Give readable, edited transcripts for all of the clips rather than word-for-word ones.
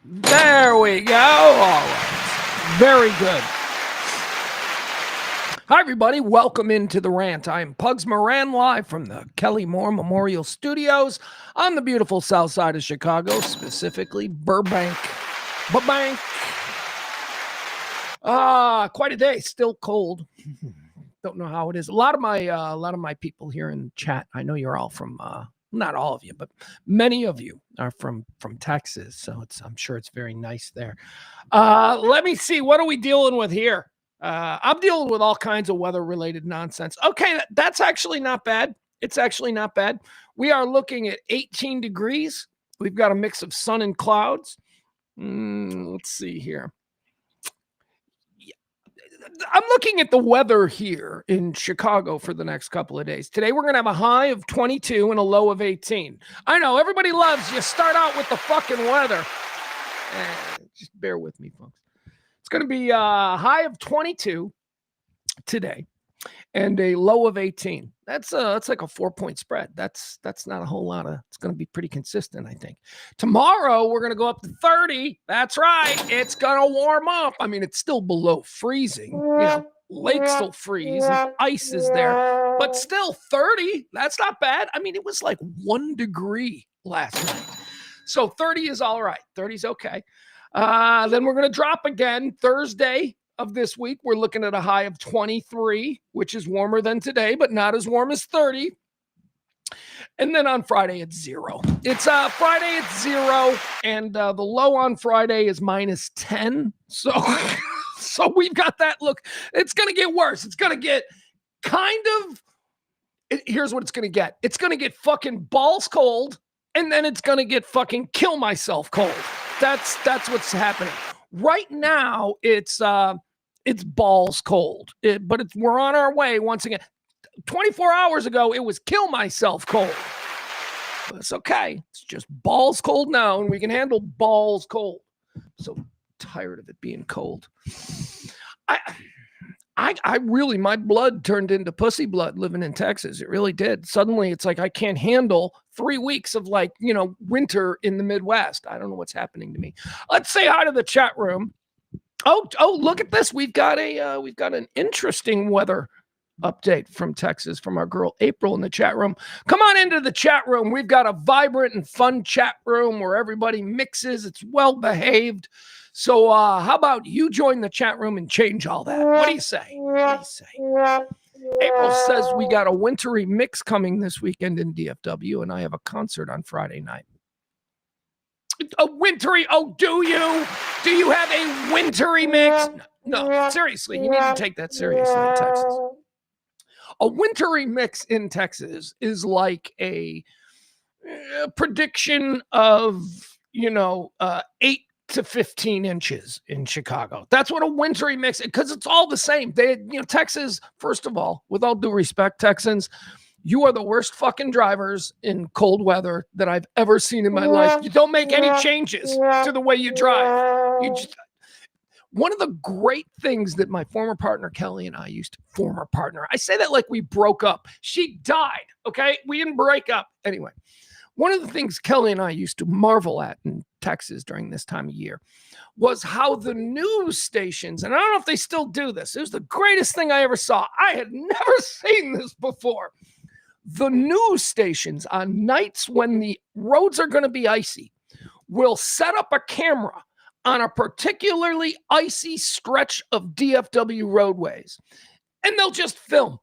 There we go. All right. Very good. Hi, everybody. Welcome into the Rant. I'm Pugs Moran, live from the Kelly Moore Memorial Studios on the beautiful south side of Chicago, specifically Burbank. Quite a day. Still cold. Don't know how it is. A lot of my people here in chat. I know you're all from. Not all of you, but many of you are from Texas, so I'm sure it's very nice there. Let me see. What are we dealing with here? I'm dealing with all kinds of weather-related nonsense. Okay, that's actually not bad. It's actually not bad. We are looking at 18 degrees. We've got a mix of sun and clouds. Let's see here. I'm looking at the weather here in Chicago for the next couple of days. Today, we're going to have a high of 22 and a low of 18. I know, everybody loves you start out with the fucking weather. Just bear with me, folks. It's going to be a high of 22 today and a low of 18. That's like a 4-point spread. That's not a whole lot of, it's going to be pretty consistent, I think. Tomorrow, we're going to go up to 30. That's right. It's going to warm up. I mean, it's still below freezing. You know, lakes still freeze and ice is there, but still 30. That's not bad. I mean, it was like 1 degree last night. So 30 is all right. 30 is okay. Then we're going to drop again Thursday of this week. We're looking at a high of 23, which is warmer than today, but not as warm as 30. And then on Friday, it's 0. It's Friday, it's 0. And the low on Friday is minus 10. So, so we've got that look. It's going to get worse. It's going to get kind of, here's what it's going to get. It's going to get fucking balls cold. And then it's going to get fucking kill myself cold. That's what's happening. Right now, it's balls cold, but we're on our way once again. 24 hours ago, it was kill myself cold. But it's okay. It's just balls cold now, and we can handle balls cold. I'm so tired of it being cold. I really, my blood turned into pussy blood living in Texas. It really did. Suddenly, it's like I can't handle 3 weeks of winter in the Midwest. I don't know what's happening to me. Let's say hi to the chat room. Oh, look at this. We've got an interesting weather update from Texas from our girl April in the chat room. Come on into the chat room. We've got a vibrant and fun chat room where everybody mixes. It's well behaved. So how about you join the chat room and change all that? What do you say? April says we got a wintry mix coming this weekend in DFW, and I have a concert on Friday night. A wintry? Oh, do you? Do you have a wintry mix? No, seriously, you need to take that seriously in Texas. A wintry mix in Texas is like a prediction of 8 to 15 inches in Chicago. That's what a wintry mix, because it's all the same. Texas, first of all, with all due respect, Texans, you are the worst fucking drivers in cold weather that I've ever seen in my life. You don't make any changes to the way you drive. One of the great things that my former partner, Kelly, and I I say that like we broke up. She died, okay? We didn't break up. Anyway, one of the things Kelly and I used to marvel at in Texas during this time of year was how the news stations, and I don't know if they still do this, it was the greatest thing I ever saw. I had never seen this before. The news stations on nights when the roads are going to be icy will set up a camera on a particularly icy stretch of DFW roadways, and they'll just film.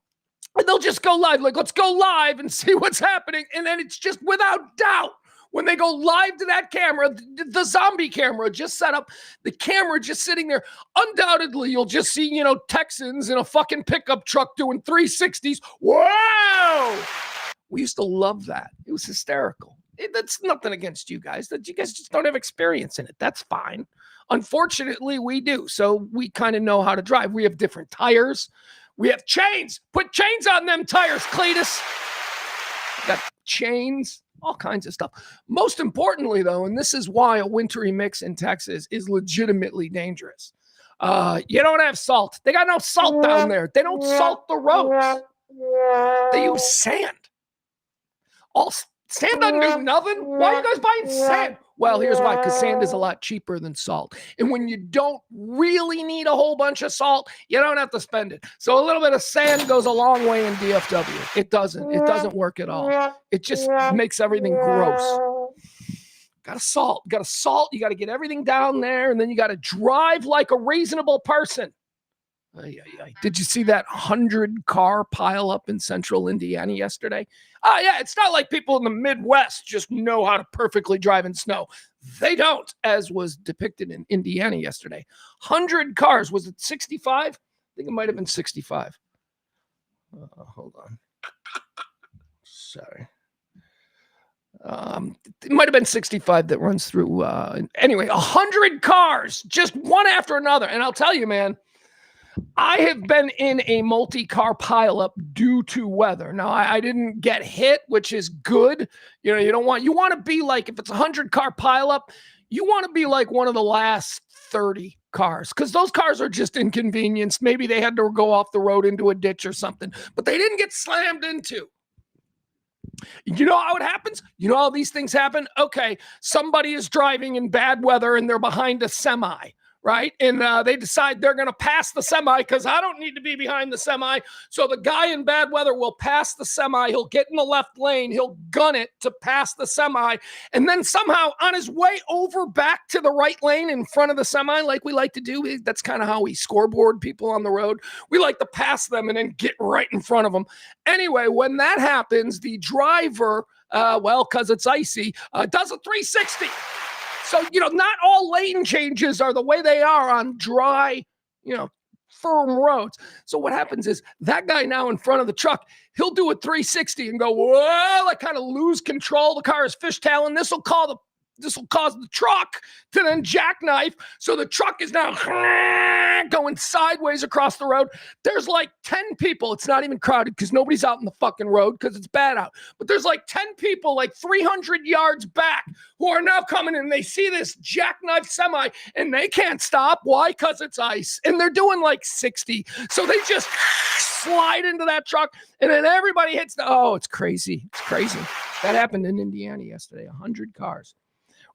And they'll just go live, like, let's go live and see what's happening. And then it's just without doubt, when they go live to that camera, the zombie camera just set up, the camera just sitting there. Undoubtedly, you'll just see, Texans in a fucking pickup truck doing 360s. Wow! We used to love that. It was hysterical. That's nothing against you guys. That you guys just don't have experience in it. That's fine. Unfortunately, we do. So we kind of know how to drive. We have different tires. We have chains. Put chains on them tires, Cletus. Got chains, all kinds of stuff. Most importantly, though, and this is why a wintry mix in Texas is legitimately dangerous. You don't have salt. They got no salt down there. They don't salt the roads. They use sand. Sand doesn't do nothing. Why are you guys buying sand? Well, here's why, because sand is a lot cheaper than salt. And when you don't really need a whole bunch of salt, you don't have to spend it. So a little bit of sand goes a long way in DFW. It doesn't work at all. It just makes everything gross. Got to salt. You got to get everything down there, and then you got to drive like a reasonable person. Did you see that 100-car pileup in central Indiana yesterday? Yeah, it's not like people in the Midwest just know how to perfectly drive in snow. They don't, as was depicted in Indiana yesterday. 100 cars. Was it 65? I think it might have been 65. Hold on. Sorry. It might have been 65 that runs through. Anyway, 100 cars, just one after another. And I'll tell you, man, I have been in a multi-car pileup due to weather. Now, I didn't get hit, which is good. You want to be like, if it's a 100-car pileup, you want to be like one of the last 30 cars, because those cars are just inconvenienced. Maybe they had to go off the road into a ditch or something, but they didn't get slammed into. You know how it happens? You know how these things happen? Okay, somebody is driving in bad weather and they're behind a semi, right? And they decide they're going to pass the semi because I don't need to be behind the semi. So the guy in bad weather will pass the semi. He'll get in the left lane. He'll gun it to pass the semi. And then somehow on his way over back to the right lane in front of the semi, like we like to do, that's kind of how we scoreboard people on the road. We like to pass them and then get right in front of them. Anyway, when that happens, the driver, because it's icy, does a 360. So, not all lane changes are the way they are on dry, firm roads. So what happens is that guy now in front of the truck, he'll do a 360 and go, well, I kind of lose control. The car is fishtailing. This will cause the truck to then jackknife. So the truck is now going sideways across the road. There's like 10 people. It's not even crowded because nobody's out in the fucking road because it's bad out. But there's like 10 people like 300 yards back who are now coming in. They see this jackknife semi and they can't stop. Why? Because it's ice. And they're doing like 60. So they just slide into that truck and then everybody hits it's crazy. It's crazy. That happened in Indiana yesterday. 100 cars.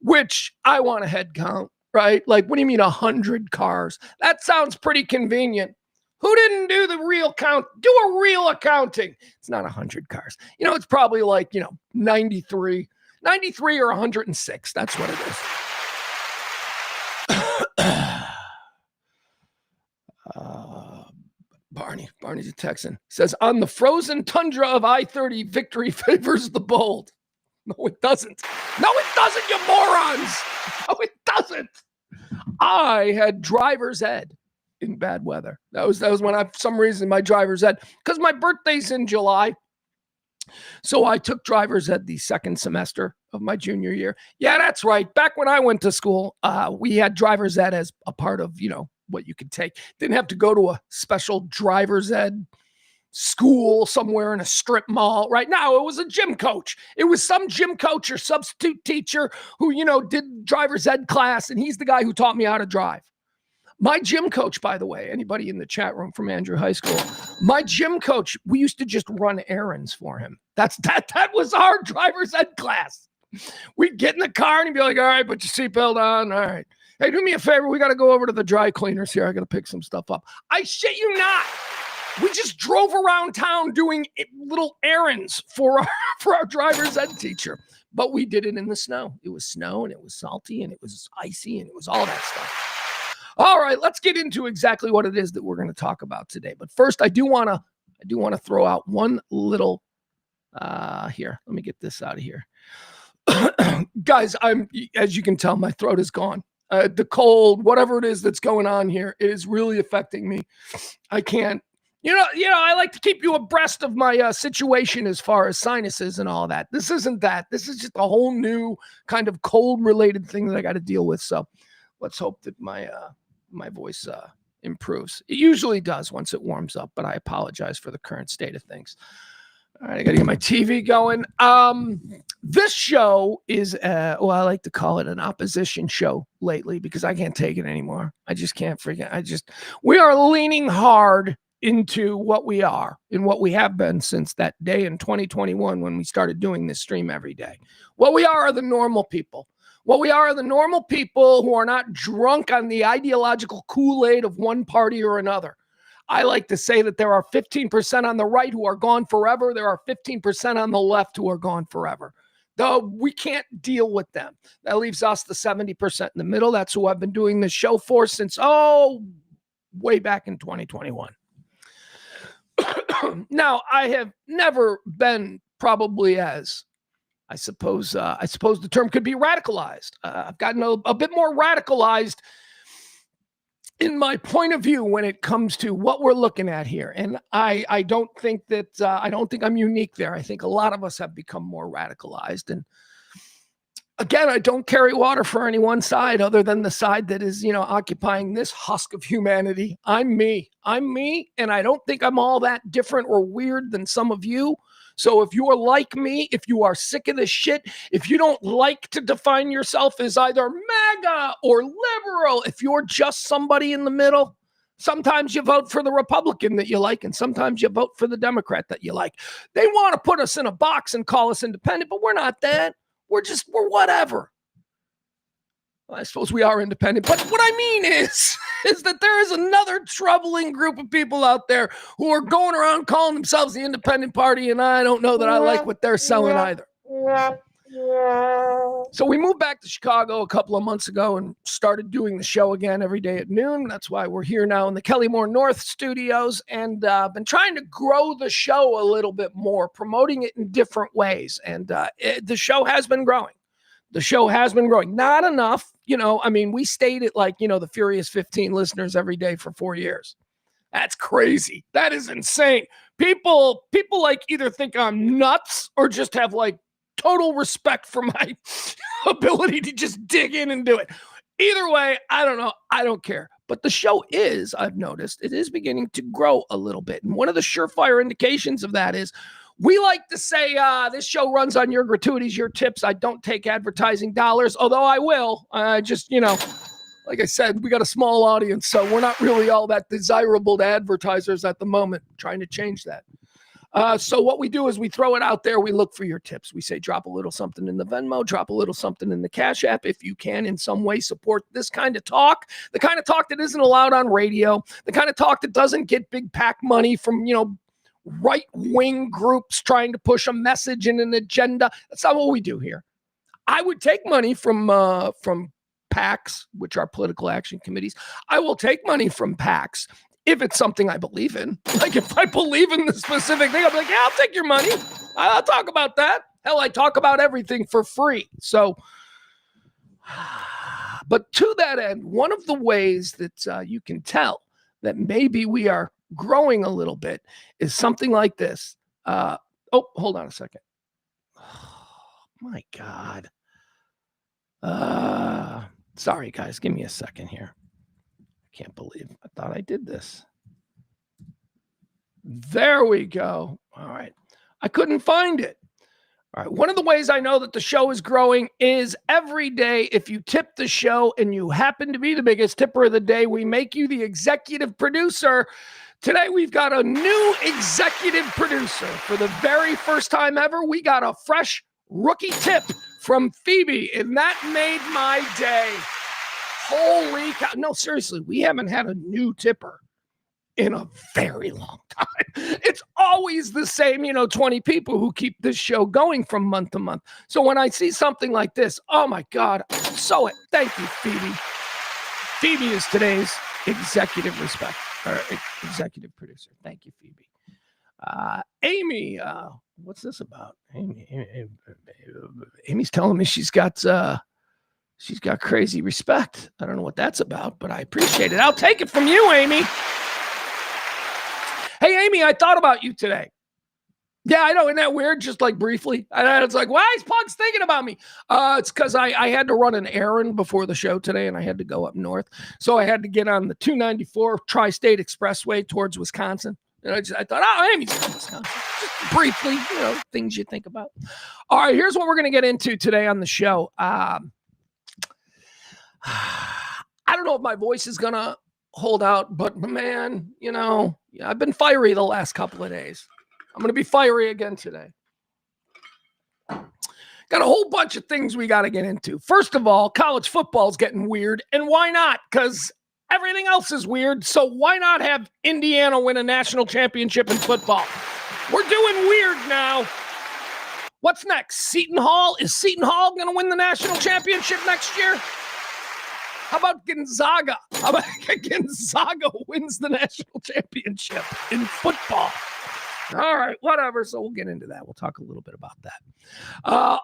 Which I want a head count, right? Like, what do you mean 100 cars? That sounds pretty convenient. Who didn't do the real count? Do a real accounting. It's not 100 cars. It's probably like, 93 or 106. That's what it is. Barney's a Texan. Says, on the frozen tundra of I-30, victory favors the bold. No, it doesn't. No, it doesn't, you morons. No, it doesn't. I had driver's ed in bad weather. That was when for some reason, my driver's ed, because my birthday's in July. So I took driver's ed the second semester of my junior year. Yeah, that's right. Back when I went to school, we had driver's ed as a part of, what you could take. Didn't have to go to a special driver's ed school somewhere in a strip mall. Right now, it was a gym coach. It was some gym coach or substitute teacher who, did driver's ed class, and he's the guy who taught me how to drive. My gym coach, by the way, anybody in the chat room from Andrew High School, my gym coach, we used to just run errands for him. That was our driver's ed class. We'd get in the car and he'd be like, all right, put your seatbelt on. All right. Hey, do me a favor. We got to go over to the dry cleaners here. I got to pick some stuff up. I shit you not. We just drove around town doing little errands for our driver's ed teacher. But we did it in the snow. It was snow and it was salty and it was icy and it was all that stuff. All right, let's get into exactly what it is that we're going to talk about today. But first, I do want to throw out one little here. Let me get this out of here. Guys, as you can tell, my throat is gone. The cold, whatever it is that's going on here, it is really affecting me. I can't. I like to keep you abreast of my situation as far as sinuses and all that. This isn't that. This is just a whole new kind of cold-related thing that I got to deal with. So let's hope that my voice improves. It usually does once it warms up, but I apologize for the current state of things. All right, I got to get my TV going. This show is, I like to call it an opposition show lately because I can't take it anymore. I just can't we are leaning hard into what we are and what we have been since that day in 2021 when we started doing this stream every day. What we are the normal people. What we are the normal people who are not drunk on the ideological Kool-Aid of one party or another. I like to say that there are 15% on the right who are gone forever. There are 15% on the left who are gone forever. Though we can't deal with them. That leaves us the 70% in the middle. That's who I've been doing this show for since, way back in 2021. Now, I have never been probably as, I suppose the term could be radicalized. I've gotten a bit more radicalized in my point of view when it comes to what we're looking at here. And I don't think I'm unique there. I think a lot of us have become more radicalized. And again, I don't carry water for any one side other than the side that is, occupying this husk of humanity. I'm me. And I don't think I'm all that different or weird than some of you. So if you are like me, if you are sick of this shit, if you don't like to define yourself as either MAGA or liberal, if you're just somebody in the middle, sometimes you vote for the Republican that you like, and sometimes you vote for the Democrat that you like. They want to put us in a box and call us independent, but we're not that. We're whatever. Well, I suppose we are independent, but what I mean is that there is another troubling group of people out there who are going around calling themselves the independent party, and I don't know that I like what they're selling either. So we moved back to Chicago a couple of months ago and started doing the show again every day at noon. That's why we're here now in the Kellymore North studios, and been trying to grow the show a little bit more, promoting it in different ways. And the show has been growing. The show has been growing. Not enough. We stayed at the Furious 15 listeners every day for 4 years. That's crazy. That is insane. People either think I'm nuts or just have total respect for my ability to just dig in and do it. Either way, I don't know. I don't care. But the show I've noticed, it is beginning to grow a little bit. And one of the surefire indications of that is we like to say this show runs on your gratuities, your tips. I don't take advertising dollars, although I will. Like I said, we got a small audience, so we're not really all that desirable to advertisers at the moment. Trying to change that. So what we do is we throw it out there. We look for your tips. We say, drop a little something in the Venmo, drop a little something in the Cash App. If you can in some way support this kind of talk, the kind of talk that isn't allowed on radio, the kind of talk that doesn't get big PAC money from, right-wing groups trying to push a message and an agenda. That's not what we do here. I would take money from PACs, which are political action committees. I will take money from PACs if it's something I believe in. If I believe in the specific thing, I'll be like, yeah, I'll take your money. I'll talk about that. Hell, I talk about everything for free. So, but to that end, one of the ways that you can tell that maybe we are growing a little bit is something like this. Hold on a second. Oh, my God. Sorry, guys. Give me a second here. I can't believe I thought I did this. There we go. All right. I couldn't find it. All right. One of the ways I know that the show is growing is every day, if you tip the show and you happen to be the biggest tipper of the day, we make you the executive producer. Today, we've got a new executive producer. For the very first time ever, we got a fresh rookie tip from Phoebe, and that made my day. Holy cow. No, seriously, we haven't had a new tipper in a very long time. It's always the same, 20 people who keep this show going from month to month. So when I see something like this, oh my God, thank you, Phoebe. Phoebe is today's executive executive producer. Thank you, Phoebe. Amy, what's this about? Amy's telling me she's got crazy respect. I don't know what that's about, but I appreciate it. I'll take it from you, Amy. Hey, Amy, I thought about you today. Yeah, I know. Isn't that weird? Just briefly. And it's like, why is Pugs thinking about me? It's because I had to run an errand before the show today, and I had to go up north. So I had to get on the 294 Tri-State Expressway towards Wisconsin. And I thought, Amy's from Wisconsin. Just briefly, things you think about. All right, here's what we're going to get into today on the show. I don't know if my voice is going to hold out. But man, I've been fiery the last couple of days. I'm going to be fiery again today. Got a whole bunch of things we got to get into. First of all, college football is getting weird. And why not? Because everything else is weird. So why not have Indiana win a national championship in football? We're doing weird now. What's next? Seton Hall? Is Seton Hall going to win the national championship next year? How about Gonzaga? How about Gonzaga wins the national championship in football? All right, whatever. So we'll get into that. We'll talk a little bit about that.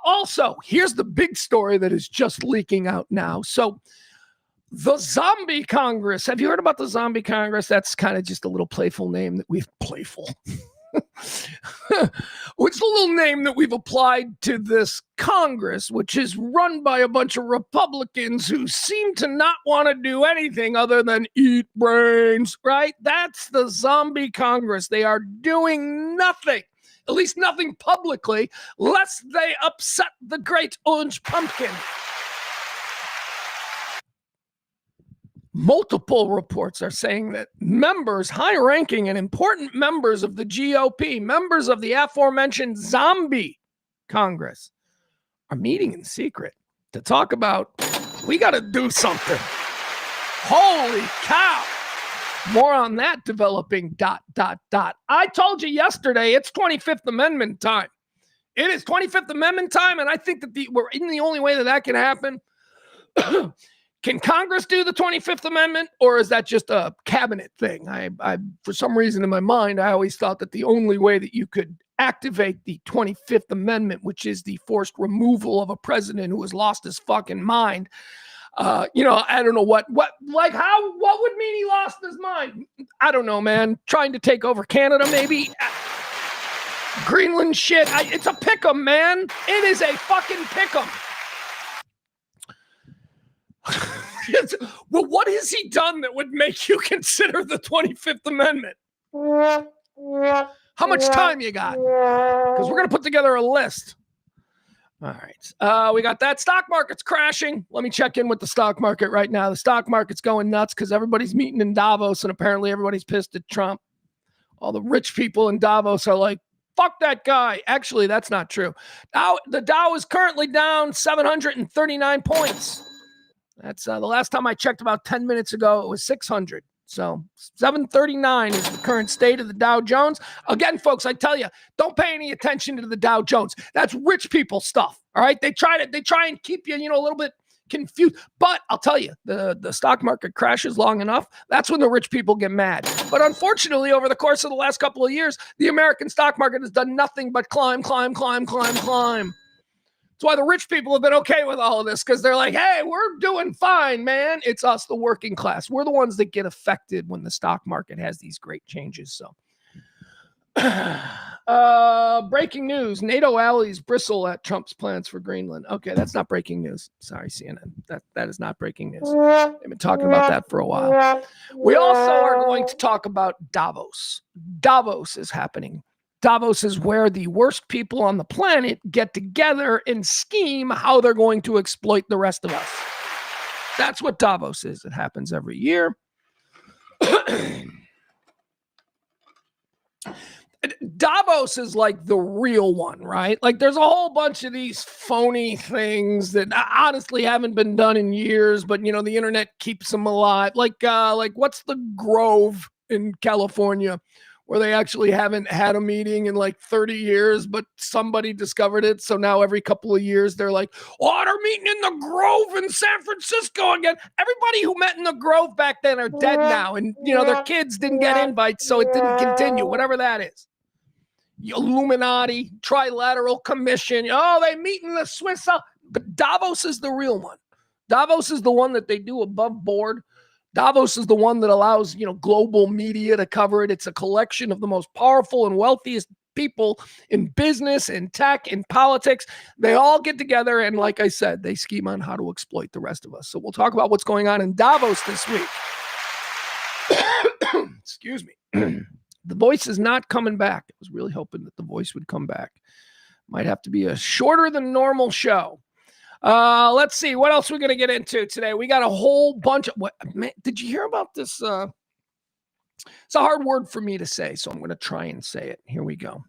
Also, here's the big story that is just leaking out now. So the Zombie Congress. Have you heard about the Zombie Congress? That's kind of just a little playful name that we've It's a little name that we've applied to this Congress, which is run by a bunch of Republicans who seem to not want to do anything other than eat brains, right? That's the Zombie Congress. They are doing nothing, at least nothing publicly, lest they upset the great orange pumpkin. Multiple reports are saying that members, high-ranking and important members of the GOP, members of the aforementioned Zombie Congress, are meeting in secret to talk about, we got to do something. Holy cow. More on that developing ... I told you yesterday, it's 25th Amendment time. It is 25th Amendment time, and I think that we're in the only way that can happen. Can Congress do the 25th Amendment, or is that just a cabinet thing? I, for some reason in my mind, I always thought that the only way that you could activate the 25th Amendment, which is the forced removal of a president who has lost his fucking mind. I don't know what would mean he lost his mind? I don't know, man. Trying to take over Canada, maybe. Greenland shit. It's a pick'em, man. It is a fucking pick'em. Well, what has he done that would make you consider the 25th Amendment? How much time you got? Because we're going to put together a list. All right. We got that. Stock market's crashing. Let me check in with the stock market right now. The stock market's going nuts because everybody's meeting in Davos, and apparently everybody's pissed at Trump. All the rich people in Davos are like, fuck that guy. Actually, that's not true. Now, the Dow is currently down 739 points. That's the last time I checked about 10 minutes ago, it was 600. So 739 is the current state of the Dow Jones. Again, folks, I tell you, don't pay any attention to the Dow Jones. That's rich people stuff. All right. They try and keep you, a little bit confused. But I'll tell you, the stock market crashes long enough. That's when the rich people get mad. But unfortunately, over the course of the last couple of years, the American stock market has done nothing but climb. That's why the rich people have been okay with all of this, because they're like, hey, we're doing fine, man. It's us, the working class. We're the ones that get affected when the stock market has these great changes. So, breaking news. NATO allies bristle at Trump's plans for Greenland. Okay, that's not breaking news. Sorry, CNN. That is not breaking news. They've been talking about that for a while. We also are going to talk about Davos. Davos is happening. Davos is where the worst people on the planet get together and scheme how they're going to exploit the rest of us. That's what Davos is. It happens every year. Davos is like the real one, right? Like there's a whole bunch of these phony things that honestly haven't been done in years, but the internet keeps them alive. Like what's the Grove in California, where they actually haven't had a meeting in like 30 years, but somebody discovered it. So now every couple of years, they're like, oh, they're meeting in the Grove in San Francisco again. Everybody who met in the Grove back then are dead now. And, their kids didn't get invites, so it didn't continue, whatever that is. Illuminati, Trilateral Commission. Oh, they meet in the Swiss. But Davos is the real one. Davos is the one that they do above board. Davos is the one that allows, global media to cover it. It's a collection of the most powerful and wealthiest people in business and tech and politics. They all get together, and like I said, they scheme on how to exploit the rest of us. So we'll talk about what's going on in Davos this week. Excuse me. The voice is not coming back. I was really hoping that the voice would come back. Might have to be a shorter than normal show. Let's see. What else we're going to get into today? We got a whole bunch of what, man, did you hear about this? It's a hard word for me to say, so I'm going to try and say it. Here we go.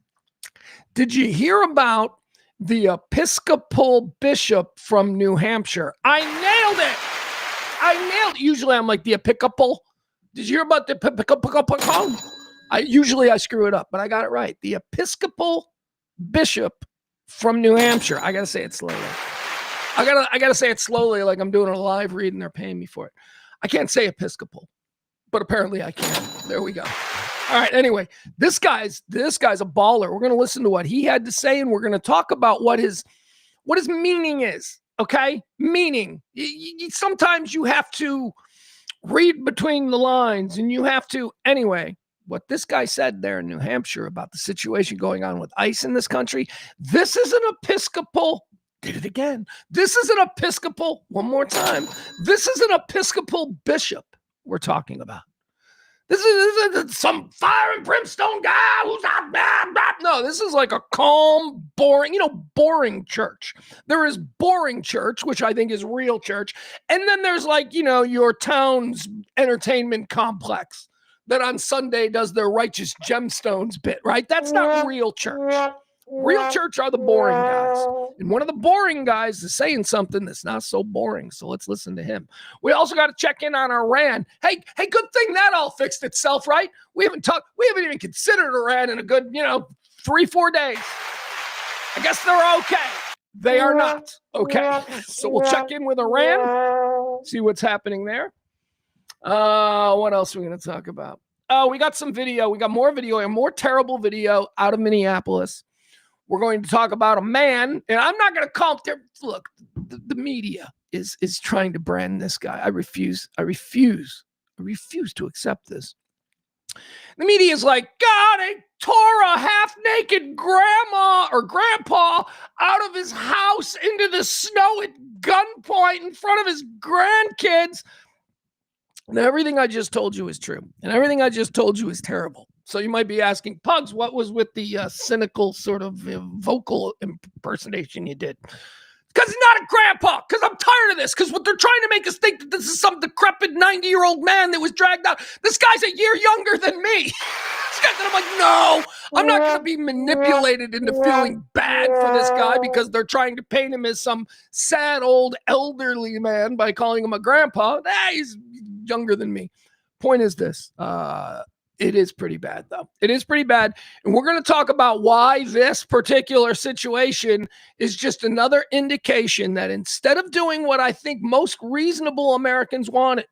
Did you hear about the Episcopal bishop from New Hampshire? I nailed it. Usually I'm like the Episcopal. Did you hear about the Episcopal? Usually I screw it up, but I got it right. The Episcopal bishop from New Hampshire. I got to say it slowly. I gotta say it slowly, like I'm doing a live read and they're paying me for it. I can't say Episcopal, but apparently I can. There we go. All right. Anyway, this guy's a baller. We're gonna listen to what he had to say, and we're gonna talk about what his meaning is. Okay, meaning. Sometimes you have to read between the lines, and you have to anyway. What this guy said there in New Hampshire about the situation going on with ICE in this country. This is an Episcopal. Did it again. This is an Episcopal. One more time. This is an Episcopal bishop we're talking about. This is some fire and brimstone guy who's not. No, this is like a calm, boring church. There is boring church, which I think is real church. And then there's like, your town's entertainment complex that on Sunday does their righteous gemstones bit, right? That's not real church. Real church are the boring guys. And one of the boring guys is saying something that's not so boring. So let's listen to him. We also got to check in on Iran. Hey, good thing that all fixed itself, right? We haven't even considered Iran in a good, 3-4 days. I guess they're okay. They are not. Okay. So we'll check in with Iran, see what's happening there. What else are we going to talk about? Oh, we got some video. We got more video and more terrible video out of Minneapolis. We're going to talk about a man, and I'm not going to call him. Look, the media is trying to brand this guy. I refuse to accept this. The media is like, God, they tore a half-naked grandma or grandpa out of his house into the snow at gunpoint in front of his grandkids. And everything I just told you is true. And everything I just told you is terrible. So you might be asking, Pugs, what was with the cynical sort of vocal impersonation you did? Because he's not a grandpa. Because I'm tired of this. Because what they're trying to make us think that this is some decrepit 90-year-old man that was dragged out. This guy's a year younger than me. And I'm like, no, I'm not going to be manipulated into feeling bad for this guy because they're trying to paint him as some sad old elderly man by calling him a grandpa. He's younger than me. Point is this. It is pretty bad, though. It is pretty bad. And we're going to talk about why this particular situation is just another indication that instead of doing what I think most reasonable Americans wanted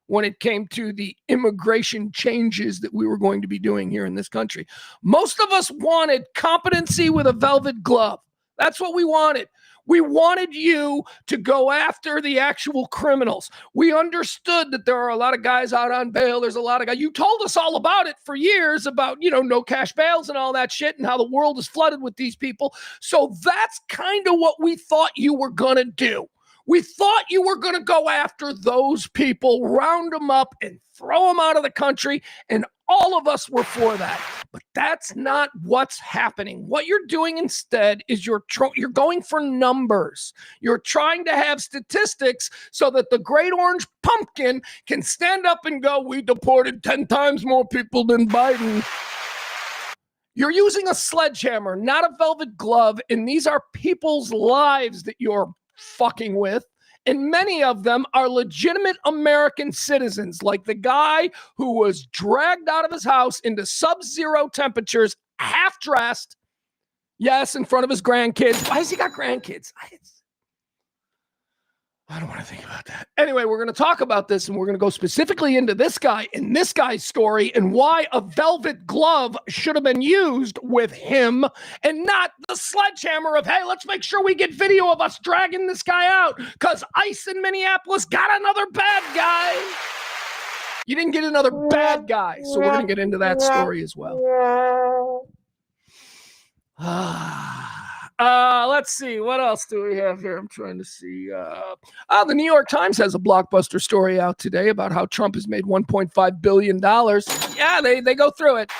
when it came to the immigration changes that we were going to be doing here in this country, most of us wanted competency with a velvet glove. That's what we wanted. We wanted you to go after the actual criminals. We understood that there are a lot of guys out on bail. There's a lot of guys. You told us all about it for years about, no cash bails and all that shit and how the world is flooded with these people. So that's kind of what we thought you were going to do. We thought you were going to go after those people, round them up and throw them out of the country. And all of us were for that. But that's not what's happening. What you're doing instead is you're going for numbers. You're trying to have statistics so that the great orange pumpkin can stand up and go, we deported 10 times more people than Biden. You're using a sledgehammer, not a velvet glove. And these are people's lives that you're fucking with. And many of them are legitimate American citizens, like the guy who was dragged out of his house into sub-zero temperatures, half-dressed, yes, in front of his grandkids. Why has he got grandkids? I don't want to think about that. Anyway, we're going to talk about this, and we're going to go specifically into this guy and this guy's story and why a velvet glove should have been used with him and not the sledgehammer of, hey, let's make sure we get video of us dragging this guy out because ICE in Minneapolis got another bad guy. You didn't get another bad guy, so we're going to get into that story as well. Let's see. What else do we have here? I'm trying to see. The New York Times has a blockbuster story out today about how Trump has made $1.5 billion. Yeah, they go through it.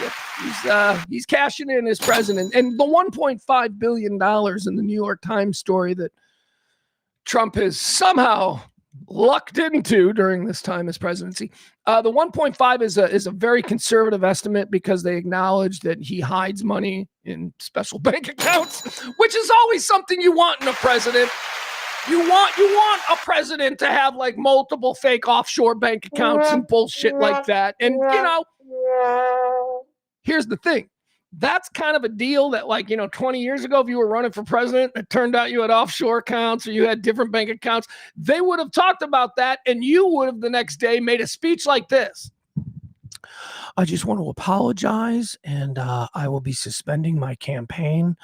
Yep. He's cashing in as president. And the $1.5 billion in the New York Times story that Trump has somehow lucked into during this time as presidency. The 1.5 is a very conservative estimate because they acknowledge that he hides money in special bank accounts, which is always something you want in a president. You want a president to have like multiple fake offshore bank accounts and bullshit like that. And here's the thing. That's kind of a deal that 20 years ago, if you were running for president, it turned out you had offshore accounts or you had different bank accounts, they would have talked about that and you would have the next day made a speech like this. I just want to apologize and I will be suspending my campaign.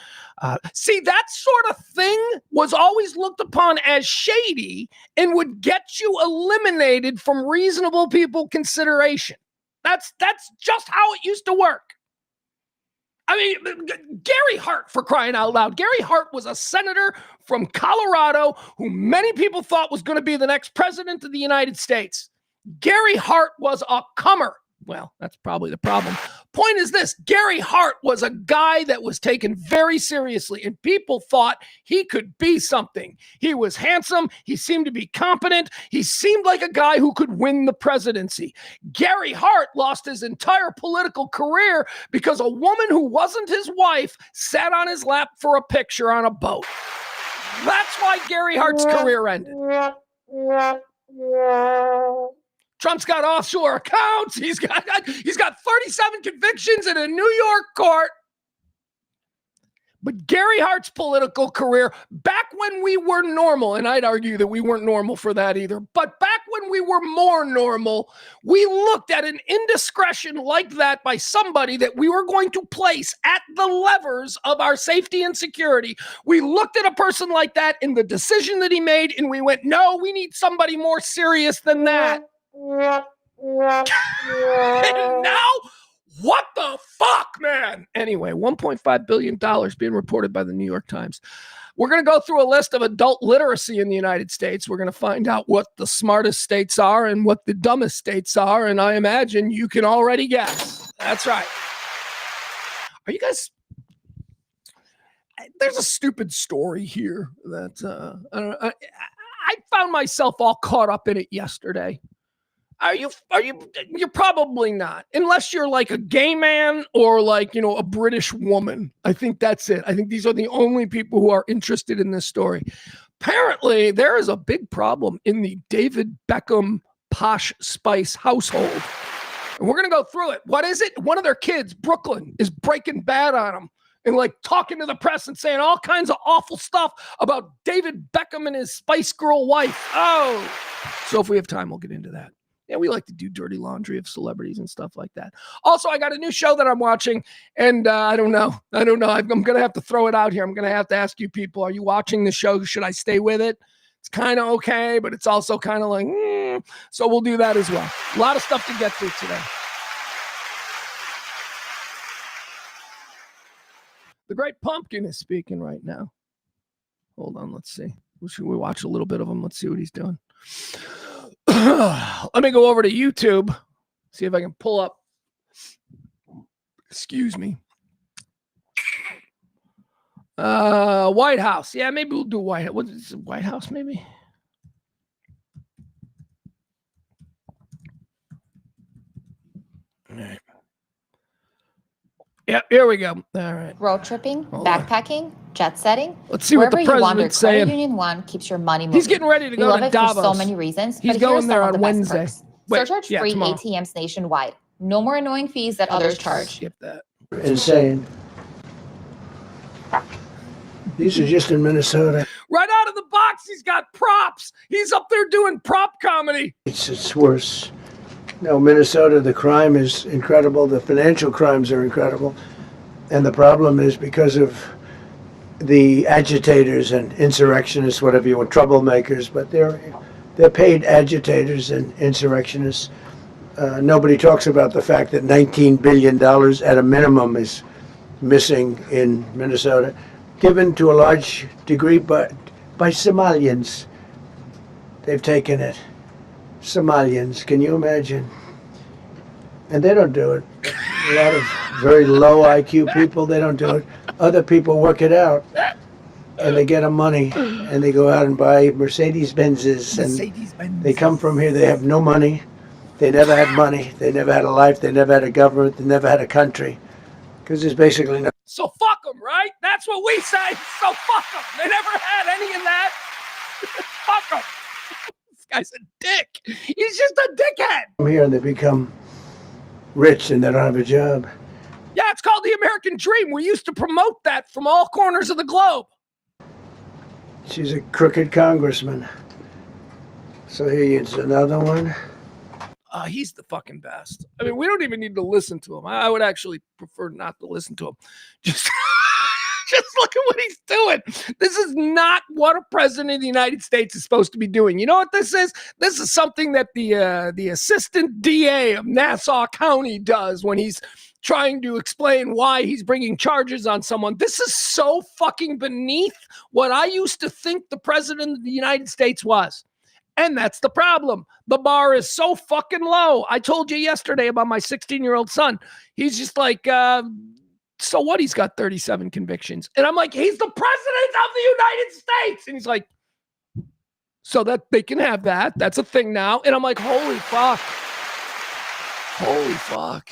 See, that sort of thing was always looked upon as shady and would get you eliminated from reasonable people consideration. That's just how it used to work. I mean, Gary Hart, for crying out loud. Gary Hart was a senator from Colorado who many people thought was going to be the next president of the United States. Gary Hart was a comer. Well, that's probably the problem. Point is this, Gary Hart was a guy that was taken very seriously and people thought he could be something. He was handsome. He seemed to be competent. He seemed like a guy who could win the presidency. Gary Hart lost his entire political career because a woman who wasn't his wife sat on his lap for a picture on a boat. That's why Gary Hart's career ended. Trump's got offshore accounts. He's got 37 convictions in a New York court. But Gary Hart's political career, back when we were normal, and I'd argue that we weren't normal for that either, but back when we were more normal, we looked at an indiscretion like that by somebody that we were going to place at the levers of our safety and security. We looked at a person like that in the decision that he made, and we went, no, we need somebody more serious than that. And now, what the fuck, man? Anyway, $1.5 billion being reported by the New York Times. We're going to go through a list of adult literacy in the United States. We're going to find out what the smartest states are and what the dumbest states are. And I imagine you can already guess. That's right. Are you guys... There's a stupid story here that I found myself all caught up in it yesterday. You're probably not, unless you're like a gay man or like, a British woman. I think that's it. I think these are the only people who are interested in this story. Apparently, there is a big problem in the David Beckham Posh Spice household. And we're going to go through it. What is it? One of their kids, Brooklyn, is breaking bad on them and like talking to the press and saying all kinds of awful stuff about David Beckham and his Spice Girl wife. Oh, so if we have time, we'll get into that. Yeah, we like to do dirty laundry of celebrities and stuff like that. Also, I got a new show that I'm watching, and I don't know. I'm going to have to throw it out here. I'm going to have to ask you people, are you watching the show? Should I stay with it? It's kind of okay, but it's also kind of like, So we'll do that as well. A lot of stuff to get through today. The Great Pumpkin is speaking right now. Hold on, let's see. Should we watch a little bit of him? Let's see what he's doing. Let me go over to YouTube, see if I can pull up. Excuse me. White House. Yeah, maybe we'll do White House. What is it, White House, maybe? All right. Yeah, here we go. All right. Road tripping, backpacking, jet setting. Let's see what the president's saying. Credit Union One keeps your money moving. He's getting ready to go to Davos. For so many reasons. He's going there on Wednesday. Surcharge free ATMs nationwide. No more annoying fees that others charge. Skip that. Insane. These are just in Minnesota. Right out of the box, he's got props. He's up there doing prop comedy. It's worse. No, Minnesota, the crime is incredible. The financial crimes are incredible. And the problem is because of the agitators and insurrectionists, whatever you want, troublemakers, but they're paid agitators and insurrectionists. Nobody talks about the fact that $19 billion at a minimum is missing in Minnesota, given to a large degree by Somalians. They've taken it. Somalians, can you imagine? And they don't do it. A lot of very low IQ people, they don't do it. Other people work it out, and they get them money, and they go out and buy Mercedes-Benzes, and they come from here, they have no money. They never had money. They never had a life. They never had a government. They never had a country. Because there's basically no. So fuck them, right? That's what we say. So fuck them. They never had any of that. Fuck them. This guy's a dick. He's just a dickhead. Come here and they become rich and they don't have a job. Yeah, it's called the American Dream. We used to promote that from all corners of the globe. She's a crooked congressman. So here's another one. He's the fucking best. I mean, we don't even need to listen to him. I would actually prefer not to listen to him. Just look at what he's doing. This is not what a president of the United States is supposed to be doing. You know what this is? This is something that the assistant DA of Nassau County does when he's trying to explain why he's bringing charges on someone. This is so fucking beneath what I used to think the president of the United States was. And that's the problem. The bar is so fucking low. I told you yesterday about my 16-year-old son. He's just like, so what? He's got 37 convictions. And I'm like, he's the president of the United States. And he's like, so that they can have that. That's a thing now. And I'm like, holy fuck. Holy fuck.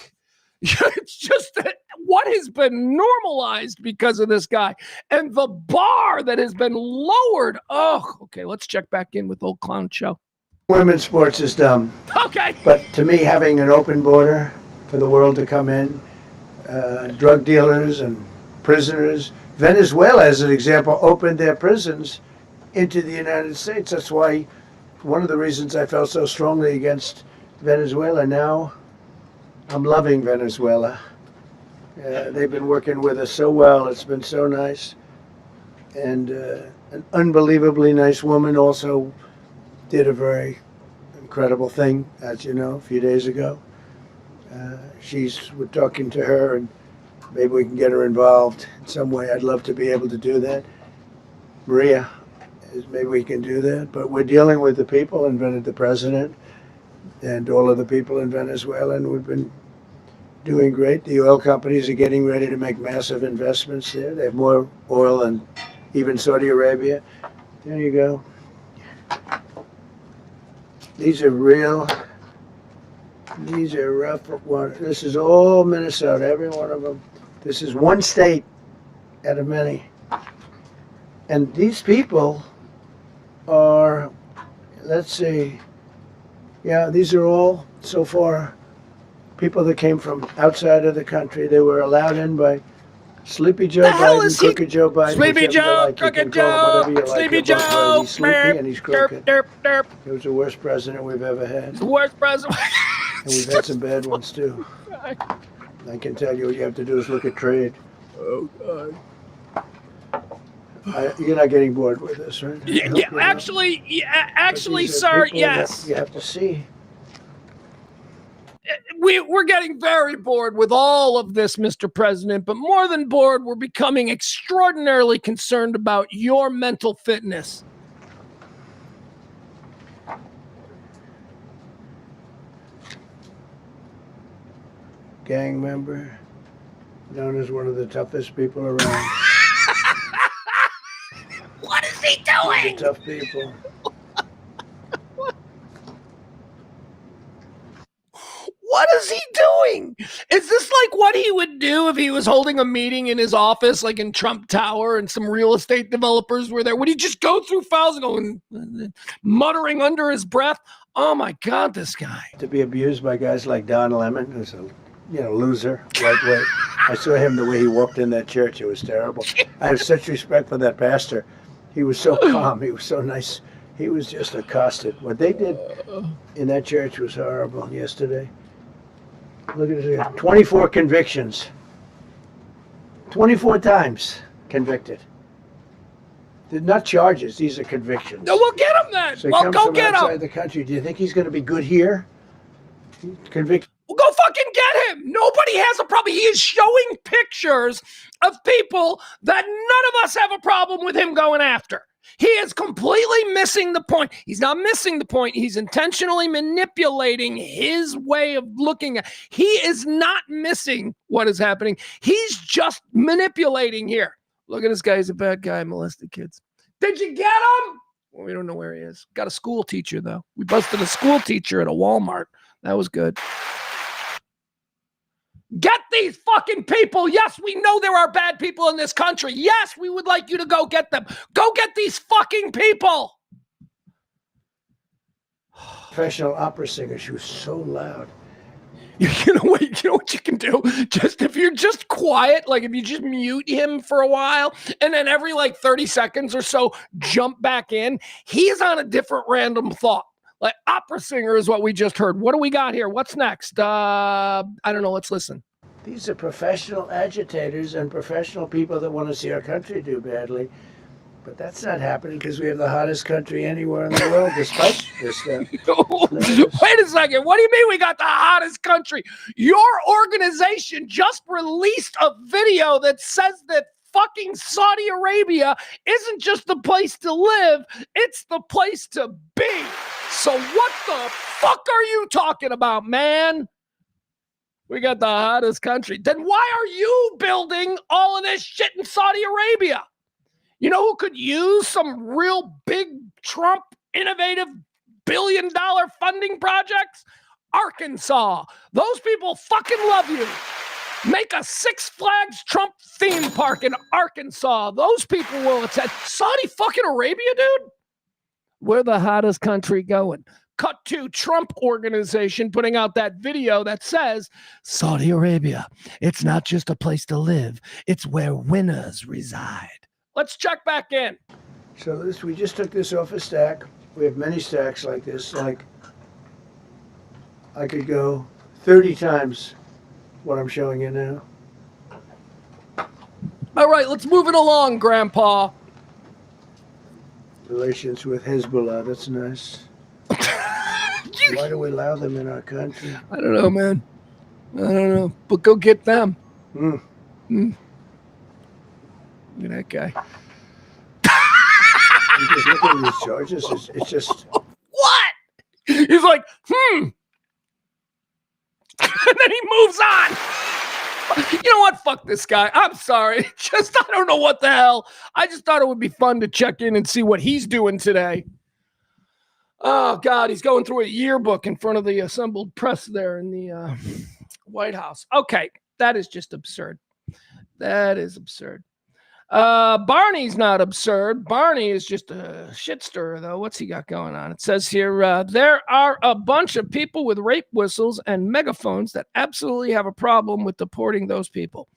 It's just that what has been normalized because of this guy and the bar that has been lowered. Oh, okay. Let's check back in with old clown show. Women's sports is dumb. Okay. But to me, having an open border for the world to come in, drug dealers and prisoners. Venezuela, as an example, opened their prisons into the United States. That's why one of the reasons I felt so strongly against Venezuela. Now I'm loving Venezuela. They've been working with us so well. It's been so nice. And an unbelievably nice woman also did a very incredible thing, as you know, a few days ago. We're talking to her, and maybe we can get her involved in some way. I'd love to be able to do that. Maria, maybe we can do that. But we're dealing with the people and the president and all of the people in Venezuela, and we've been doing great. The oil companies are getting ready to make massive investments there. They have more oil than even Saudi Arabia. There you go. These are rough water. This is all Minnesota, every one of them. This is one state out of many. And these people are, let's see, yeah, these are all, so far, people that came from outside of the country. They were allowed in by Sleepy Joe Biden, Crooked Joe Biden. Sleepy Joe, Crooked Joe, Sleepy Joe. He's sleepy and he's crooked. Derp, derp. He was the worst president we've ever had. The worst president. And we've had some bad ones too. I can tell you, what you have to do is look at trade. Oh, God. You're not getting bored with this, right? Actually, sir, yes. You have to see. We're getting very bored with all of this, Mr. President, but more than bored, we're becoming extraordinarily concerned about your mental fitness. Gang member, known as one of the toughest people around. What is he doing? Tough people. What is he doing? Is this like what he would do if he was holding a meeting in his office, like in Trump Tower, and some real estate developers were there? Would he just go through files and go muttering under his breath? Oh my God, this guy. To be abused by guys like Don Lemon, who's a loser, lightweight. I saw him the way he walked in that church. It was terrible. I have such respect for that pastor. He was so calm. He was so nice. He was just accosted. What they did in that church was horrible yesterday. Look at it. 24 convictions. 24 times convicted. They're not charges. These are convictions. No, we'll get him then. So Well, go get him. Outside the country. Do you think he's going to be good here? Convicted. Well, go fucking get him. Nobody has a problem. He is showing pictures of people that none of us have a problem with him going after. He is completely missing the point. He's not missing the point. He's intentionally manipulating his way of looking at. He is not missing what is happening. He's just manipulating here. Look at this guy. He's a bad guy. Molested kids. Did you get him? Well, we don't know where he is. Got a school teacher, though. We busted a school teacher at a Walmart. That was good. Get these fucking people. Yes, we know there are bad people in this country. Yes, we would like you to go get them. Go get these fucking people. Professional opera singer. She was so loud. You know what you can do? Just if you're just quiet, like if you just mute him for a while and then every like 30 seconds or so jump back in, he's on a different random thought. Like opera singer is what we just heard. What do we got here? What's next? I don't know. Let's listen. These are professional agitators and professional people that want to see our country do badly. But that's not happening because we have the hottest country anywhere in the world, despite this stuff. Wait a second. What do you mean we got the hottest country? Your organization just released a video that says that fucking Saudi Arabia isn't just the place to live, it's the place to be. So what the fuck are you talking about, man? We got the hottest country. Then why are you building all of this shit in Saudi Arabia? You know who could use some real big Trump innovative billion-dollar funding projects? Arkansas. Those people fucking love you. Make a Six Flags Trump theme park in Arkansas. Those people will attend. Saudi fucking Arabia, dude? We're the hottest country going. Cut to Trump organization putting out that video that says, Saudi Arabia, it's not just a place to live. It's where winners reside. Let's check back in. So we just took this off a stack. We have many stacks like this. Like I could go 30 times what I'm showing you now. All right, let's move it along, Grandpa. Relations with Hezbollah, that's nice. Why do we allow them in our country? I don't know, man. I don't know. But go get them. Look at that guy. You just look at these charges. It's just... What? He's like, And then he moves on. You know what? Fuck this guy. I'm sorry. I don't know what the hell. I just thought it would be fun to check in and see what he's doing today. Oh, God. He's going through a yearbook in front of the assembled press there in the White House. Okay. That is just absurd. That is absurd. Barney's not absurd. Barney is just a shit stirrer, though. What's he got going on? It says here, there are a bunch of people with rape whistles and megaphones that absolutely have a problem with deporting those people.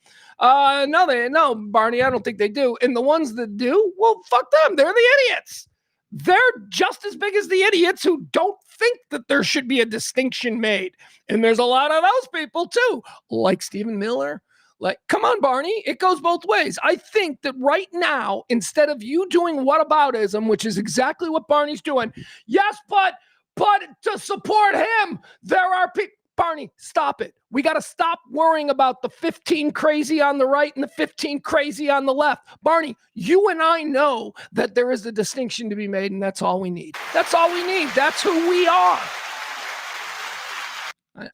No, Barney, I don't think they do. And the ones that do, well, fuck them. They're the idiots. They're just as big as the idiots who don't think that there should be a distinction made. And there's a lot of those people, too, like Stephen Miller. Like, come on, Barney. It goes both ways. I think that right now, instead of you doing whataboutism, which is exactly what Barney's doing, yes, but to support him, there are people. Barney, stop it. We got to stop worrying about the 15 crazy on the right and the 15 crazy on the left. Barney, you and I know that there is a distinction to be made, and that's all we need. That's all we need. That's who we are.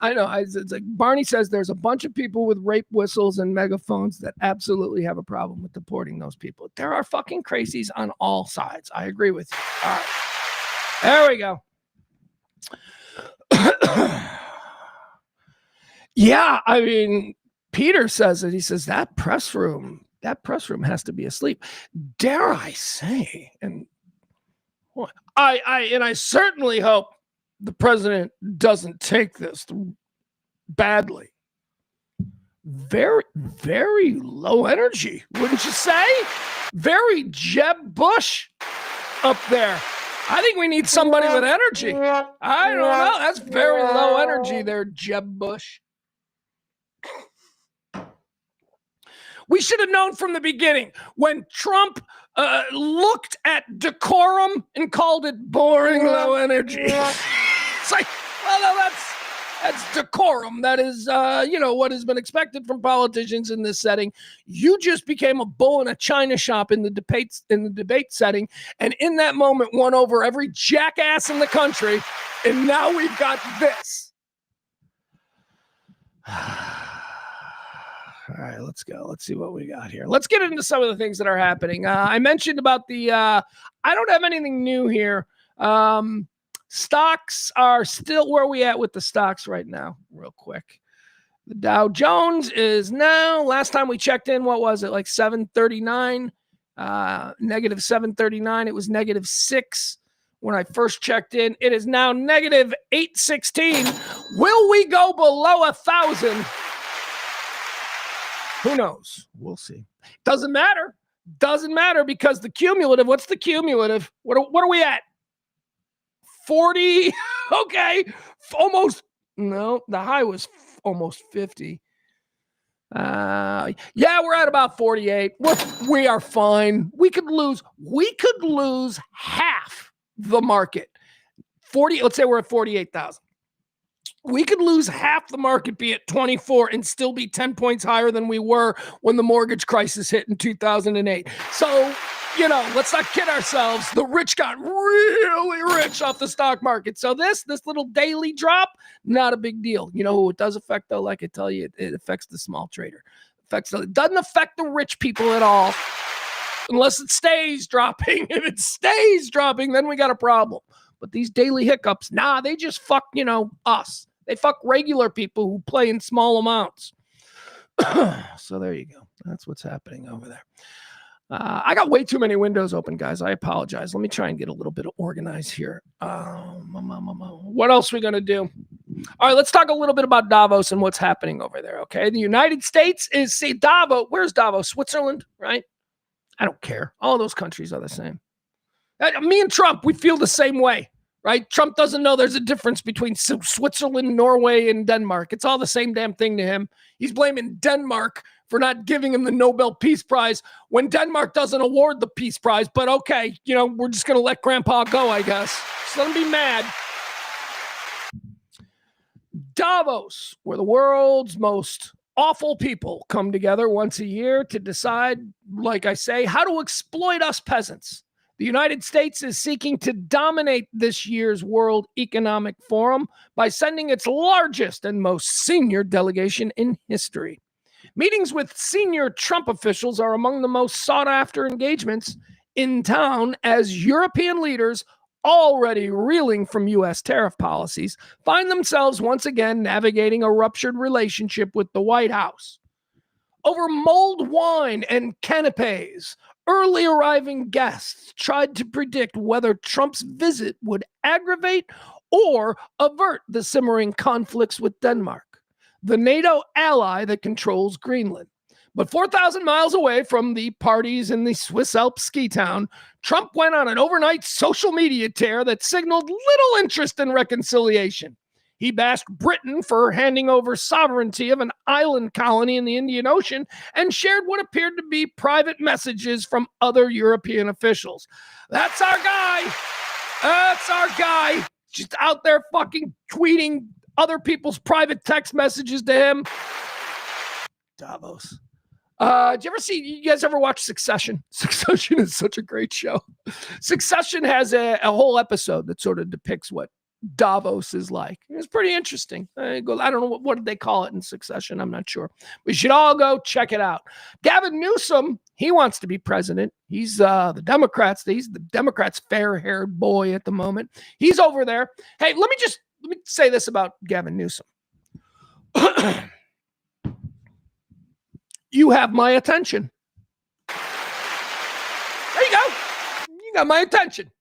I know. It's like Barney says there's a bunch of people with rape whistles and megaphones that absolutely have a problem with deporting those people. There are fucking crazies on all sides. I agree with you. All right. There we go. Yeah, I mean, Peter says it. He says that press room has to be asleep. Dare I say? And I certainly hope the president doesn't take this badly. Very, very low energy, wouldn't you say? Very Jeb Bush up there. I think we need somebody with energy. I don't know. That's very low energy there, Jeb Bush. We should have known from the beginning when Trump looked at decorum and called it boring low energy. It's like, well, no, That's decorum. That is, what has been expected from politicians in this setting. You just became a bull in a china shop in the debate setting, and in that moment won over every jackass in the country, and now we've got this. All right, let's go. Let's see what we got here. Let's get into some of the things that are happening. I mentioned about the, I don't have anything new here. Stocks are still where we at with the stocks right now, real quick. The Dow Jones is now, last time we checked in, what was it, like 739, negative 739. It was negative 6 when I first checked in. It is now negative 816. Will we go below 1,000? Who knows? We'll see. Doesn't matter. Doesn't matter because the cumulative, what's the cumulative? What are we at? 40? Okay. Almost. No, the high was almost 50. Yeah, we're at about 48. We are fine. We could lose half the market. 40, let's say we're at 48,000. We could lose half the market, be at 24, and still be 10 points higher than we were when the mortgage crisis hit in 2008. So, let's not kid ourselves. The rich got really rich off the stock market. So this little daily drop, not a big deal. You know who it does affect, though? Like I tell you, it affects the small trader. It doesn't affect the rich people at all unless it stays dropping. If it stays dropping, then we got a problem. But these daily hiccups, they just fuck, us. They fuck regular people who play in small amounts. So there you go. That's what's happening over there. I got way too many windows open, guys. I apologize. Let me try and get a little bit organized here. What else are we going to do? All right, let's talk a little bit about Davos and what's happening over there, okay? The United States is, Davos. Where's Davos? Switzerland, right? I don't care. All those countries are the same. Me and Trump, we feel the same way. Right? Trump doesn't know there's a difference between Switzerland, Norway, and Denmark. It's all the same damn thing to him. He's blaming Denmark for not giving him the Nobel Peace Prize when Denmark doesn't award the Peace Prize. But okay, we're just going to let Grandpa go, I guess. Just let him be mad. Davos, where the world's most awful people come together once a year to decide, like I say, how to exploit us peasants. The United States is seeking to dominate this year's World Economic Forum by sending its largest and most senior delegation in history. Meetings with senior Trump officials are among the most sought-after engagements in town as European leaders, already reeling from U.S. tariff policies, find themselves once again navigating a ruptured relationship with the White House. Over mulled wine and canapes, early arriving guests tried to predict whether Trump's visit would aggravate or avert the simmering conflicts with Denmark, the NATO ally that controls Greenland. But 4,000 miles away from the parties in the Swiss Alps ski town, Trump went on an overnight social media tear that signaled little interest in reconciliation. He bashed Britain for handing over sovereignty of an island colony in the Indian Ocean and shared what appeared to be private messages from other European officials. That's our guy. That's our guy. Just out there fucking tweeting other people's private text messages to him. Davos. You guys ever watch Succession? Succession is such a great show. Succession has a whole episode that sort of depicts what Davos is like. It's pretty interesting. I don't know what did they call it in Succession. I'm not sure. We should all go check it out. Gavin Newsom, he wants to be president. He's He's the Democrats' fair-haired boy at the moment. He's over there. Hey, let me say this about Gavin Newsom. You have my attention. There you go. You got my attention.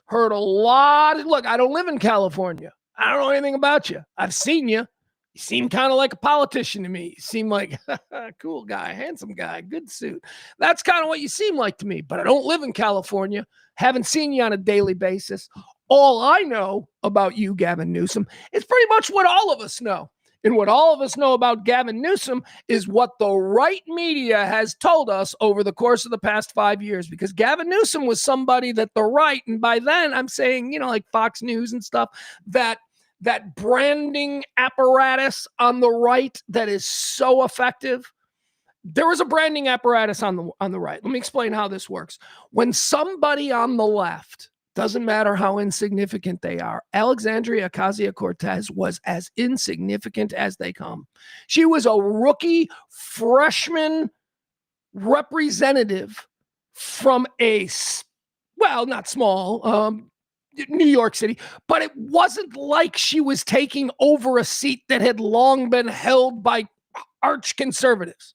Heard a lot. Look, I don't live in California. I don't know anything about you. I've seen you. You seem kind of like a politician to me. You seem like a cool guy, handsome guy, good suit. That's kind of what you seem like to me. But I don't live in California. Haven't seen you on a daily basis. All I know about you, Gavin Newsom, is pretty much what all of us know. And what all of us know about Gavin Newsom is what the right media has told us over the course of the past 5 years, because Gavin Newsom was somebody that the right, and by then I'm saying, like Fox News and stuff, that that branding apparatus on the right that is so effective. There is a branding apparatus on the right. Let me explain how this works. When somebody on the left, doesn't matter how insignificant they are, Alexandria Ocasio-Cortez was as insignificant as they come. She was a rookie freshman representative from not small, New York City, but it wasn't like she was taking over a seat that had long been held by arch conservatives.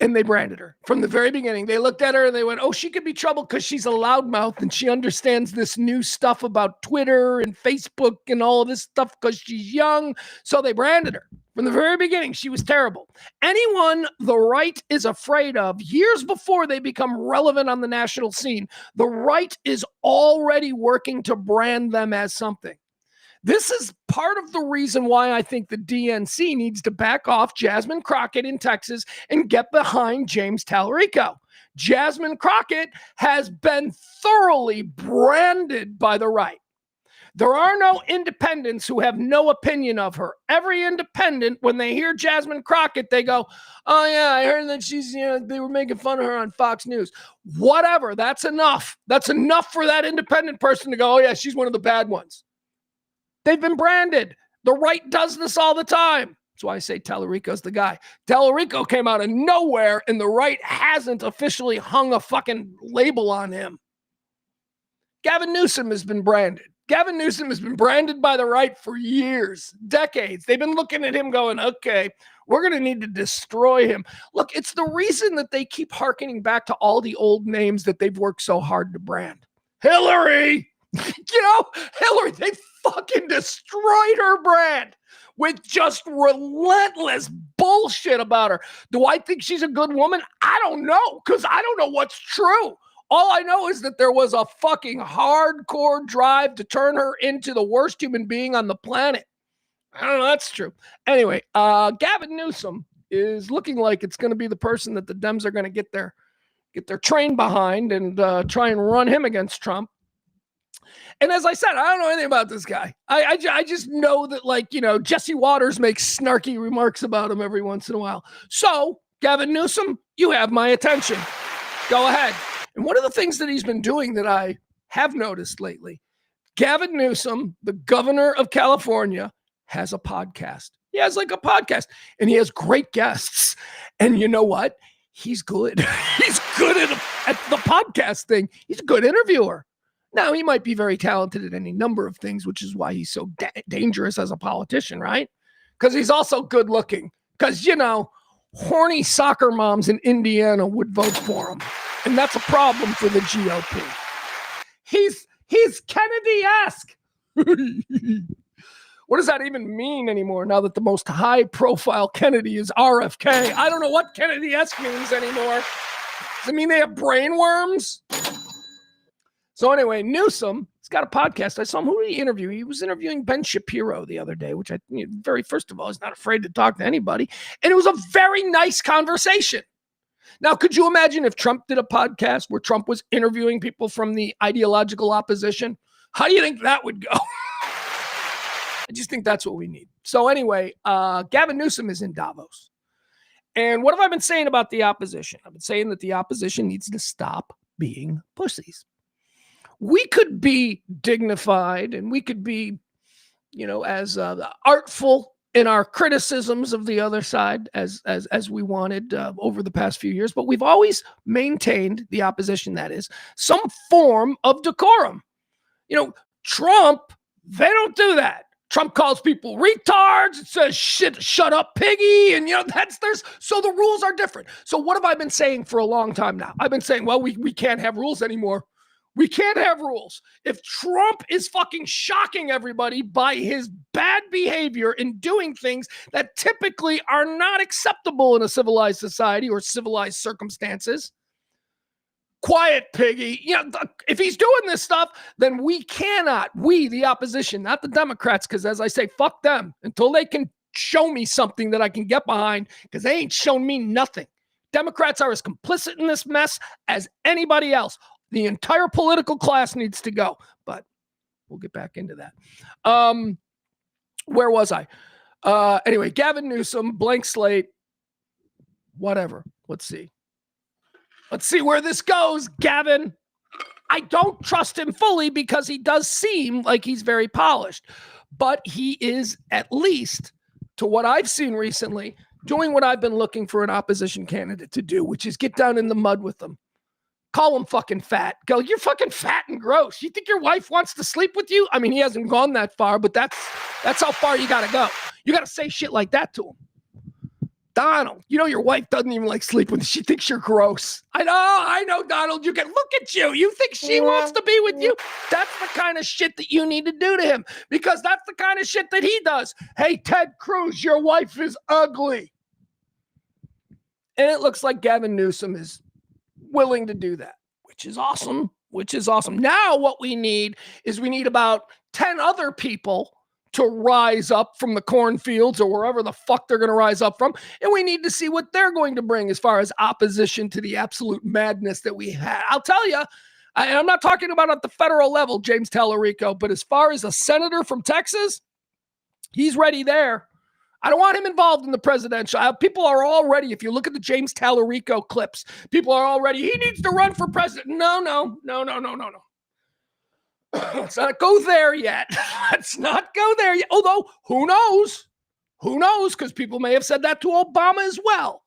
And they branded her from the very beginning. They looked at her and they went, oh, she could be trouble because she's a loudmouth and she understands this new stuff about Twitter and Facebook and all of this stuff because she's young. So they branded her. From the very beginning, she was terrible. Anyone the right is afraid of, years before they become relevant on the national scene, the right is already working to brand them as something. This is part of the reason why I think the DNC needs to back off Jasmine Crockett in Texas and get behind James Tallarico. Jasmine Crockett has been thoroughly branded by the right. There are no independents who have no opinion of her. Every independent, when they hear Jasmine Crockett, they go, oh yeah, I heard that she's, they were making fun of her on Fox News. Whatever, that's enough. That's enough for that independent person to go, oh yeah, she's one of the bad ones. They've been branded. The right does this all the time. That's why I say Tallarico's the guy. Tallarico came out of nowhere and the right hasn't officially hung a fucking label on him. Gavin Newsom has been branded. Gavin Newsom has been branded by the right for years, decades. They've been looking at him going, okay, we're going to need to destroy him. Look, it's the reason that they keep hearkening back to all the old names that they've worked so hard to brand. Hillary! Hillary, they fucking destroyed her brand with just relentless bullshit about her. Do I think she's a good woman? I don't know, because I don't know what's true. All I know is that there was a fucking hardcore drive to turn her into the worst human being on the planet. I don't know, that's true. Anyway, Gavin Newsom is looking like it's going to be the person that the Dems are going to get their train behind and try and run him against Trump. And as I said, I don't know anything about this guy. I just know that, Jesse Waters makes snarky remarks about him every once in a while. So, Gavin Newsom, you have my attention. Go ahead. And one of the things that he's been doing that I have noticed lately, Gavin Newsom, the governor of California, has a podcast. He has a podcast and he has great guests. And you know what? He's good. He's good at the podcast thing. He's a good interviewer. Now, he might be very talented at any number of things, which is why he's so dangerous as a politician, right? Because he's also good looking. Because, horny soccer moms in Indiana would vote for him. And that's a problem for the GOP. He's Kennedy-esque. What does that even mean anymore now that the most high-profile Kennedy is RFK? I don't know what Kennedy-esque means anymore. Does it mean they have brainworms? So anyway, Newsom, he's got a podcast. I saw him. Who did he interview? He was interviewing Ben Shapiro the other day, which first of all, he's not afraid to talk to anybody. And it was a very nice conversation. Now, could you imagine if Trump did a podcast where Trump was interviewing people from the ideological opposition? How do you think that would go? I just think that's what we need. So anyway, Gavin Newsom is in Davos. And what have I been saying about the opposition? I've been saying that the opposition needs to stop being pussies. We could be dignified and we could be, as artful in our criticisms of the other side as we wanted over the past few years. But we've always maintained, the opposition that is, some form of decorum. Trump, they don't do that. Trump calls people retards. It says, shut up, piggy. And, so the rules are different. So what have I been saying for a long time now? I've been saying, well, we can't have rules anymore. We can't have rules. If Trump is fucking shocking everybody by his bad behavior in doing things that typically are not acceptable in a civilized society or civilized circumstances, quiet, piggy. If he's doing this stuff, then we, the opposition, not the Democrats, because as I say, fuck them until they can show me something that I can get behind, because they ain't shown me nothing. Democrats are as complicit in this mess as anybody else. The entire political class needs to go. But We'll get back into that. Where was I? Anyway, Gavin Newsom, blank slate, whatever. Let's see. Let's see where this goes, Gavin. I don't trust him fully because he does seem like he's very polished, but he is, at least to what I've seen recently, doing what I've been looking for an opposition candidate to do, which is get down in the mud with them. Call him fucking fat. Go, you're fucking fat and gross. You think your wife wants to sleep with you? I mean, he hasn't gone that far, but that's how far you got to go. You got to say shit like that to him. Donald, you know your wife doesn't even like sleep with you. She thinks you're gross. I know, Donald. You can look at you. You think she wants to be with you? That's the kind of shit that you need to do to him, because that's the kind of shit that he does. Hey, Ted Cruz, your wife is ugly. And it looks like Gavin Newsom is willing to do that, which is awesome. Now what we need is about 10 other people to rise up from the cornfields or wherever the fuck they're going to rise up from. And we need to see what they're going to bring as far as opposition to the absolute madness that we had. I'll tell you, I'm not talking about at the federal level, James Tallarico, but as far as a senator from Texas, he's ready there. I don't want him involved in the presidential. People are already, if you look at the James Tallarico clips, people are already, he needs to run for president. No. Let's not go there yet. Although, who knows? Because people may have said that to Obama as well,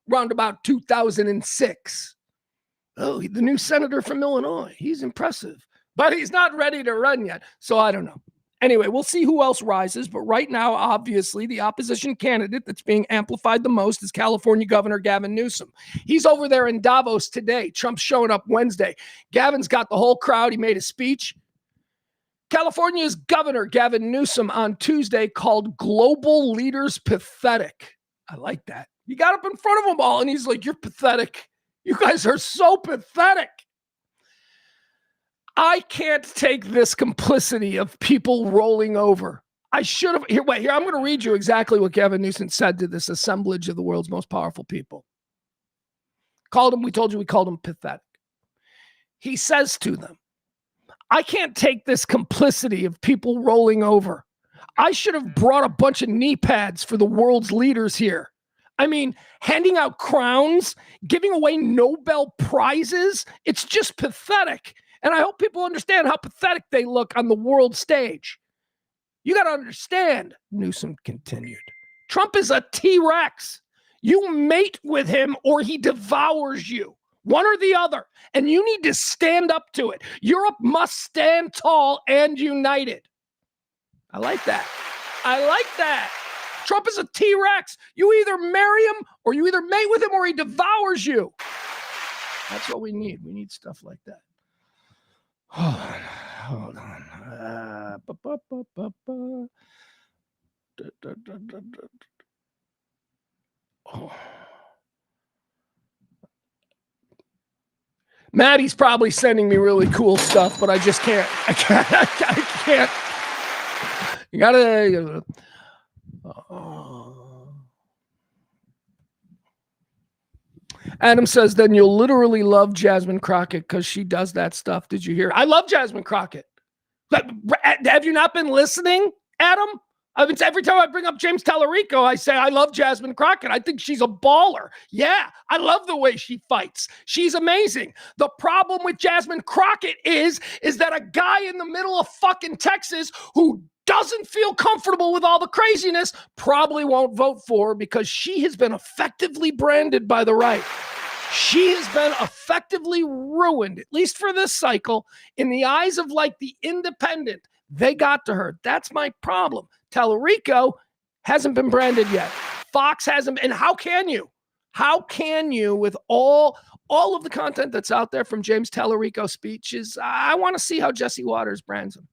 around about 2006. Oh, the new senator from Illinois. He's impressive, but he's not ready to run yet. So I don't know. Anyway, we'll see who else rises. But right now, obviously, the opposition candidate that's being amplified the most is California Governor Gavin Newsom. He's over there in Davos today. Trump's showing up Wednesday. Gavin's got the whole crowd. He made a speech. California's Governor Gavin Newsom on Tuesday called global leaders pathetic. I like that. He got up in front of them all and he's like, you're pathetic. You guys are so pathetic. I can't take this complicity of people rolling over. I should have. Here, I'm going to read you exactly what Gavin Newsom said to this assemblage of the world's most powerful people. We told you we called him pathetic. He says to them, I can't take this complicity of people rolling over. I should have brought a bunch of knee pads for the world's leaders here. I mean, handing out crowns, giving away Nobel Prizes, it's just pathetic. And I hope people understand how pathetic they look on the world stage. You got to understand, Newsom continued, Trump is a T-Rex. You mate with him or he devours you. One or the other. And you need to stand up to it. Europe must stand tall and united. I like that. Trump is a T-Rex. You either marry him or you either mate with him or he devours you. That's what we need. We need stuff like that. Hold on. Oh. Maddie's probably sending me really cool stuff, but I just can't. I can't. You gotta. Adam says, then you'll literally love Jasmine Crockett because she does that stuff. Did you hear? I love Jasmine Crockett. Have you not been listening, Adam? Every time I bring up James Tallarico, I say, I love Jasmine Crockett. I think she's a baller. Yeah, I love the way she fights. She's amazing. The problem with Jasmine Crockett is that a guy in the middle of fucking Texas who doesn't feel comfortable with all the craziness probably won't vote for her because she has been effectively branded by the right. She has been effectively ruined, at least for this cycle, in the eyes of like the independent. They got to her. That's my problem. Tallarico hasn't been branded yet. Fox hasn't. And how can you? How can you with all of the content that's out there from James Tallarico's speeches? I want to see how Jesse Waters brands him.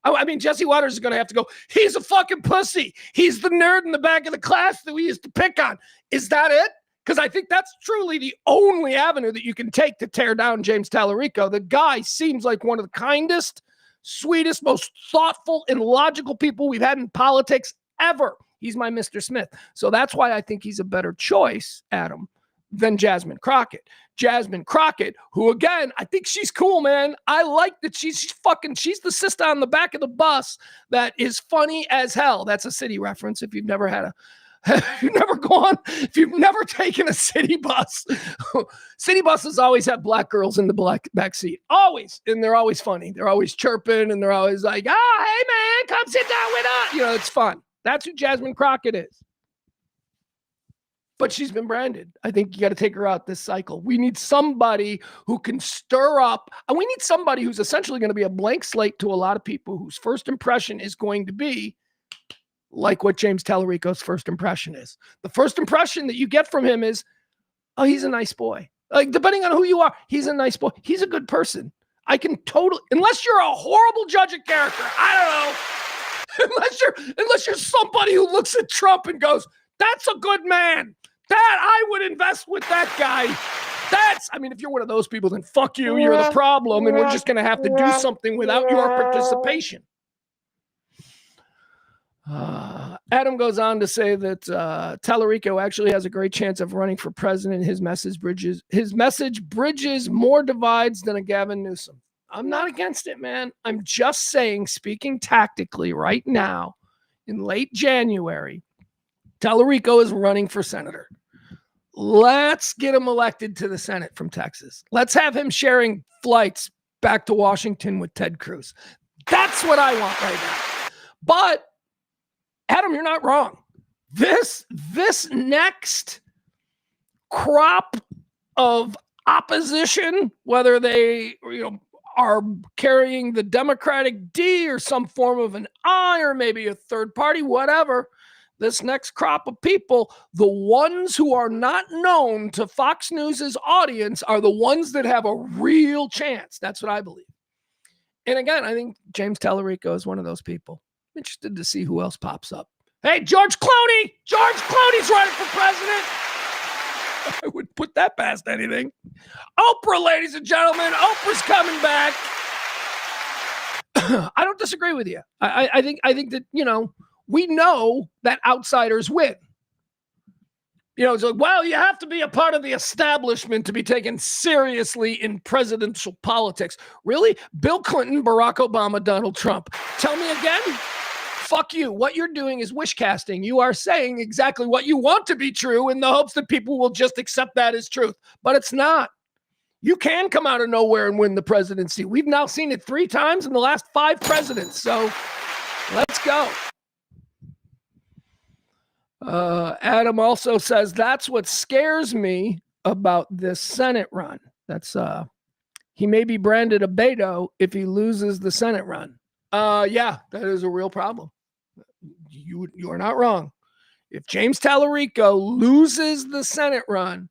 I mean, Jesse Waters is going to have to go, he's a fucking pussy. He's the nerd in the back of the class that we used to pick on. Is that it? Because I think that's truly the only avenue that you can take to tear down James Tallarico. The guy seems like one of the kindest, sweetest, most thoughtful and logical people we've had in politics ever. He's my Mr. Smith. So that's why I think he's a better choice, Adam, than Jasmine Crockett. Jasmine Crockett, who, again, I think she's cool, man. I like that she's the sister on the back of the bus that is funny as hell. That's a city reference if you've never had if you've never taken a city bus. City buses always have black girls in the back seat. Always. And they're always funny. They're always chirping and they're always like, oh, hey, man, come sit down with us. You know, it's fun. That's who Jasmine Crockett is. But she's been branded. I think you got to take her out this cycle. We need somebody who can stir up, and we need somebody who's essentially going to be a blank slate to a lot of people whose first impression is going to be like what James Tallarico's first impression is. The first impression that you get from him is, oh, he's a nice boy. Like, depending on who you are, he's a nice boy. He's a good person. I can totally, unless you're a horrible judge of character, I don't know. Unless you're somebody who looks at Trump and goes, that's a good man. That I would invest with that guy. If you're one of those people, then fuck you. You're the problem. And we're just going to have to do something without your participation. Adam goes on to say that Tallarico actually has a great chance of running for president. His message bridges more divides than a Gavin Newsom. I'm not against it, man. I'm just saying, speaking tactically right now, in late January, Tallarico is running for senator. Let's get him elected to the Senate from Texas. Let's have him sharing flights back to Washington with Ted Cruz. That's what I want right now. But Adam, you're not wrong. This next crop of opposition, whether they are carrying the Democratic D or some form of an I or maybe a third party, whatever, this next crop of people, the ones who are not known to Fox News's audience are the ones that have a real chance. That's what I believe. And again, I think James Tallarico is one of those people. I'm interested to see who else pops up. Hey, George Clooney! George Clooney's running for president! I would put that past anything. Oprah, ladies and gentlemen, Oprah's coming back. I don't disagree with you. I think that, we know that outsiders win. It's like, well, you have to be a part of the establishment to be taken seriously in presidential politics. Really? Bill Clinton, Barack Obama, Donald Trump. Tell me again? Fuck you. What you're doing is wish casting. You are saying exactly what you want to be true in the hopes that people will just accept that as truth. But it's not. You can come out of nowhere and win the presidency. We've now seen it 3 times in the last 5 presidents. So let's go. Adam also says that's what scares me about this Senate run. That's he may be branded a Beto if he loses the Senate run. Yeah, that is a real problem. You are not wrong. If James Tallarico loses the Senate run,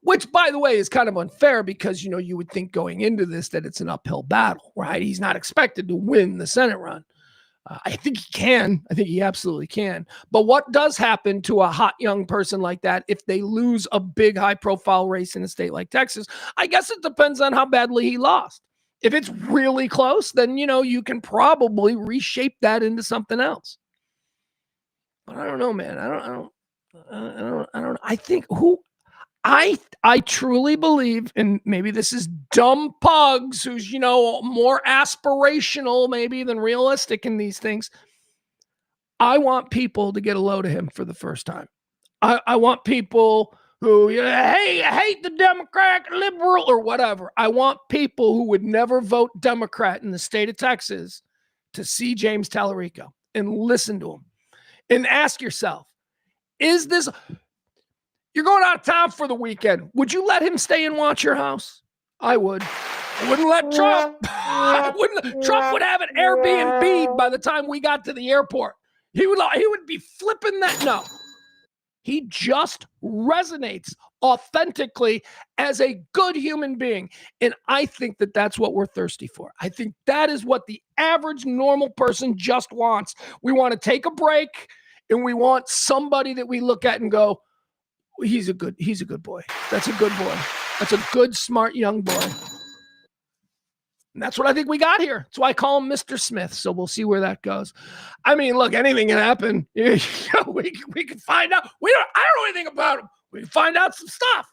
which, by the way, is kind of unfair because, you would think going into this that it's an uphill battle, right? He's not expected to win the Senate run. I think he can. I think he absolutely can. But what does happen to a hot young person like that if they lose a big high-profile race in a state like Texas? I guess it depends on how badly he lost. If it's really close, then, you can probably reshape that into something else. But I don't know, man. I don't. I think I truly believe, and maybe this is dumb Pugs, who's, more aspirational maybe than realistic in these things. I want people to get a load of him for the first time. I want people who, hey, I hate the Democrat, liberal, or whatever. I want people who would never vote Democrat in the state of Texas to see James Tallarico and listen to him and ask yourself, is this... You're going out of town for the weekend. Would you let him stay and watch your house? I would. I wouldn't let Trump. Trump would have an Airbnb by the time we got to the airport. He would be flipping that. No. He just resonates authentically as a good human being. And I think that that's what we're thirsty for. I think that is what the average normal person just wants. We want to take a break and we want somebody that we look at and go, he's a good boy. That's a good boy. That's a good, smart young boy. And that's what I think we got here. That's why I call him Mr. Smith. So we'll see where that goes. I mean, look, anything can happen. We can find out. I don't know anything about him. We can find out some stuff.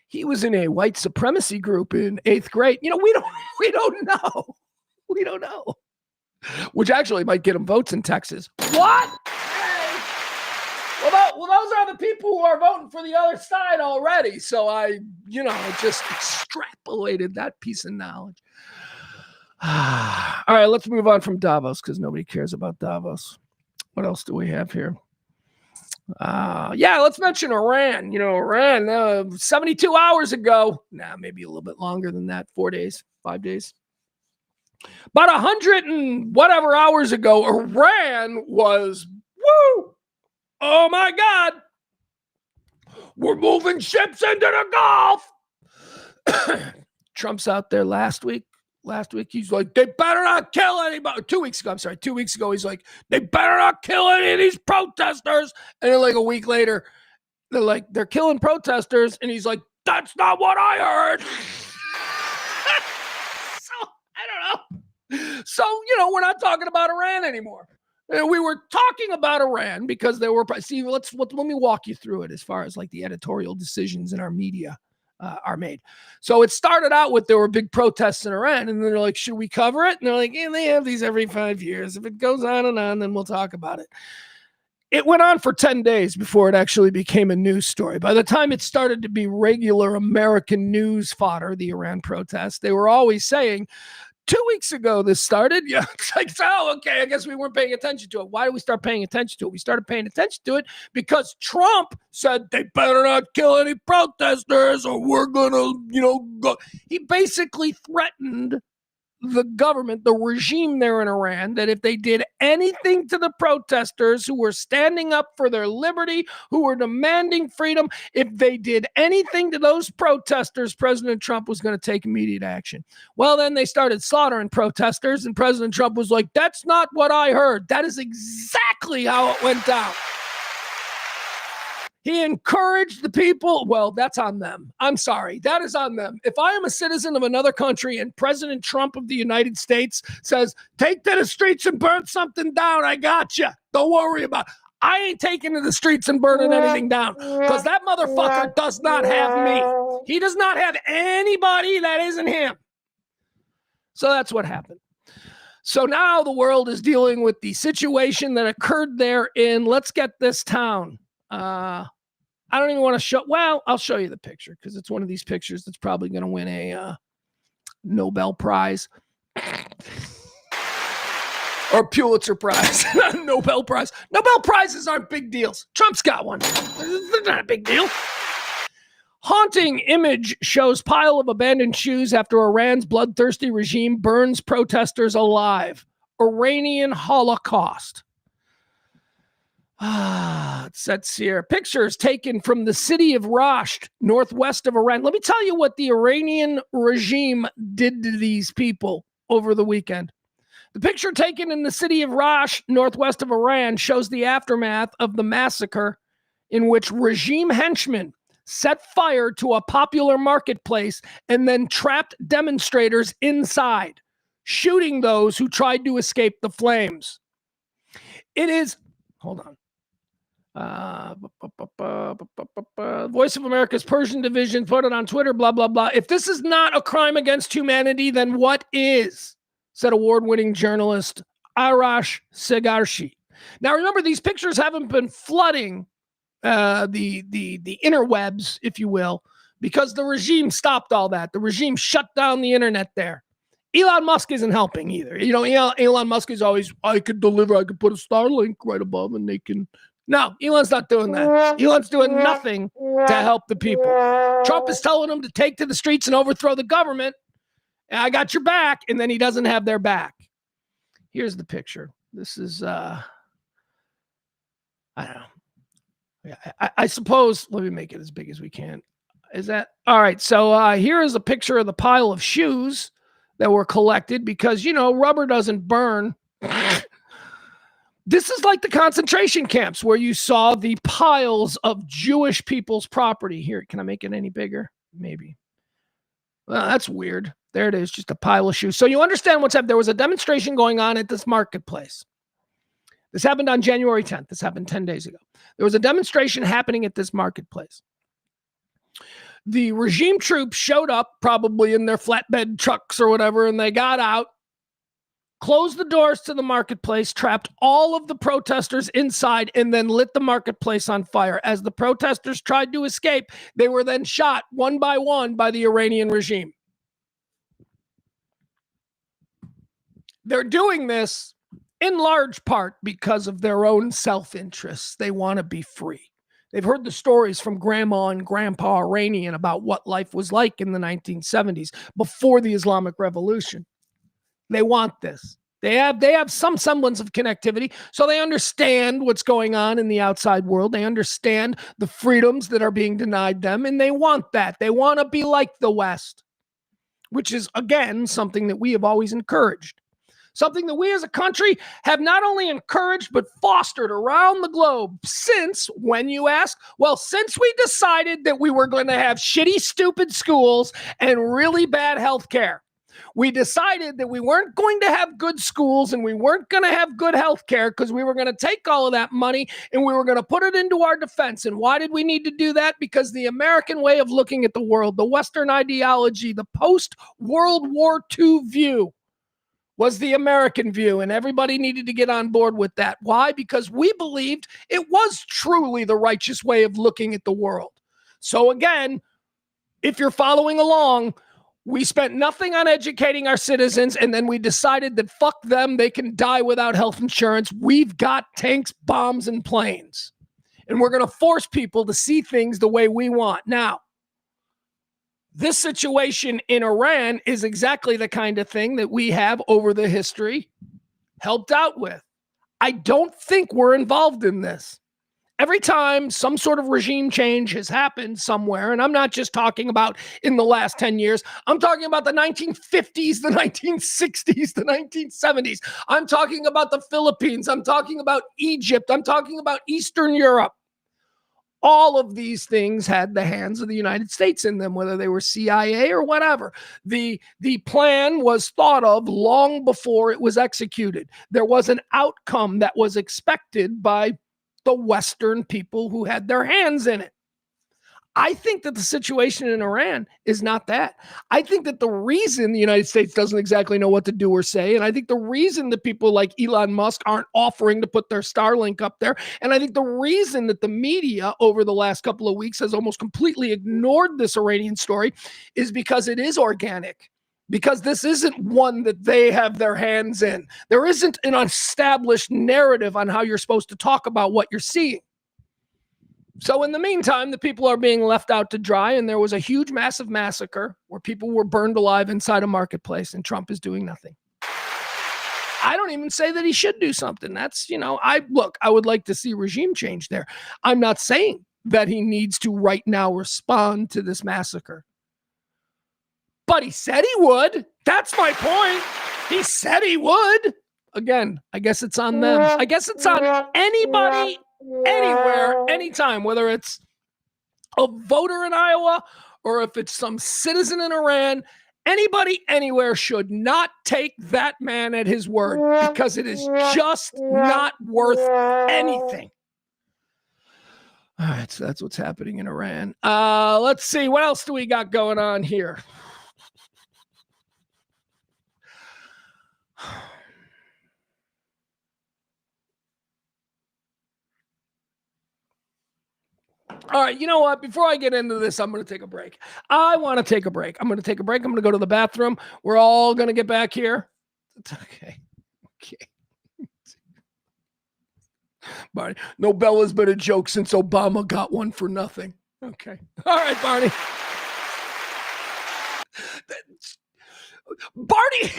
He was in a white supremacy group in 8th grade. We don't know. We don't know. Which actually might get him votes in Texas. What? Hey. Well, those are the people who are voting for the other side already. So I just extrapolated that piece of knowledge. All right, let's move on from Davos because nobody cares about Davos. What else do we have here? Let's mention Iran. Iran, 72 hours ago, maybe a little bit longer than that, 4 days, 5 days. About 100 and whatever hours ago, Iran was, oh my God, we're moving ships into the Gulf. Trump's out there last week, he's like, they better not kill anybody. 2 weeks ago, he's like, they better not kill any of these protesters. And then like a week later, they're like, they're killing protesters. And he's like, that's not what I heard. So, I don't know. So, we're not talking about Iran anymore. We were talking about Iran because there were, let me walk you through it as far as like the editorial decisions in our media are made. So it started out with there were big protests in Iran, and then they're like, should we cover it? And they're like, they have these every 5 years. If it goes on and on, then we'll talk about it. It went on for 10 days before it actually became a news story. By the time it started to be regular American news fodder, the Iran protests, they were always saying, 2 weeks ago this started. Yeah, it's like, oh, okay, I guess we weren't paying attention to it. Why did we start paying attention to it? We started paying attention to it because Trump said they better not kill any protesters or we're gonna, go. He basically threatened the government, the regime there in Iran, that if they did anything to the protesters who were standing up for their liberty, who were demanding freedom, if they did anything to those protesters, President Trump was going to take immediate action. Well, then they started slaughtering protesters, and President Trump was like, that's not what I heard. That is exactly how it went down. He encouraged the people. Well, that's on them. I'm sorry. That is on them. If I am a citizen of another country and President Trump of the United States says, take to the streets and burn something down, I got you. Don't worry about it. I ain't taking to the streets and burning anything down because that motherfucker does not have me. He does not have anybody that isn't him. So that's what happened. So now the world is dealing with the situation that occurred there in, let's get this town. I don't even want to show. Well, I'll show you the picture because it's one of these pictures that's probably going to win a Nobel Prize or Pulitzer Prize, not a Nobel Prize. Nobel Prizes aren't big deals. Trump's got one. They're not a big deal. Haunting image shows pile of abandoned shoes after Iran's bloodthirsty regime burns protesters alive. Iranian Holocaust. It says here, pictures taken from the city of Rasht, northwest of Iran. Let me tell you what the Iranian regime did to these people over the weekend. The picture taken in the city of Rasht, northwest of Iran, shows the aftermath of the massacre in which regime henchmen set fire to a popular marketplace and then trapped demonstrators inside, shooting those who tried to escape the flames. It is, hold on. Voice of America's Persian division put it on Twitter, blah, blah, blah. If this is not a crime against humanity, then what is? Said award-winning journalist Arash Segarshi. Now, remember, these pictures haven't been flooding the interwebs, if you will, because the regime stopped all that. The regime shut down the internet there. Elon Musk isn't helping either. Elon Musk is always, I could put a Starlink right above and they can. No, Elon's not doing that. Elon's doing nothing to help the people. Trump is telling them to take to the streets and overthrow the government. And I got your back. And then he doesn't have their back. Here's the picture. This is, I don't know. I suppose, let me make it as big as we can. Is that, all right. So here is a picture of the pile of shoes that were collected because, rubber doesn't burn. This is like the concentration camps where you saw the piles of Jewish people's property. Here, can I make it any bigger? Maybe. Well, that's weird. There it is, just a pile of shoes. So you understand what's happened. There was a demonstration going on at this marketplace. This happened on January 10th. This happened 10 days ago. There was a demonstration happening at this marketplace. The regime troops showed up, probably in their flatbed trucks or whatever, and they got out, closed the doors to the marketplace, trapped all of the protesters inside, and then lit the marketplace on fire. As the protesters tried to escape, they were then shot one by the Iranian regime. They're doing this in large part because of their own self-interests. They want to be free. They've heard the stories from Grandma and Grandpa Iranian about what life was like in the 1970s before the Islamic Revolution. They want this. They have some semblance of connectivity, so they understand what's going on in the outside world. They understand the freedoms that are being denied them, and they want that. They want to be like the West, which is, again, something that we have always encouraged. Something that we as a country have not only encouraged, but fostered around the globe since, when you ask, well, since we decided that we were going to have shitty, stupid schools and really bad health care. We decided that we weren't going to have good schools and we weren't going to have good health care because we were going to take all of that money and we were going to put it into our defense. And why did we need to do that? Because the American way of looking at the world, the Western ideology, the post-World War II view was the American view, and everybody needed to get on board with that. Why? Because we believed it was truly the righteous way of looking at the world. So again, if you're following along, we spent nothing on educating our citizens, and then we decided that fuck them, they can die without health insurance. We've got tanks, bombs, and planes. And we're going to force people to see things the way we want. Now, this situation in Iran is exactly the kind of thing that we have over the history helped out with. I don't think we're involved in this. Every time some sort of regime change has happened somewhere, and I'm not just talking about in the last 10 years, I'm talking about the 1950s, the 1960s, the 1970s. I'm talking about the Philippines. I'm talking about Egypt. I'm talking about Eastern Europe. All of these things had the hands of the United States in them, whether they were CIA or whatever. The plan was thought of long before it was executed. There was an outcome that was expected by the Western people who had their hands in it. I think that the situation in Iran is not that. I think that the reason the United States doesn't exactly know what to do or say, and I think the reason that people like Elon Musk aren't offering to put their Starlink up there, and I think the reason that the media over the last couple of weeks has almost completely ignored this Iranian story is because it is organic. Because this isn't one that they have their hands in. There isn't an established narrative on how you're supposed to talk about what you're seeing. So in the meantime, the people are being left out to dry, and there was a huge, massive massacre where people were burned alive inside a marketplace, and Trump is doing nothing. I don't even say that he should do something. That's, I would like to see regime change there. I'm not saying that he needs to right now respond to this massacre. But he said he would. That's my point. He said he would. Again, I guess it's on them. I guess it's on anybody, anywhere, anytime, whether it's a voter in Iowa or if it's some citizen in Iran. Anybody, anywhere should not take that man at his word because it is just not worth anything. All right, so that's what's happening in Iran. Let's see. What else do we got going on here? All right, you know what? Before I get into this, I'm going to take a break. I want to take a break. I'm going to take a break. I'm going to go to the bathroom. We're all going to get back here. Okay. Barney, no Bella's been a joke since Obama got one for nothing. Okay. All right, Barney. Barney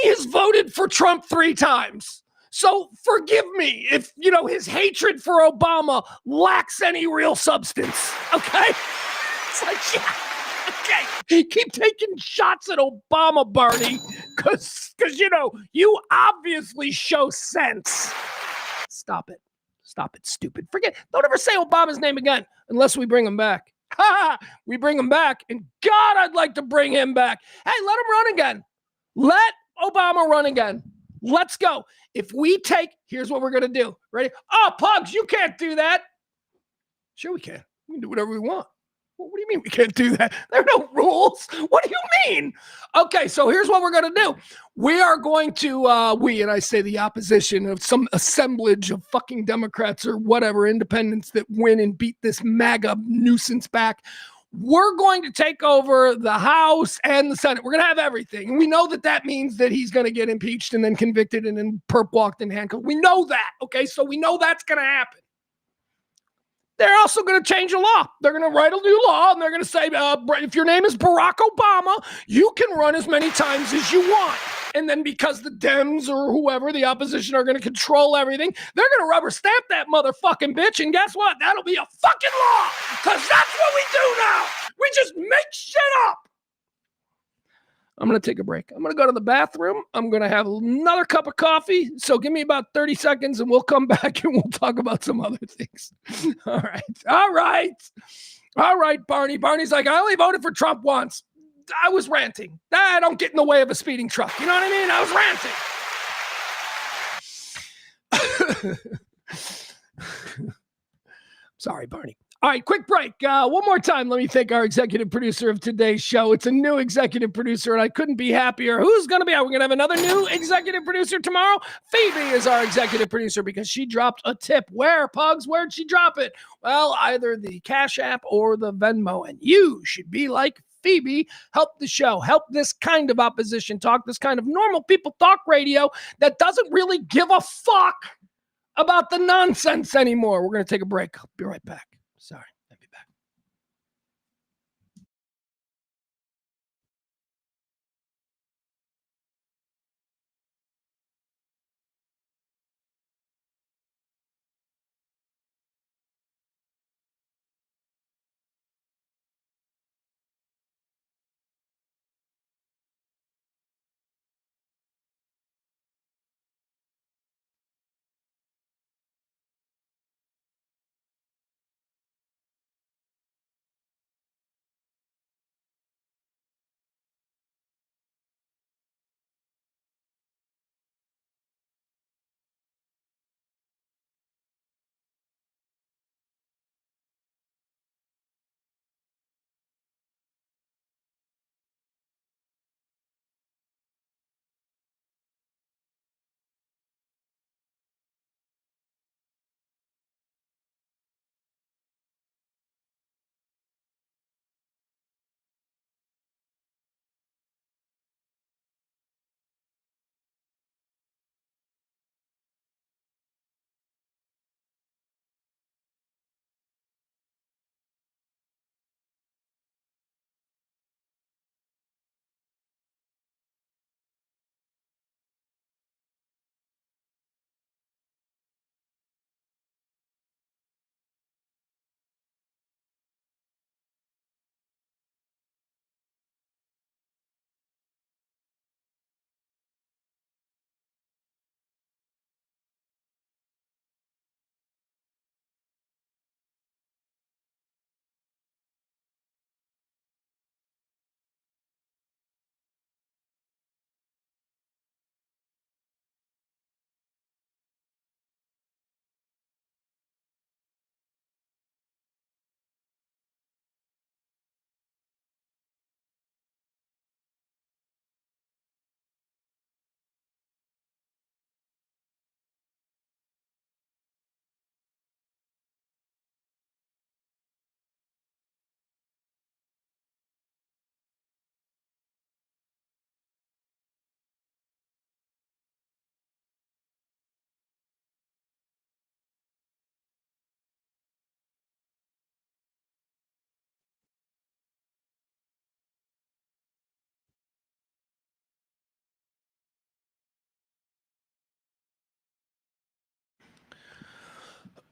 has voted for Trump 3 times. So forgive me if, his hatred for Obama lacks any real substance. Okay? It's like, yeah. Okay. Keep taking shots at Obama, Barney, because you obviously show sense. Stop it. Stop it, stupid. Forget. Don't ever say Obama's name again unless we bring him back. We bring him back. And God, I'd like to bring him back. Hey, let him run again. Let Obama run again. Let's go. If we take, here's what we're going to do. Ready? Oh, Pugs, you can't do that. Sure we can. We can do whatever we want. What do you mean we can't do that? There are no rules. What do you mean? Okay, so here's what we're going to do. We are going to, and I say the opposition of some assemblage of fucking Democrats or whatever, independents that win and beat this MAGA nuisance back. We're going to take over the House and the Senate. We're going to have everything. And we know that that means that he's going to get impeached and then convicted and then perp walked in handcuffs. We know that, okay? So we know that's going to happen. They're also going to change the law. They're going to write a new law, and they're going to say, if your name is Barack Obama, you can run as many times as you want. And then because the Dems or whoever, the opposition, are going to control everything, they're going to rubber stamp that motherfucking bitch. And guess what? That'll be a fucking law, because that's what we do now. We just make shit up. I'm going to take a break. I'm going to go to the bathroom. I'm going to have another cup of coffee. So give me about 30 seconds and we'll come back and we'll talk about some other things. All right, Barney. Barney's like, I only voted for Trump once. I was ranting. I don't get in the way of a speeding truck. You know what I mean? I was ranting. Sorry, Barney. All right, quick break. One more time, let me thank our executive producer of today's show. It's a new executive producer, and I couldn't be happier. Who's going to be? We're going to have another new executive producer tomorrow. Phoebe is our executive producer because she dropped a tip. Where, Pugs? Where'd she drop it? Well, either the Cash App or the Venmo, and you should be like Phoebe. Help the show. Help this kind of opposition talk, this kind of normal people talk radio that doesn't really give a fuck about the nonsense anymore. We're going to take a break. I'll be right back. Sorry, I'll be back.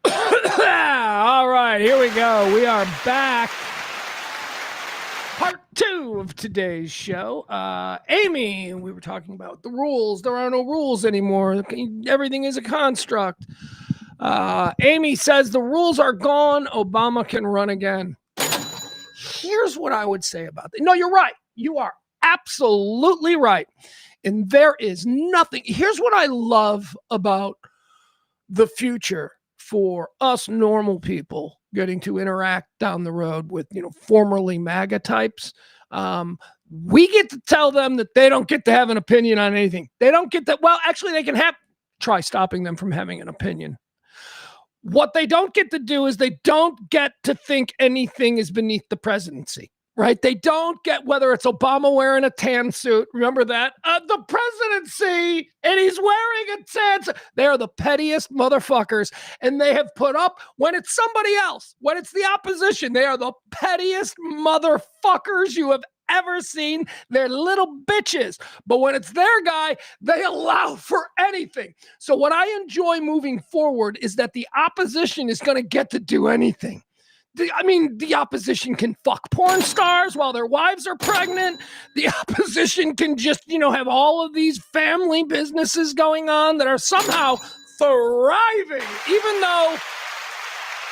All right, here we go. We are back. Part 2 of today's show. Amy, we were talking about the rules. There are no rules anymore. Everything is a construct. Amy says the rules are gone. Obama can run again. Here's what I would say about that. No, you're right. You are absolutely right. And there is nothing. Here's what I love about the future for us normal people getting to interact down the road with, formerly MAGA types. We get to tell them that they don't get to have an opinion on anything. They don't get that. Well, actually, they can try stopping them from having an opinion. What they don't get to do is they don't get to think anything is beneath the presidency, right? They don't get whether it's Obama wearing a tan suit. Remember that? The presidency, and he's wearing a tan suit. They are the pettiest motherfuckers, and they have put up, when it's somebody else, when it's the opposition, they are the pettiest motherfuckers you have ever seen. They're little bitches. But when it's their guy, they allow for anything. So what I enjoy moving forward is that the opposition is going to get to do anything. The opposition can fuck porn stars while their wives are pregnant. The opposition can just, have all of these family businesses going on that are somehow thriving, even though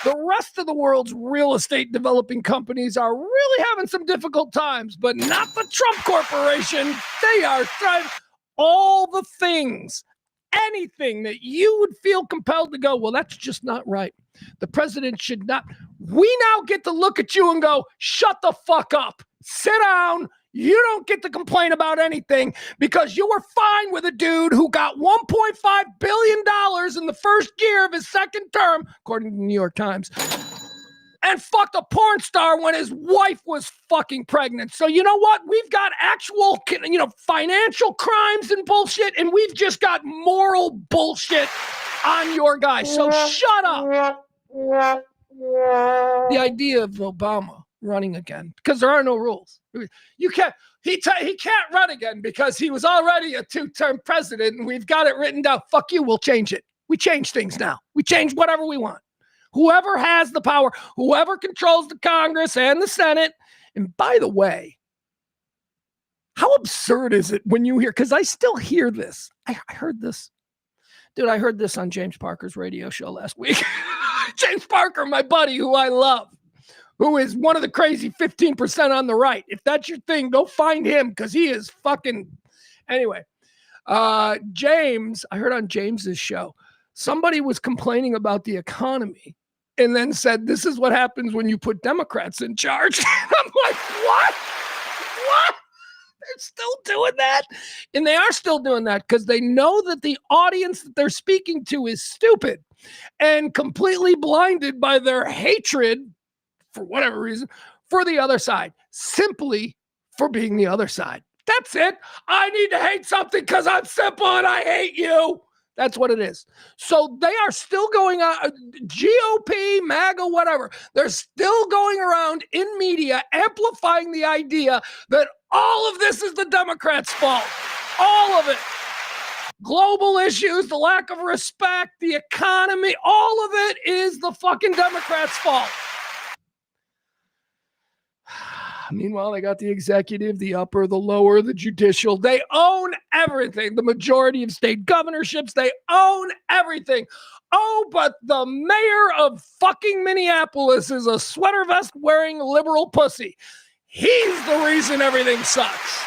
the rest of the world's real estate developing companies are really having some difficult times, but not the Trump Corporation. They are thriving. All the things, anything that you would feel compelled to go, well, that's just not right. The president should not. We now get to look at you and go, shut the fuck up. Sit down. You don't get to complain about anything because you were fine with a dude who got $1.5 billion in the first year of his second term, according to the New York Times, and fucked a porn star when his wife was fucking pregnant. So you know what? We've got actual, financial crimes and bullshit, and we've just got moral bullshit on your guy. So shut up. The idea of Obama running again, because there are no rules. You can't. He can't run again because he was already a 2-term president, and we've got it written down. Fuck you. We'll change it. We change things now. We change whatever we want. Whoever has the power, whoever controls the Congress and the Senate. And by the way, how absurd is it when you hear? Because I still hear this. I heard this. Dude, I heard this on James Parker's radio show last week. James Parker, my buddy, who I love, who is one of the crazy 15% on the right. If that's your thing, go find him because he is fucking... Anyway, James, I heard on James's show, somebody was complaining about the economy and then said, this is what happens when you put Democrats in charge. I'm like, what? What? They're still doing that? And they are still doing that because they know that the audience that they're speaking to is stupid and completely blinded by their hatred, for whatever reason, for the other side, simply for being the other side. That's it. I need to hate something because I'm simple and I hate you. That's what it is. So they are still going on, GOP, MAGA, whatever. They're still going around in media amplifying the idea that all of this is the Democrats' fault. All of it. Global issues, the lack of respect, the economy, all of it is the fucking Democrats' fault. Meanwhile, they got the executive, the upper, the lower, the judicial. They own everything. The majority of state governorships, they own everything. Oh, but the mayor of fucking Minneapolis is a sweater vest wearing liberal pussy. He's the reason everything sucks.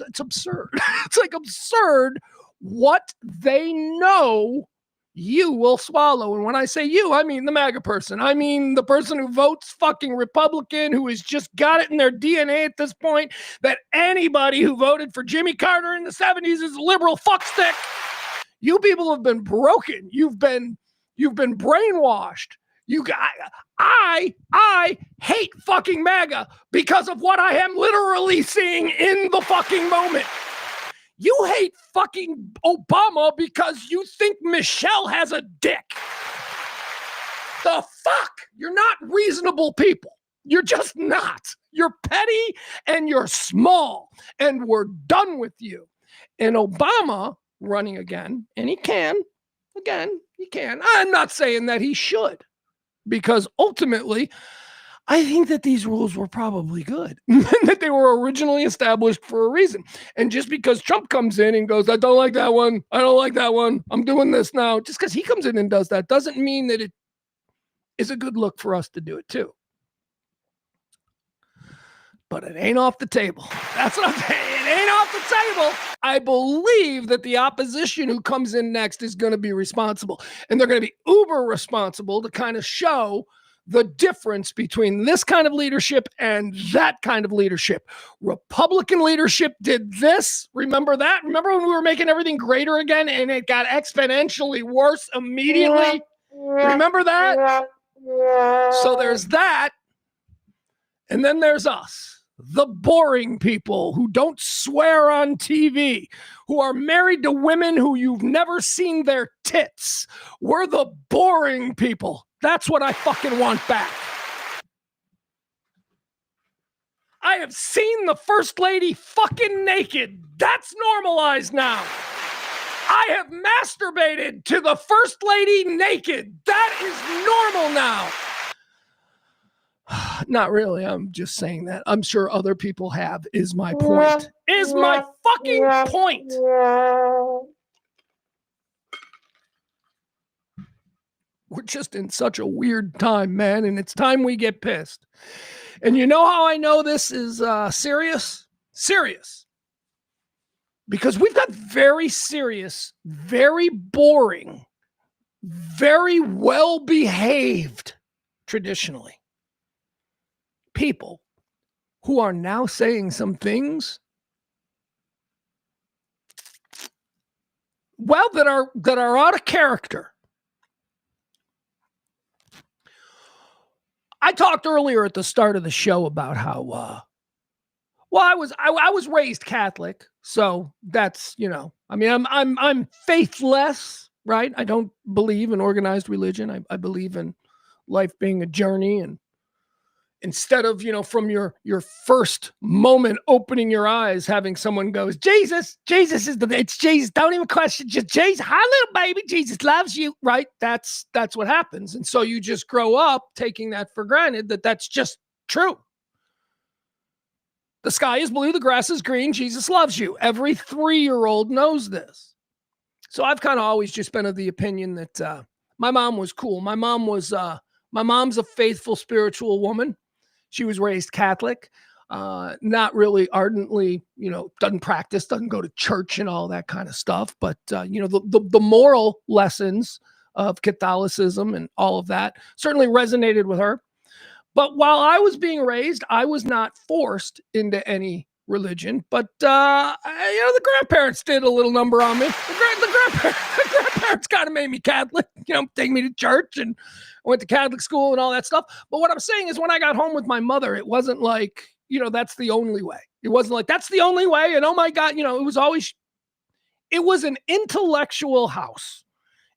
It's absurd. It's like absurd what they know you will swallow. And when I say you, I mean the MAGA person. I mean the person who votes fucking Republican, who has just got it in their DNA at this point that anybody who voted for Jimmy Carter in the 70s is a liberal fuckstick. You people have been broken. You've been brainwashed. I hate fucking MAGA because of what I am literally seeing in the fucking moment. You hate fucking Obama because you think Michelle has a dick. The fuck? You're not reasonable people. You're just not. You're petty and you're small, and we're done with you. And Obama running again, and he can. I'm not saying that he should, because ultimately, I think that these rules were probably good, that they were originally established for a reason. And just because Trump comes in and goes, I don't like that one, I'm doing this now, just because he comes in and does that doesn't mean that it is a good look for us to do it too. but it ain't off the table. That's what I'm saying. It ain't off the table. I believe that the opposition who comes in next is going to be responsible, and they're going to be uber responsible to kind of show the difference between this kind of leadership and that kind of leadership. Republican leadership did this. Remember that? Remember when we were making everything greater again and it got exponentially worse immediately? Remember that? So there's that. And then there's us, the boring people who don't swear on TV, who are married to women who you've never seen their tits. We're the boring people. That's what I fucking want back. I have seen the First Lady fucking naked. That's normalized now. I have masturbated to the First Lady naked. That is normal now. Not really. I'm just saying that. I'm sure other people have, is my point. Is my fucking point. We're just in such a weird time, man, and it's time we get pissed. And you know how I know this is serious? Serious. Because we've got very serious, very boring, very well-behaved, traditionally, people who are now saying some things, well, that are out of character. I talked earlier at the start of the show about how, I was raised Catholic, so that's, I mean, I'm faithless, right? I don't believe in organized religion. I believe in life being a journey, and instead of, from your first moment opening your eyes, having someone goes, Jesus is it's Jesus. Don't even question, just Jesus. Hi, little baby. Jesus loves you, right? That's what happens. And so you just grow up taking that for granted, that's just true. The sky is blue, the grass is green, Jesus loves you. Every 3-year-old knows this. So I've kind of always just been of the opinion that my mom was cool. My mom's a faithful spiritual woman. She was raised Catholic, not really ardently, doesn't practice, doesn't go to church and all that kind of stuff. But, the moral lessons of Catholicism and all of that certainly resonated with her. But while I was being raised, I was not forced into any religion. But, the grandparents did a little number on me. The grandparents kind of made me Catholic, take me to church, and I went to Catholic school and all that stuff. But what I'm saying is when I got home with my mother, it wasn't like, that's the only way. It wasn't like, that's the only way. And oh my God, it was an intellectual house.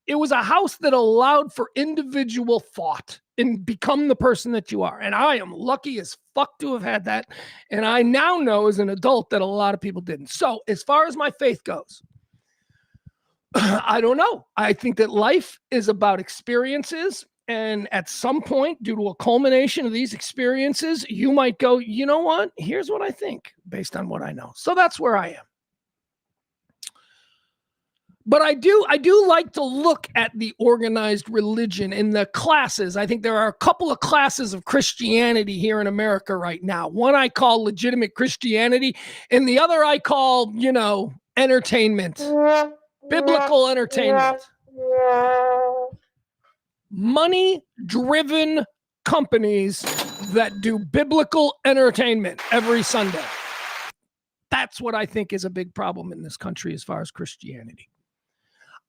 It was a house that allowed for individual thought and become the person that you are. And I am lucky as fuck to have had that. And I now know as an adult that a lot of people didn't. So as far as my faith goes, I don't know. I think that life is about experiences. And at some point, due to a culmination of these experiences, you might go, you know what? Here's what I think based on what I know. So that's where I am. But I do like to look at the organized religion in the classes. I think there are a couple of classes of Christianity here in America right now. One I call legitimate Christianity, and the other I call, entertainment, biblical entertainment. Money-driven companies that do biblical entertainment every Sunday. That's what I think is a big problem in this country as far as Christianity.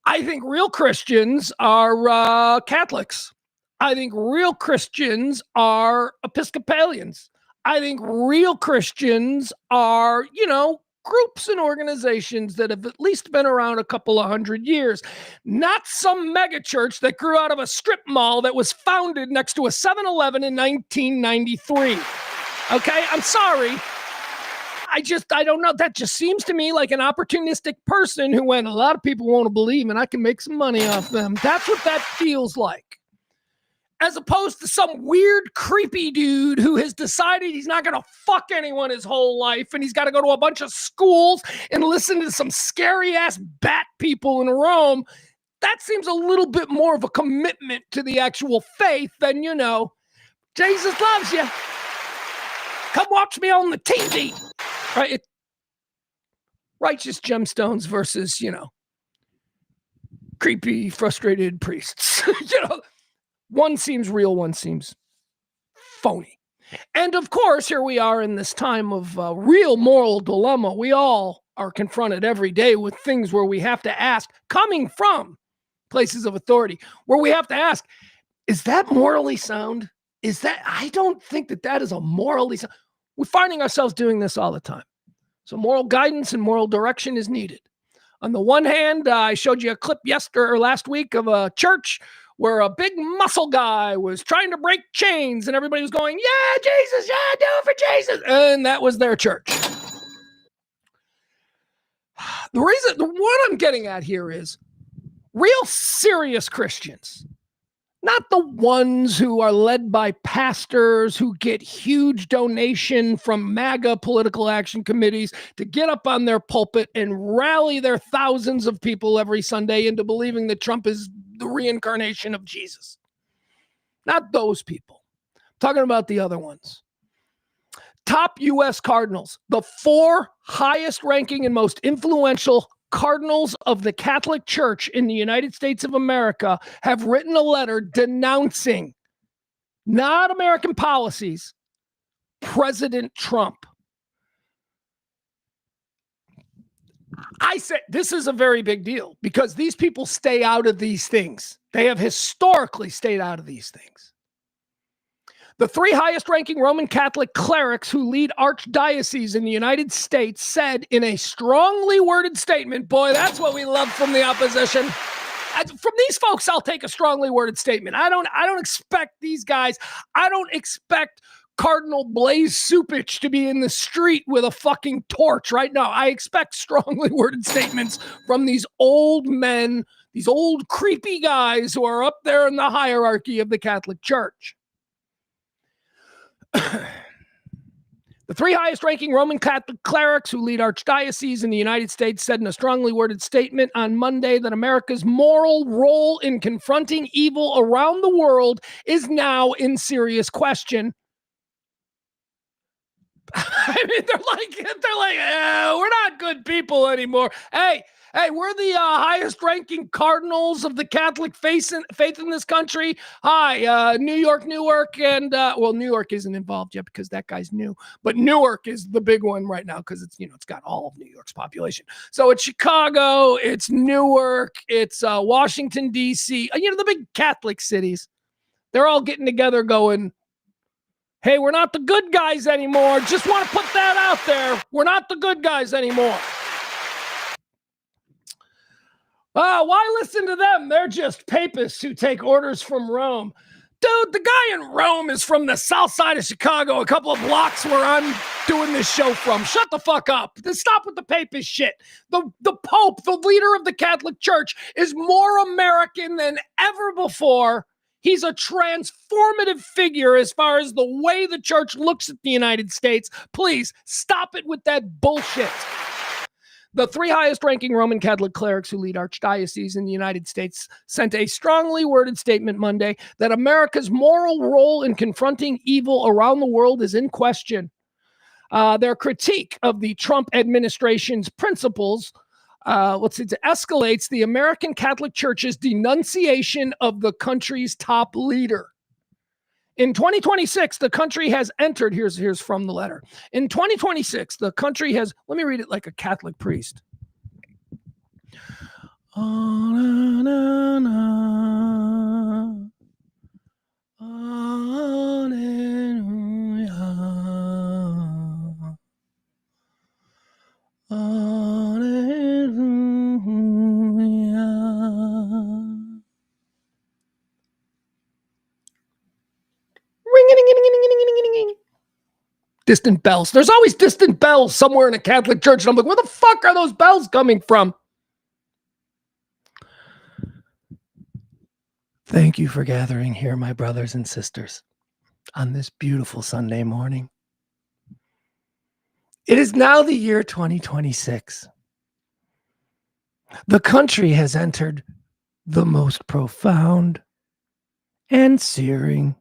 I think real Christians are Catholics. I think real Christians are Episcopalians. I think real Christians are, groups and organizations that have at least been around a couple of 100 years. Not some mega church that grew out of a strip mall that was founded next to a 7-Eleven in 1993. Okay, I'm sorry. I don't know. That just seems to me like an opportunistic person who went, a lot of people want to believe and I can make some money off them. That's what that feels like. As opposed to some weird, creepy dude who has decided he's not going to fuck anyone his whole life and he's got to go to a bunch of schools and listen to some scary-ass bat people in Rome. That seems a little bit more of a commitment to the actual faith than, Jesus loves you. Come watch me on the TV. Right? Righteous gemstones versus, creepy, frustrated priests. One seems real, one seems phony. And of course, here we are in this time of real moral dilemma. We all are confronted every day with things where we have to ask, coming from places of authority, where we have to ask, is that morally sound? I don't think that is a morally sound. We're finding ourselves doing this all the time. So moral guidance and moral direction is needed. On the one hand, I showed you a clip last week of a church where a big muscle guy was trying to break chains and everybody was going, yeah, Jesus, yeah, do it for Jesus. And that was their church. What I'm getting at here is real serious Christians, not the ones who are led by pastors who get huge donation from MAGA political action committees to get up on their pulpit and rally their thousands of people every Sunday into believing that Trump is the reincarnation of Jesus. Not those people. I'm talking about the other ones. Top U.S. cardinals, the 4 highest ranking and most influential cardinals of the Catholic Church in the United States of America, have written a letter denouncing, not American policies, President Trump. I said this is a very big deal because these people stay out of these things. They have historically stayed out of these things. The 3 highest ranking Roman Catholic clerics who lead archdioceses in the United States said in a strongly worded statement, boy, that's what we love from the opposition. From these folks, I'll take a strongly worded statement. I don't expect these guys. I don't expect Cardinal Blaise Supich to be in the street with a fucking torch right now. I expect strongly worded statements from these old men, these old creepy guys who are up there in the hierarchy of the Catholic Church. The 3 highest ranking Roman Catholic clerics who lead archdioceses in the United States said in a strongly worded statement on Monday that America's moral role in confronting evil around the world is now in serious question. I mean, they're like, we're not good people anymore. Hey, we're the highest ranking cardinals of the Catholic faith in this country. Hi, Newark, and New York isn't involved yet because that guy's new, but Newark is the big one right now because it's it's got all of New York's population. So it's Chicago, it's Newark, it's Washington D.C. The big Catholic cities. They're all getting together, going, hey, we're not the good guys anymore. Just want to put that out there. We're not the good guys anymore. Why listen to them? They're just papists who take orders from Rome. Dude, the guy in Rome is from the south side of Chicago, a couple of blocks where I'm doing this show from. Shut the fuck up. Stop with the papist shit. The Pope, the leader of the Catholic Church, is more American than ever before. He's a transformative figure as far as the way the church looks at the United States. Please stop it with that bullshit. The 3 highest ranking Roman Catholic clerics who lead archdioceses in the United States sent a strongly worded statement Monday that America's moral role in confronting evil around the world is in question. Their critique of the Trump administration's principles escalates the American Catholic Church's denunciation of the country's top leader. In 2026, the country has entered, here's from the letter. In 2026, the country has, let me read it like a Catholic priest. Distant bells. There's always distant bells somewhere in a Catholic church. And I'm like, where the fuck are those bells coming from? Thank you for gathering here, my brothers and sisters, on this beautiful Sunday morning. It is now the year 2026. The country has entered the most profound and searing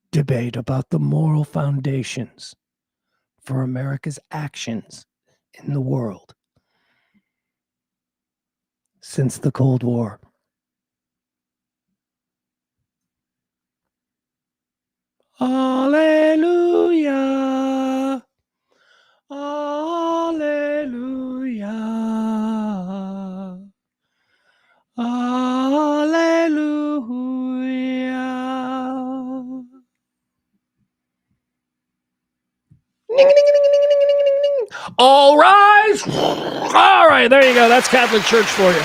debate about the moral foundations for America's actions in the world since the Cold War. Hallelujah. Hallelujah. Hallelujah. All rise. All right, there you go. That's Catholic Church for you.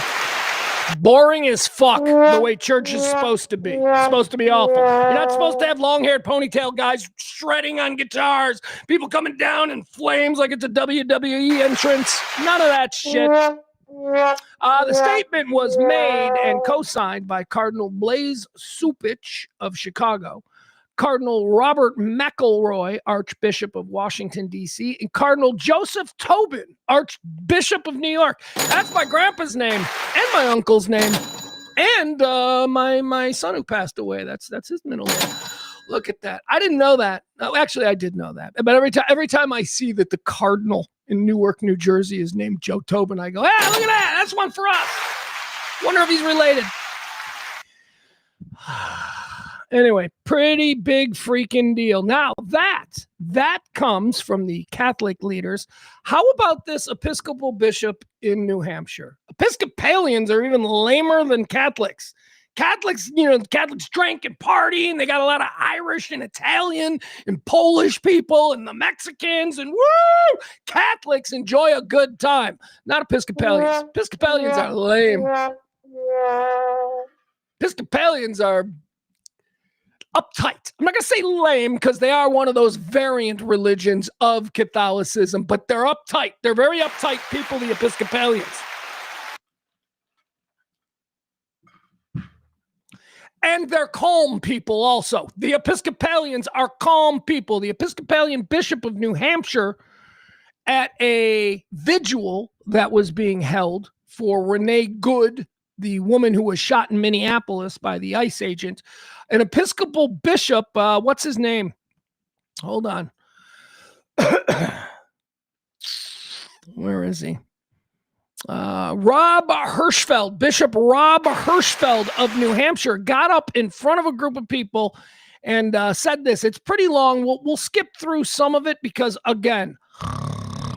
Boring as fuck the way church is supposed to be. It's supposed to be awful. You're not supposed to have long-haired ponytail guys shredding on guitars, people coming down in flames like it's a WWE entrance. None of that shit. The statement was made and co-signed by Cardinal Blaise Supich of Chicago, Cardinal Robert McElroy, Archbishop of Washington, D.C., and Cardinal Joseph Tobin, Archbishop of New York. That's my grandpa's name and my uncle's name and my son who passed away. That's his middle name. Look at that. I didn't know that. No, actually, I did know that. But every time I see that the cardinal in Newark, New Jersey is named Joe Tobin, I go, look at that. That's one for us. Wonder if he's related. Anyway, pretty big freaking deal. Now, that comes from the Catholic leaders. How about this Episcopal bishop in New Hampshire? Episcopalians are even lamer than Catholics. Catholics drink and party, and they got a lot of Irish and Italian and Polish people and the Mexicans, and woo! Catholics enjoy a good time. Not Episcopalians. Episcopalians are lame. Episcopalians are uptight. I'm not going to say lame because they are one of those variant religions of Catholicism, but they're uptight. They're very uptight people, the Episcopalians. And they're calm people also. The Episcopalians are calm people. The Episcopalian Bishop of New Hampshire, at a vigil that was being held for Renee Good, the woman who was shot in Minneapolis by the ICE agent, an Episcopal bishop, what's his name? Hold on. Where is he? Rob Hirschfeld, Bishop Rob Hirschfeld of New Hampshire, got up in front of a group of people and said this. It's pretty long. We'll skip through some of it because, again,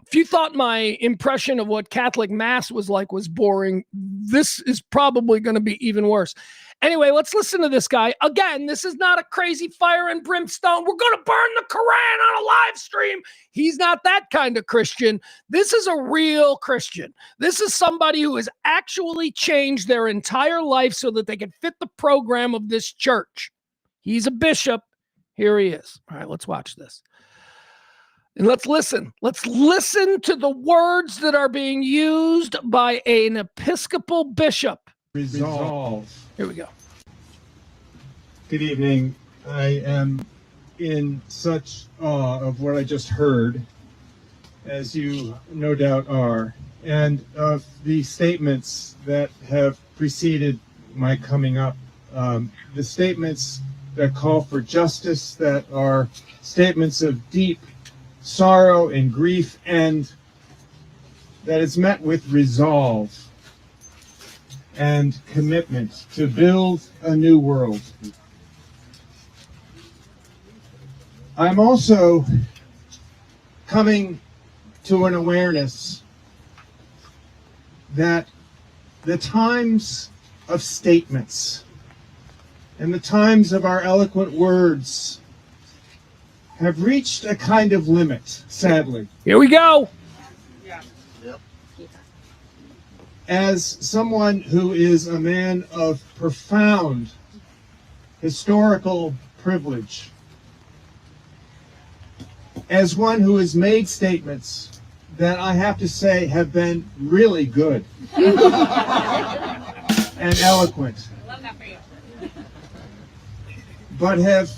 if you thought my impression of what Catholic Mass was like was boring, this is probably going to be even worse. Anyway, let's listen to this guy. Again, this is not a crazy fire and brimstone. We're going to burn the Quran on a live stream. He's not that kind of Christian. This is a real Christian. This is somebody who has actually changed their entire life so that they can fit the program of this church. He's a bishop. Here he is. All right, let's watch this. And let's listen. Let's listen to the words that are being used by an Episcopal bishop. Resolve. Here we go. Good evening. I am in such awe of what I just heard, as you no doubt are, and of the statements that have preceded my coming up. The statements that call for justice, that are statements of deep sorrow and grief, and that is met with resolve and commitment to build a new world. I'm also coming to an awareness that the times of statements and the times of our eloquent words have reached a kind of limit, sadly. Here we go. As someone who is a man of profound historical privilege, as one who has made statements that I have to say have been really good and eloquent, Love that for you. but have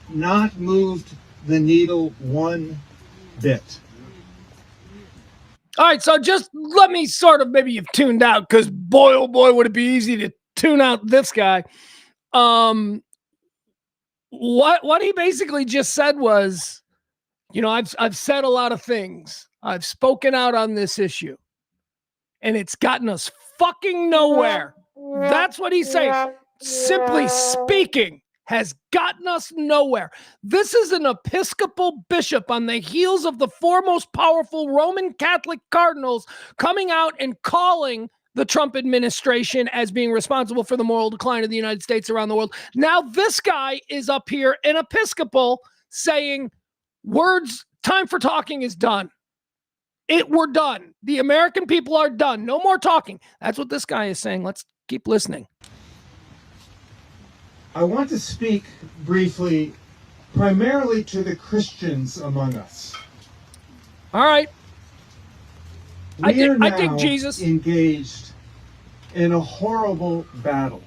not moved the needle one bit. All right, so just let me sort of, maybe you've tuned out because boy, oh boy, would it be easy to tune out this guy. What he basically just said was, You know, I've said a lot of things. I've spoken out on this issue, and it's gotten us fucking nowhere. That's what he's saying. Simply speaking, has gotten us nowhere. This is an Episcopal bishop on the heels of the foremost powerful Roman Catholic cardinals coming out and calling the Trump administration as being responsible for the moral decline of the United States around the world. Now this guy is up here in Episcopal saying, words, time for talking is done. We're done. The American people are done. No more talking. That's what this guy is saying. Let's keep listening. I want to speak briefly, primarily to the Christians among us. All right. I think Jesus engaged in a horrible battle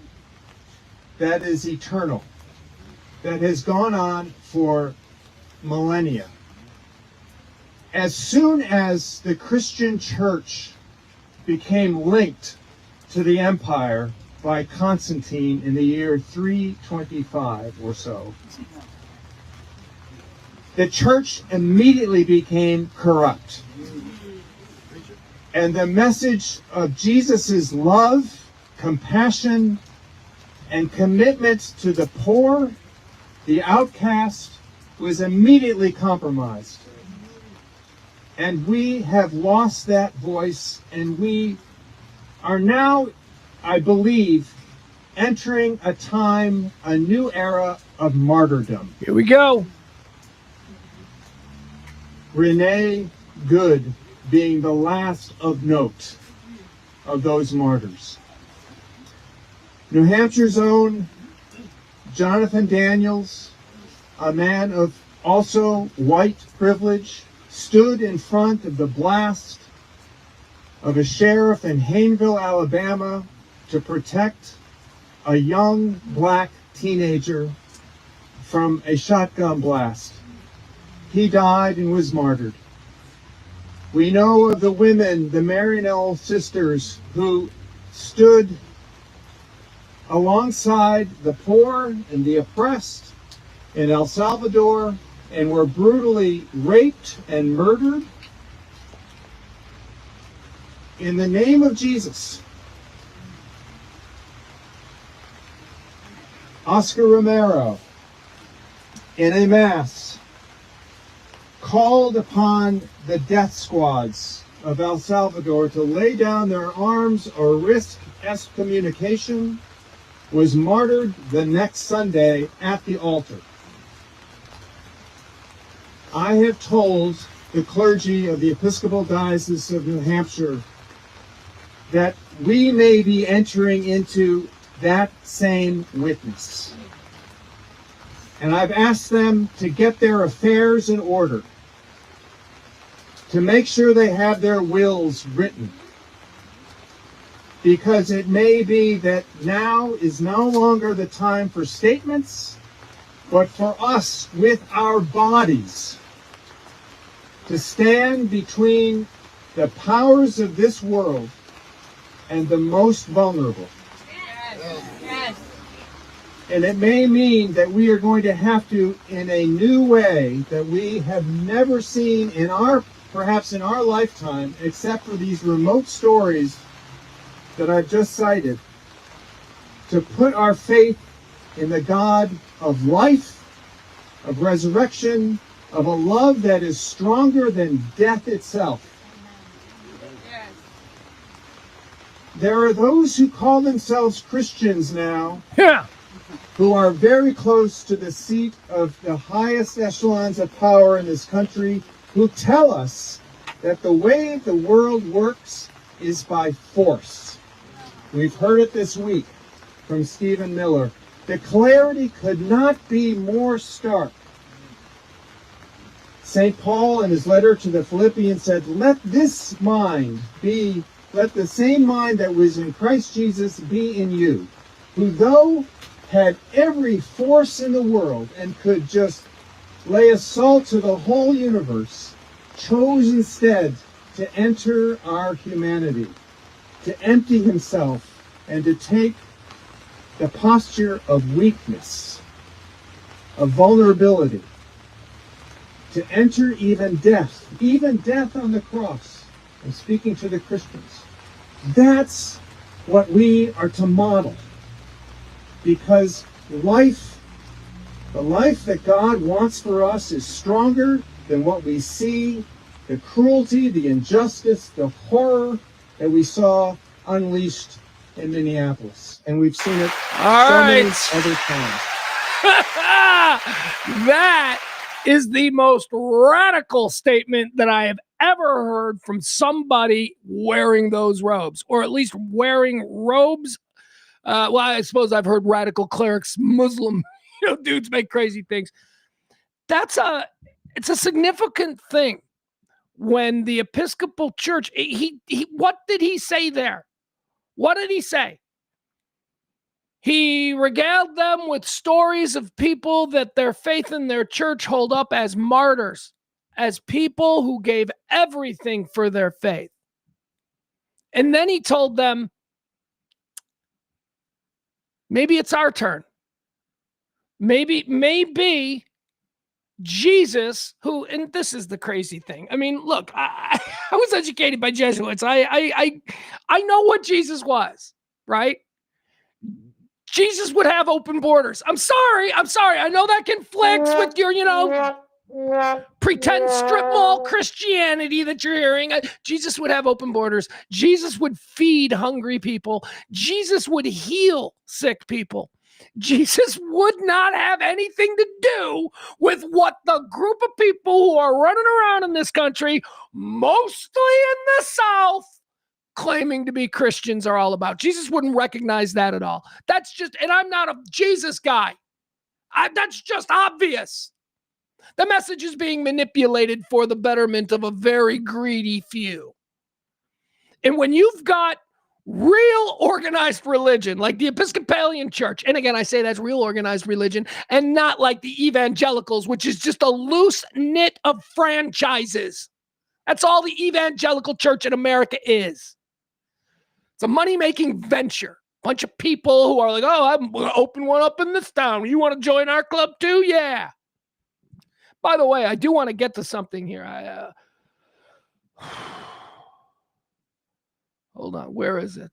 that is eternal, that has gone on for millennia. As soon as the Christian church became linked to the empire by Constantine in the year 325 or so, the church immediately became corrupt. And the message of Jesus's love, compassion, and commitment to the poor, the outcast, was immediately compromised. And we have lost that voice, and we are now, I believe, entering a time, a new era of martyrdom. Here we go. Renee Good being the last of note of those martyrs. New Hampshire's own Jonathan Daniels, a man of also white privilege, stood in front of the blast of a sheriff in Hayneville, Alabama, to protect a young black teenager from a shotgun blast. He died and was martyred. We know of the women, the Marinell sisters, who stood alongside the poor and the oppressed in El Salvador and were brutally raped and murdered in the name of Jesus. Oscar Romero, in a mass, called upon the death squads of El Salvador to lay down their arms or risk excommunication, was martyred the next Sunday at the altar. I have told the clergy of the Episcopal Diocese of New Hampshire that we may be entering into that same witness. And I've asked them to get their affairs in order, to make sure they have their wills written. Because it may be that now is no longer the time for statements, but for us with our bodies to stand between the powers of this world and the most vulnerable. Yes. And it may mean that we are going to have to, in a new way that we have never seen in perhaps in our lifetime, except for these remote stories that I've just cited, to put our faith in the God of life, of resurrection, of a love that is stronger than death itself. Yes. There are those who call themselves Christians now, who are very close to the seat of the highest echelons of power in this country, who tell us that the way the world works is by force. We've heard it this week from Stephen Miller. The clarity could not be more stark. St. Paul, in his letter to the Philippians, said, let the same mind that was in Christ Jesus be in you, who though had every force in the world and could just lay assault to the whole universe, chose instead to enter our humanity, to empty himself and to take the posture of weakness, of vulnerability. to enter even death on the cross. I'm speaking to the Christians. That's what we are to model. Because the life that God wants for us is stronger than what we see, the cruelty, the injustice, the horror that we saw unleashed in Minneapolis. And we've seen it many other times. That is the most radical statement that I have ever heard from somebody wearing those robes, or at least wearing robes. Well, I suppose I've heard radical clerics, Muslim, dudes make crazy things. It's a significant thing when the Episcopal Church, what did he say there? What did he say? He regaled them with stories of people that their faith in their church hold up as martyrs, as people who gave everything for their faith. And then he told them, maybe it's our turn. Maybe Jesus, who, and this is the crazy thing. I mean, look, I was educated by Jesuits. I know what Jesus was, right? Jesus would have open borders. I'm sorry. I know that conflicts with your, pretend strip mall Christianity that you're hearing. Jesus would have open borders. Jesus would feed hungry people. Jesus would heal sick people. Jesus would not have anything to do with what the group of people who are running around in this country, mostly in the South, claiming to be Christians are all about. Jesus wouldn't recognize that at all. That's just, and I'm not a Jesus guy. That's just obvious. The message is being manipulated for the betterment of a very greedy few. And when you've got real organized religion, like the Episcopalian Church, and again, I say that's real organized religion, and not like the evangelicals, which is just a loose knit of franchises. That's all the evangelical church in America is. It's a money-making venture. Bunch of people who are like, oh, I'm going to open one up in this town. You want to join our club too? Yeah. By the way, I do want to get to something here. Hold on. Where is it?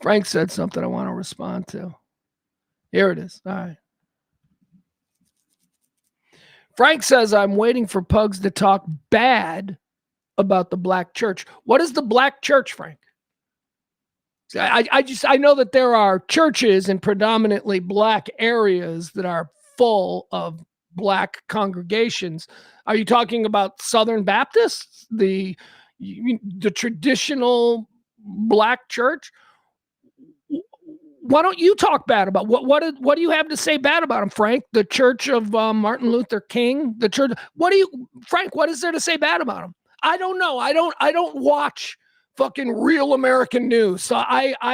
Frank said something I want to respond to. Here it is. All right. Frank says, I'm waiting for Pugs to talk bad about the black church. What is the black church, Frank? I know that there are churches in predominantly black areas that are full of black congregations. Are you talking about Southern Baptists, the traditional black church? Why don't you talk bad about what do you have to say bad about them, Frank? The Church of Martin Luther King, the church. Frank? What is there to say bad about them? I don't know. I don't watch fucking real American news. So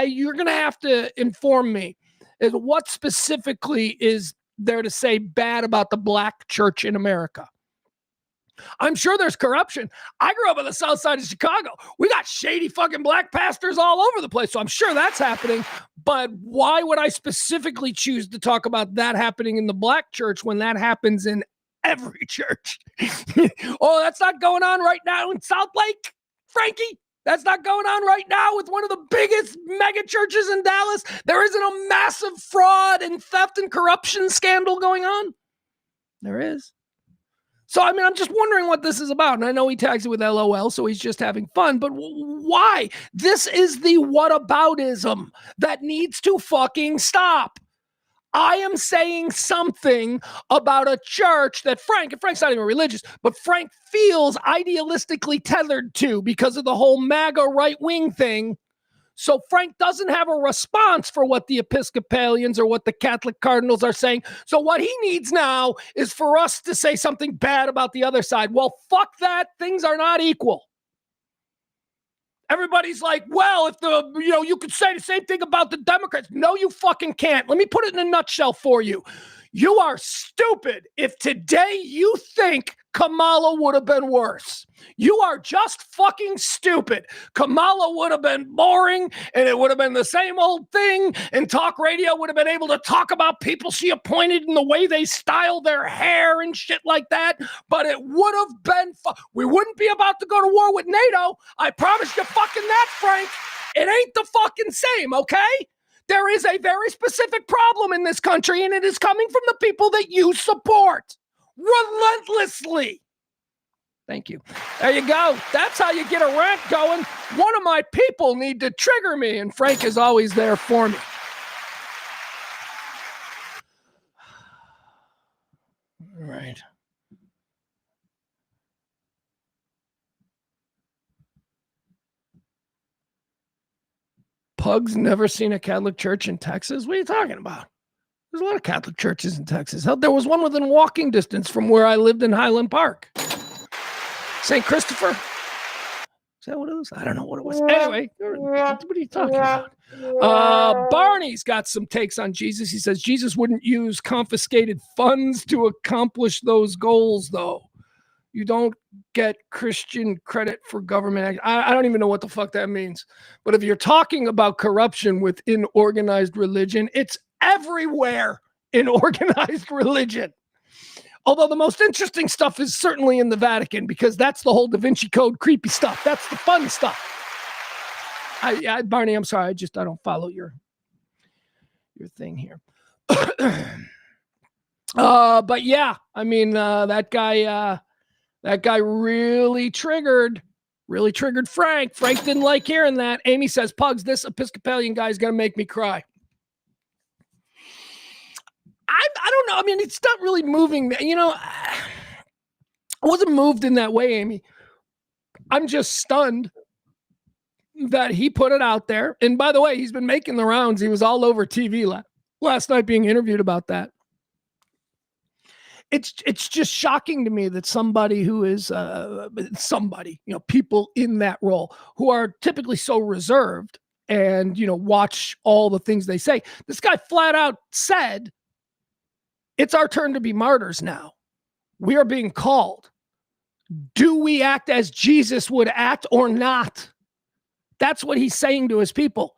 you're gonna have to inform me as what specifically is there to say bad about the black church in America. I'm sure there's corruption. I grew up on the south side of Chicago. We got shady fucking black pastors all over the place. So I'm sure that's happening. But why would I specifically choose to talk about that happening in the black church when that happens in every church? Oh, that's not going on right now in South Lake, Frankie? That's not going on right now with one of the biggest mega churches in Dallas. There isn't a massive fraud and theft and corruption scandal going on. There is. So, I mean, I'm just wondering what this is about. And I know he tags it with LOL, so he's just having fun. But why? This is the whataboutism that needs to fucking stop. I am saying something about a church that Frank's not even religious, but Frank feels idealistically tethered to because of the whole MAGA right-wing thing. So Frank doesn't have a response for what the Episcopalians or what the Catholic cardinals are saying. So what he needs now is for us to say something bad about the other side. Well, fuck that. Things are not equal. Everybody's like, well, if you could say the same thing about the Democrats. No, you fucking can't. Let me put it in a nutshell for you. You are stupid if today you think Kamala would have been worse. You are just fucking stupid. Kamala would have been boring, and it would have been the same old thing, and talk radio would have been able to talk about people she appointed and the way they style their hair and shit like that, but it would have been we wouldn't be about to go to war with NATO. I promise you fucking that, Frank. It ain't the fucking same, okay? There is a very specific problem in this country, and it is coming from the people that you support relentlessly. Thank you. There you go. That's how you get a rant going. One of my people need to trigger me, and Frank is always there for me. All right. Pugs never seen a Catholic church in Texas? What are you talking about? There's a lot of Catholic churches in Texas. Hell, there was one within walking distance from where I lived in Highland Park. St. Christopher? Is that what it was? I don't know what it was. Anyway, what are you talking about? Barney's got some takes on Jesus. He says Jesus wouldn't use confiscated funds to accomplish those goals, though. You don't get Christian credit for government. I don't even know what the fuck that means. But if you're talking about corruption within organized religion, it's everywhere in organized religion. Although the most interesting stuff is certainly in the Vatican, because that's the whole Da Vinci Code creepy stuff. That's the fun stuff. Barney, I'm sorry. I don't follow your thing here. But yeah, I mean, that guy really triggered Frank. Frank didn't like hearing that. Amy says, Pugs, this Episcopalian guy is going to make me cry. I don't know. I mean, it's not really moving me. You know, I wasn't moved in that way, Amy. I'm just stunned that he put it out there. And by the way, he's been making the rounds. He was all over TV last night being interviewed about that. It's just shocking to me that somebody who is people in that role who are typically so reserved and, watch all the things they say. This guy flat out said, it's our turn to be martyrs now. We are being called. Do we act as Jesus would act or not? That's what he's saying to his people.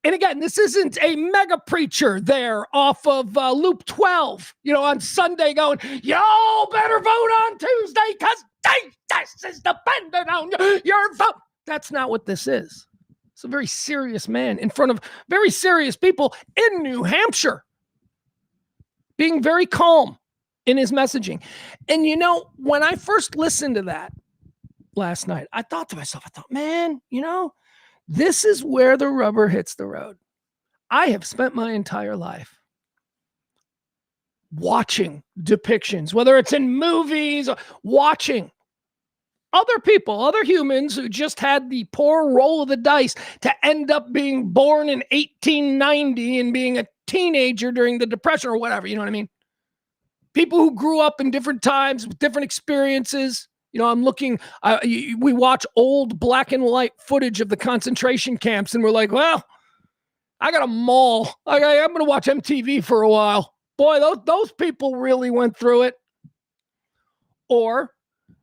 And again, this isn't a mega preacher there off of Loop 12, on Sunday going, y'all better vote on Tuesday because this is dependent on your vote. That's not what this is. It's a very serious man in front of very serious people in New Hampshire, being very calm in his messaging. And when I first listened to that last night, I thought to myself, man, this is where the rubber hits the road. I have spent my entire life watching depictions, whether it's in movies, or watching other people, other humans who just had the poor roll of the dice to end up being born in 1890 and being a teenager during the Depression or whatever, you know what I mean? People who grew up in different times with different experiences. I'm looking, we watch old black and white footage of the concentration camps and we're like, well, I got a maul. I'm going to watch MTV for a while. Boy, those people really went through it. Or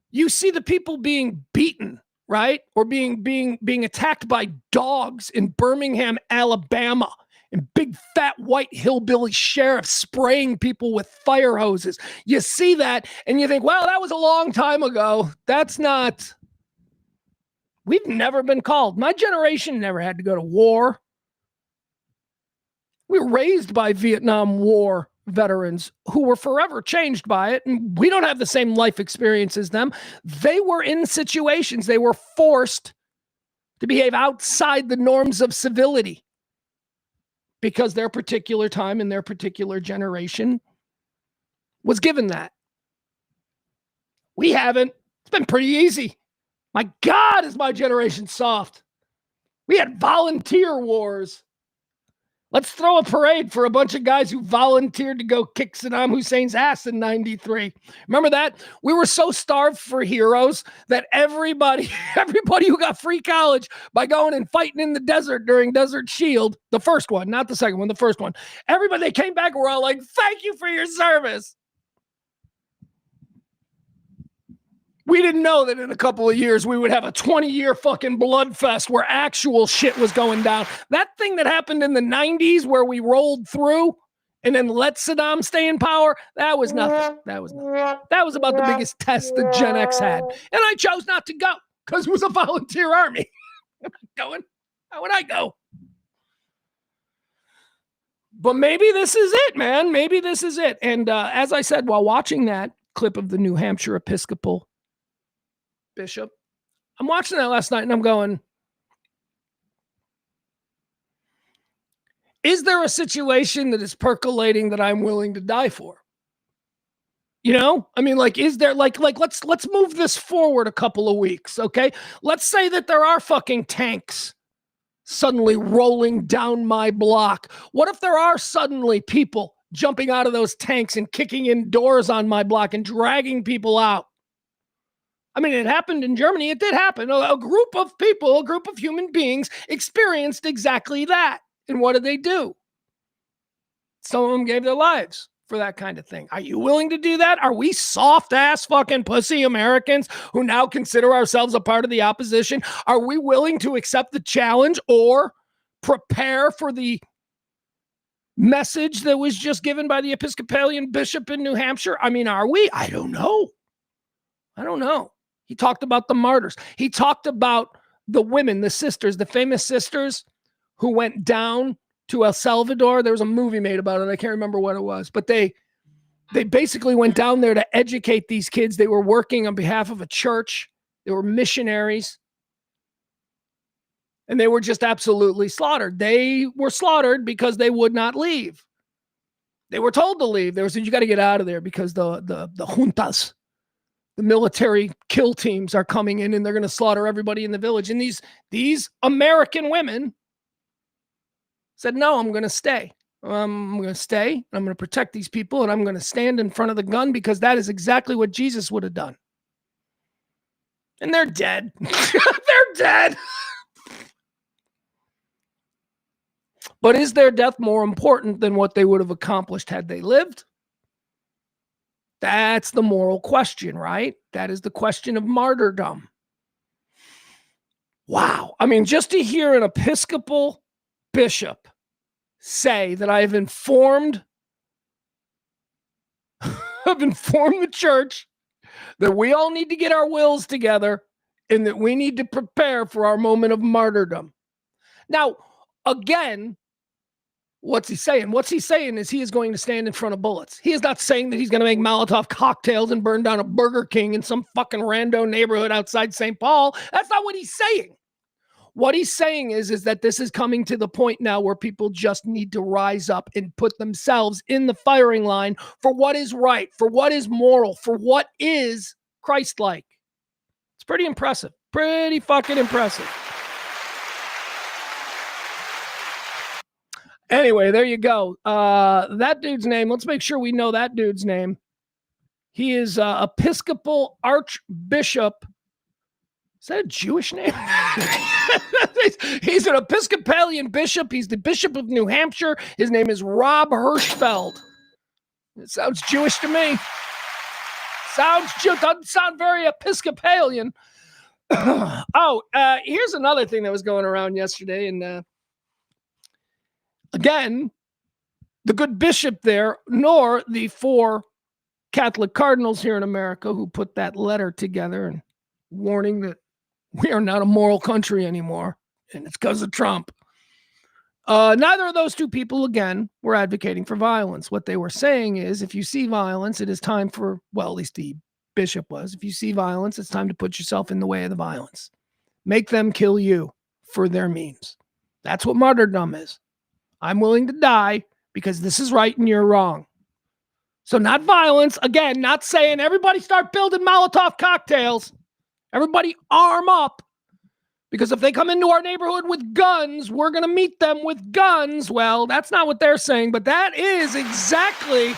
you see the people being beaten, right? Or being attacked by dogs in Birmingham, Alabama. And big fat white hillbilly sheriffs spraying people with fire hoses. You see that and you think, well, that was a long time ago. We've never been called. My generation never had to go to war. We were raised by Vietnam War veterans who were forever changed by it. And we don't have the same life experience as them. They were in situations. They were forced to behave outside the norms of civility, because their particular time and their particular generation was given that. We haven't. It's been pretty easy. My God, is my generation soft. We had volunteer wars. Let's throw a parade for a bunch of guys who volunteered to go kick Saddam Hussein's ass in 93. Remember that? We were so starved for heroes that everybody who got free college by going and fighting in the desert during Desert Shield, the first one, not the second one, the first one, everybody, they came back and were all like, thank you for your service. We didn't know that in a couple of years we would have a 20-year fucking bloodfest where actual shit was going down. That thing that happened in the 90s where we rolled through and then let Saddam stay in power, that was nothing. That was nothing. That was about the biggest test that Gen X had. And I chose not to go because it was a volunteer army. I'm not going. How would I go? But maybe this is it, man. Maybe this is it. And as I said, while watching that clip of the New Hampshire Episcopal bishop, I'm watching that last night and I'm going, is there a situation that is percolating that I'm willing to die for? You know, I mean, like, is there let's move this forward a couple of weeks. Okay. Let's say that there are fucking tanks suddenly rolling down my block. What if there are suddenly people jumping out of those tanks and kicking in doors on my block and dragging people out? I mean, it happened in Germany. It did happen. A group of people, a group of human beings experienced exactly that. And what did they do? Some of them gave their lives for that kind of thing. Are you willing to do that? Are we soft-ass fucking pussy Americans who now consider ourselves a part of the opposition? Are we willing to accept the challenge or prepare for the message that was just given by the Episcopalian bishop in New Hampshire? I mean, are we? I don't know. He talked about the martyrs. He talked about the women, the sisters, the famous sisters who went down to El Salvador. There was a movie made about it. I can't remember what it was, but they basically went down there to educate these kids. They were working on behalf of a church. They were missionaries. And they were just absolutely slaughtered. They were slaughtered because they would not leave. They were told to leave. They were said, you got to get out of there because the juntas, the military kill teams are coming in and they're going to slaughter everybody in the village. And these American women said, no, I'm going to stay. I'm going to stay. I'm going to protect these people and I'm going to stand in front of the gun because that is exactly what Jesus would have done. And they're dead. They're dead. But is their death more important than what they would have accomplished had they lived? That's the moral question, right? That is the question of martyrdom. Wow. I mean, just to hear an Episcopal bishop say that I've informed the church that we all need to get our wills together and that we need to prepare for our moment of martyrdom. Now, again, what's he saying? What's he saying is he is going to stand in front of bullets. He is not saying that he's going to make Molotov cocktails and burn down a Burger King in some fucking rando neighborhood outside St. Paul. That's not what he's saying. What he's saying is that this is coming to the point now where people just need to rise up and put themselves in the firing line for what is right, for what is moral, for what is Christ-like. It's pretty impressive. Pretty fucking impressive. Anyway, there you go. That dude's name, let's make sure we know that dude's name. He is Episcopal Archbishop. Is that a Jewish name? He's an Episcopalian bishop. He's the Bishop of New Hampshire. His name is Rob Hirschfeld. It sounds Jewish to me. Doesn't sound very Episcopalian. Here's another thing that was going around yesterday. And again, the good bishop there, nor the 4 Catholic cardinals here in America who put that letter together and warning that we are not a moral country anymore, and it's because of Trump. Neither of those 2 people, again, were advocating for violence. What they were saying is, if you see violence, it is time for, well, at least the bishop was, if you see violence, it's time to put yourself in the way of the violence. Make them kill you for their means. That's what martyrdom is. I'm willing to die because this is right and you're wrong. So not violence. Again, not saying everybody start building Molotov cocktails. Everybody arm up. Because if they come into our neighborhood with guns, we're going to meet them with guns. Well, that's not what they're saying, but that is exactly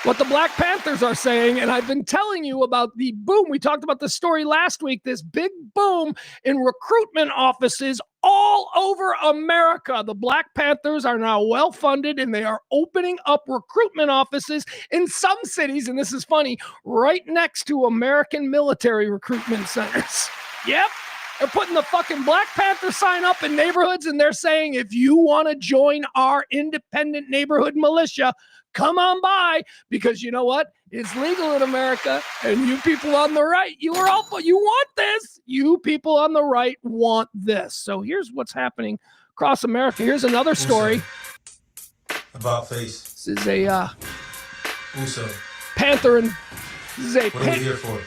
what the Black Panthers are saying, and I've been telling you about the boom. We talked about the story last week, this big boom in recruitment offices all over America. The Black Panthers are now well-funded, and they are opening up recruitment offices in some cities, and this is funny, right next to American military recruitment centers. Yep. They're putting the fucking Black Panther sign up in neighborhoods, and they're saying, if you want to join our independent neighborhood militia, come on by, because you know what? It's legal in America, and you people on the right, you want this. You people on the right want this. So here's what's happening across America. Here's another story. About face. This is a Uso. Panther, and this is a What are we here for?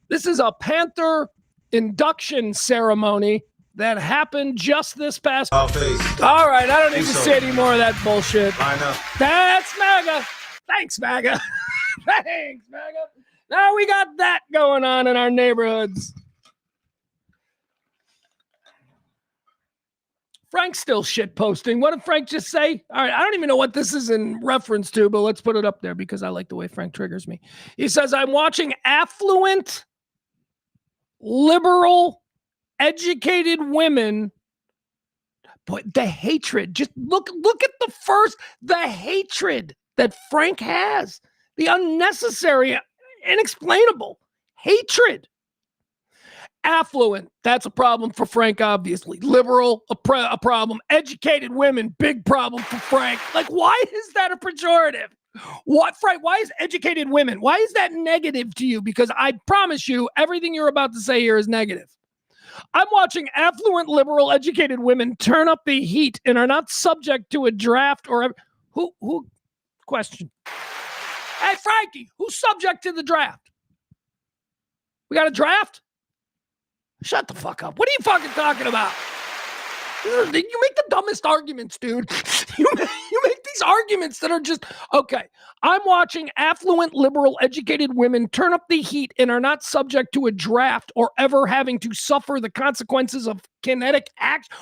This is a Panther induction ceremony that happened just this past. About face. All right, I don't need to Uso. say any more of that bullshit. I know. That's MAGA. Thanks, MAGA. Thanks, MAGA. Now we got that going on in our neighborhoods. Frank's still shit posting. What did Frank just say? All right, I don't even know what this is in reference to, but let's put it up there because I like the way Frank triggers me. He says, I'm watching affluent, liberal, educated women. Boy, the hatred. Just look at the hatred that Frank has. The unnecessary, inexplainable hatred. Affluent, that's a problem for Frank, obviously. Liberal, a problem. Educated women, big problem for Frank. Like, why is that a pejorative? What, Frank, why is educated women? Why is that negative to you? Because I promise you, everything you're about to say here is negative. I'm watching affluent, liberal, educated women turn up the heat and are not subject to a draft or who question. Hey, Frankie, who's subject to the draft? We got a draft? Shut the fuck up. What are you fucking talking about? You make the dumbest arguments, dude. You make these arguments that are just, okay. I'm watching affluent, liberal, educated women turn up the heat and are not subject to a draft or ever having to suffer the consequences of kinetic action.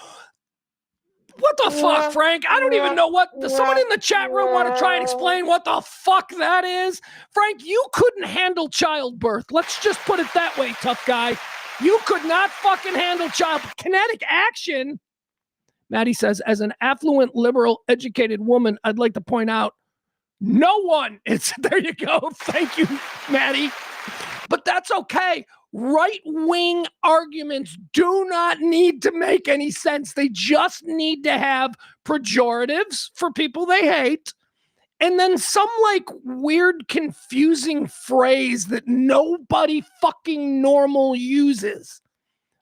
What the fuck, Frank? I don't even know what. Does someone in the chat room want to try and explain what the fuck that is? Frank, you couldn't handle childbirth. Let's just put it that way, tough guy. You could not fucking handle kinetic action. Maddie says, as an affluent, liberal, educated woman, I'd like to point out, no one. There you go. Thank you, Maddie. But that's okay. Right-wing arguments do not need to make any sense. They just need to have pejoratives for people they hate. And then some like weird, confusing phrase that nobody fucking normal uses.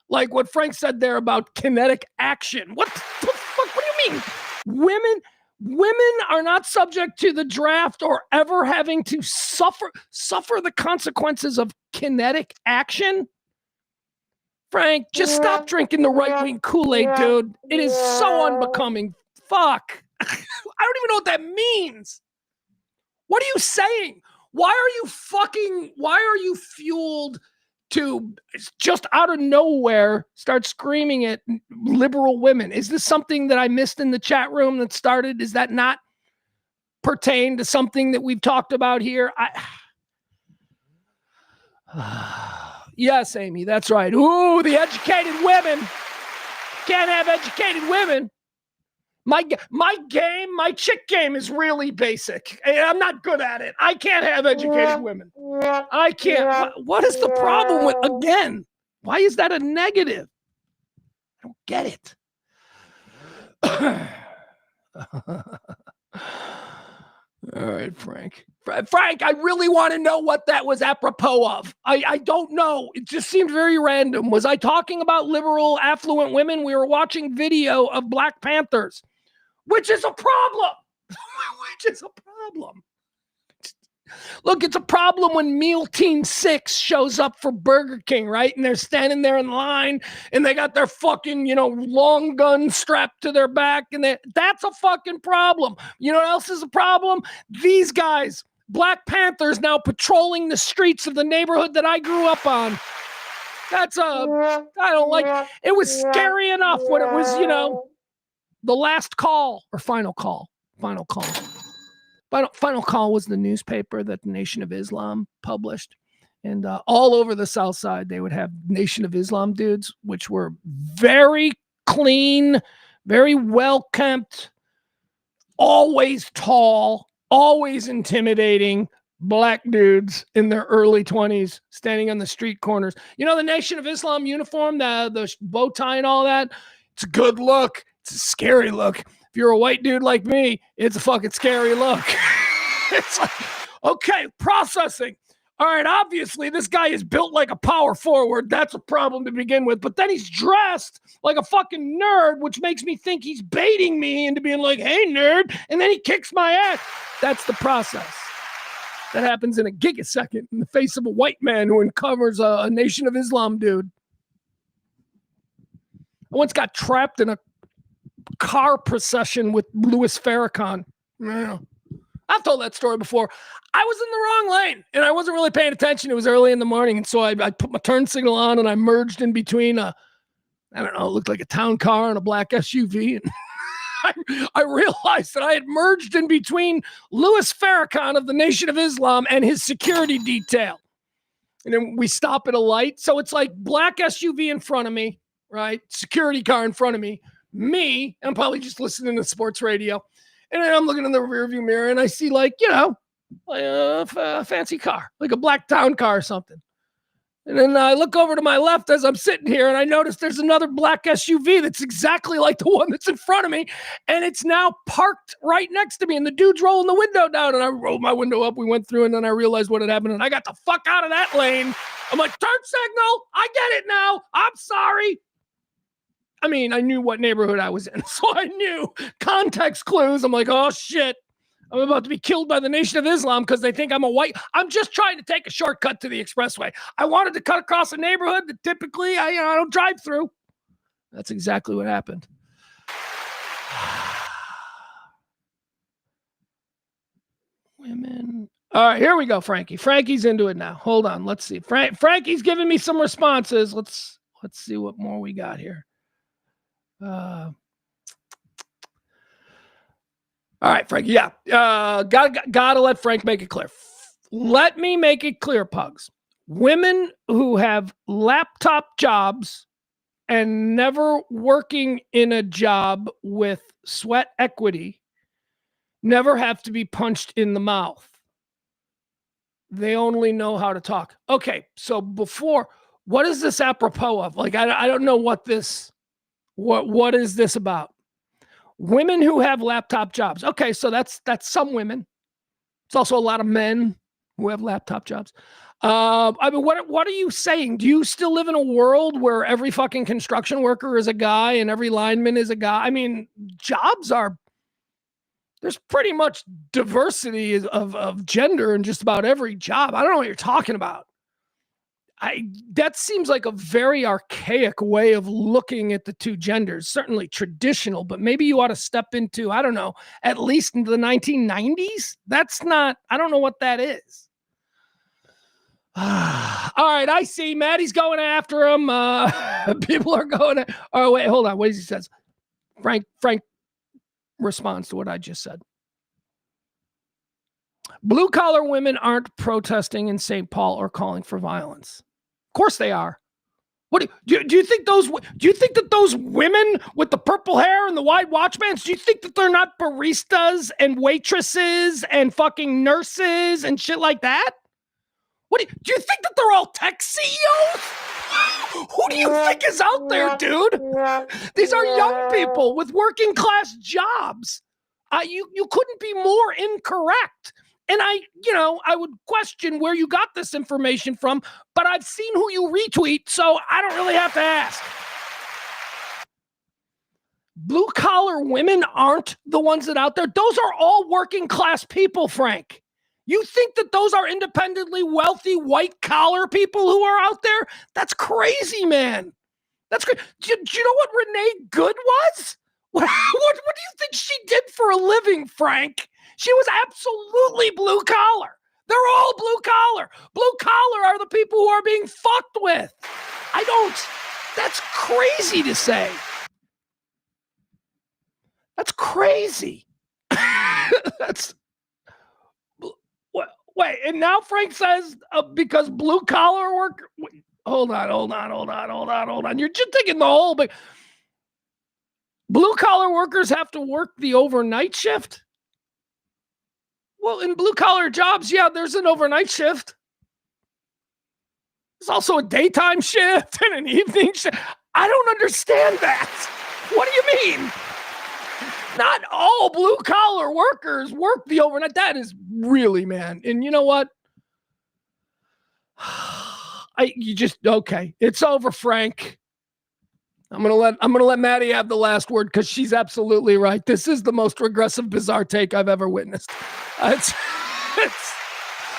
Like what Frank said there about kinetic action. What the fuck? What do you mean? Women are not subject to the draft or ever having to suffer the consequences of kinetic action. Frank, just stop drinking the right-wing Kool-Aid, dude. It is so unbecoming. Fuck. I don't even know what that means. What are you saying? Why are you fueled to just out of nowhere start screaming at liberal women? Is this something that I missed in the chat room that started? Is that not pertain to something that we've talked about here? Yes, Amy, that's right. Ooh, the educated women. Can't have educated women. My chick game is really basic. I'm not good at it. I can't have educated women. I can't. What is the problem with, again, why is that a negative? I don't get it. All right, Frank. Frank, I really want to know what that was apropos of. I don't know. It just seemed very random. Was I talking about liberal, affluent women? We were watching video of Black Panthers. Which is a problem. Which is a problem. Look, it's a problem when Meal Team 6 shows up for Burger King, right? And they're standing there in line and they got their fucking, long gun strapped to their back. And that's a fucking problem. You know what else is a problem? These guys, Black Panthers, now patrolling the streets of the neighborhood that I grew up on. I don't like, it was scary enough when it was, The last call or final call. Final call. Final call was the newspaper that the Nation of Islam published. And all over the South Side, they would have Nation of Islam dudes, which were very clean, very well-kempt, always tall, always intimidating black dudes in their early 20s standing on the street corners. You know, the Nation of Islam uniform, the bow tie and all that, it's a good look. It's a scary look. If you're a white dude like me, it's a fucking scary look. It's like, okay, processing. All right, obviously, this guy is built like a power forward. That's a problem to begin with. But then he's dressed like a fucking nerd, which makes me think he's baiting me into being like, hey, nerd. And then he kicks my ass. That's the process. That happens in a gigasecond in the face of a white man who uncovers a Nation of Islam dude. I once got trapped in a car procession with Louis Farrakhan. Yeah. I've told that story before. I was in the wrong lane and I wasn't really paying attention. It was early in the morning. And so I put my turn signal on and I merged in between it looked like a town car and a black SUV. And I realized that I had merged in between Louis Farrakhan of the Nation of Islam and his security detail. And then we stop at a light. So it's like black SUV in front of me, right? Security car in front of me. Me, I'm probably just listening to sports radio. And then I'm looking in the rearview mirror and I see like a fancy car, like a black town car or something. And then I look over to my left as I'm sitting here and I notice there's another black SUV that's exactly like the one that's in front of me. And it's now parked right next to me. And the dude's rolling the window down and I rolled my window up. We went through and then I realized what had happened. And I got the fuck out of that lane. I'm like, turn signal. I get it now. I'm sorry. I mean, I knew what neighborhood I was in, so I knew context clues. I'm like, oh, shit. I'm about to be killed by the Nation of Islam because they think I'm a white. I'm just trying to take a shortcut to the expressway. I wanted to cut across a neighborhood that typically I don't drive through. That's exactly what happened. Women. All right, here we go, Frankie. Frankie's into it now. Hold on. Let's see. Frankie's giving me some responses. Let's see what more we got here. All right, Frank. Yeah. Gotta let Frank make it clear. Let me make it clear, Pugs. Women who have laptop jobs and never working in a job with sweat equity never have to be punched in the mouth. They only know how to talk. Okay, so before, what is this apropos of? Like, I don't know what is this about? Women who have laptop jobs. Okay, so that's some women. It's also a lot of men who have laptop jobs. I mean, what are you saying? Do you still live in a world where every fucking construction worker is a guy and every lineman is a guy? I mean, there's pretty much diversity of gender in just about every job. I don't know what you're talking about. That seems like a very archaic way of looking at the two genders, certainly traditional, but maybe you ought to step into, I don't know, at least into the 1990s. I don't know what that is. All right, I see. Maddie's going after him. People are going. Oh, wait, hold on. What does he says? Frank responds to what I just said. Blue collar women aren't protesting in St. Paul or calling for violence. Of course they are. What do you think that those women with the purple hair and the wide watch bands, do you think that they're not baristas and waitresses and fucking nurses and shit like that? Do you think that they're all tech CEOs? Who do you think is out there, dude? These are young people with working class jobs. You couldn't be more incorrect. And I would question where you got this information from, but I've seen who you retweet, so I don't really have to ask. Blue collar women aren't the ones that out there. Those are all working class people, Frank. You think that those are independently wealthy white collar people who are out there? That's crazy, man. That's crazy. Do you know what Renee Good was? What do you think she did for a living, Frank? She was absolutely blue collar. They're all blue collar. Blue collar are the people who are being fucked with. That's crazy to say. That's crazy. That's wait, and now Frank says because blue collar work. Hold on. You're just taking the whole big. Blue collar workers have to work the overnight shift. Well, in blue collar jobs, yeah, there's an overnight shift. There's also a daytime shift and an evening shift. I don't understand that. What do you mean? Not all blue collar workers work the overnight. That is really, man. And you know what? Okay. It's over, Frank. I'm gonna let Maddie have the last word because she's absolutely right. This is the most regressive, bizarre take I've ever witnessed.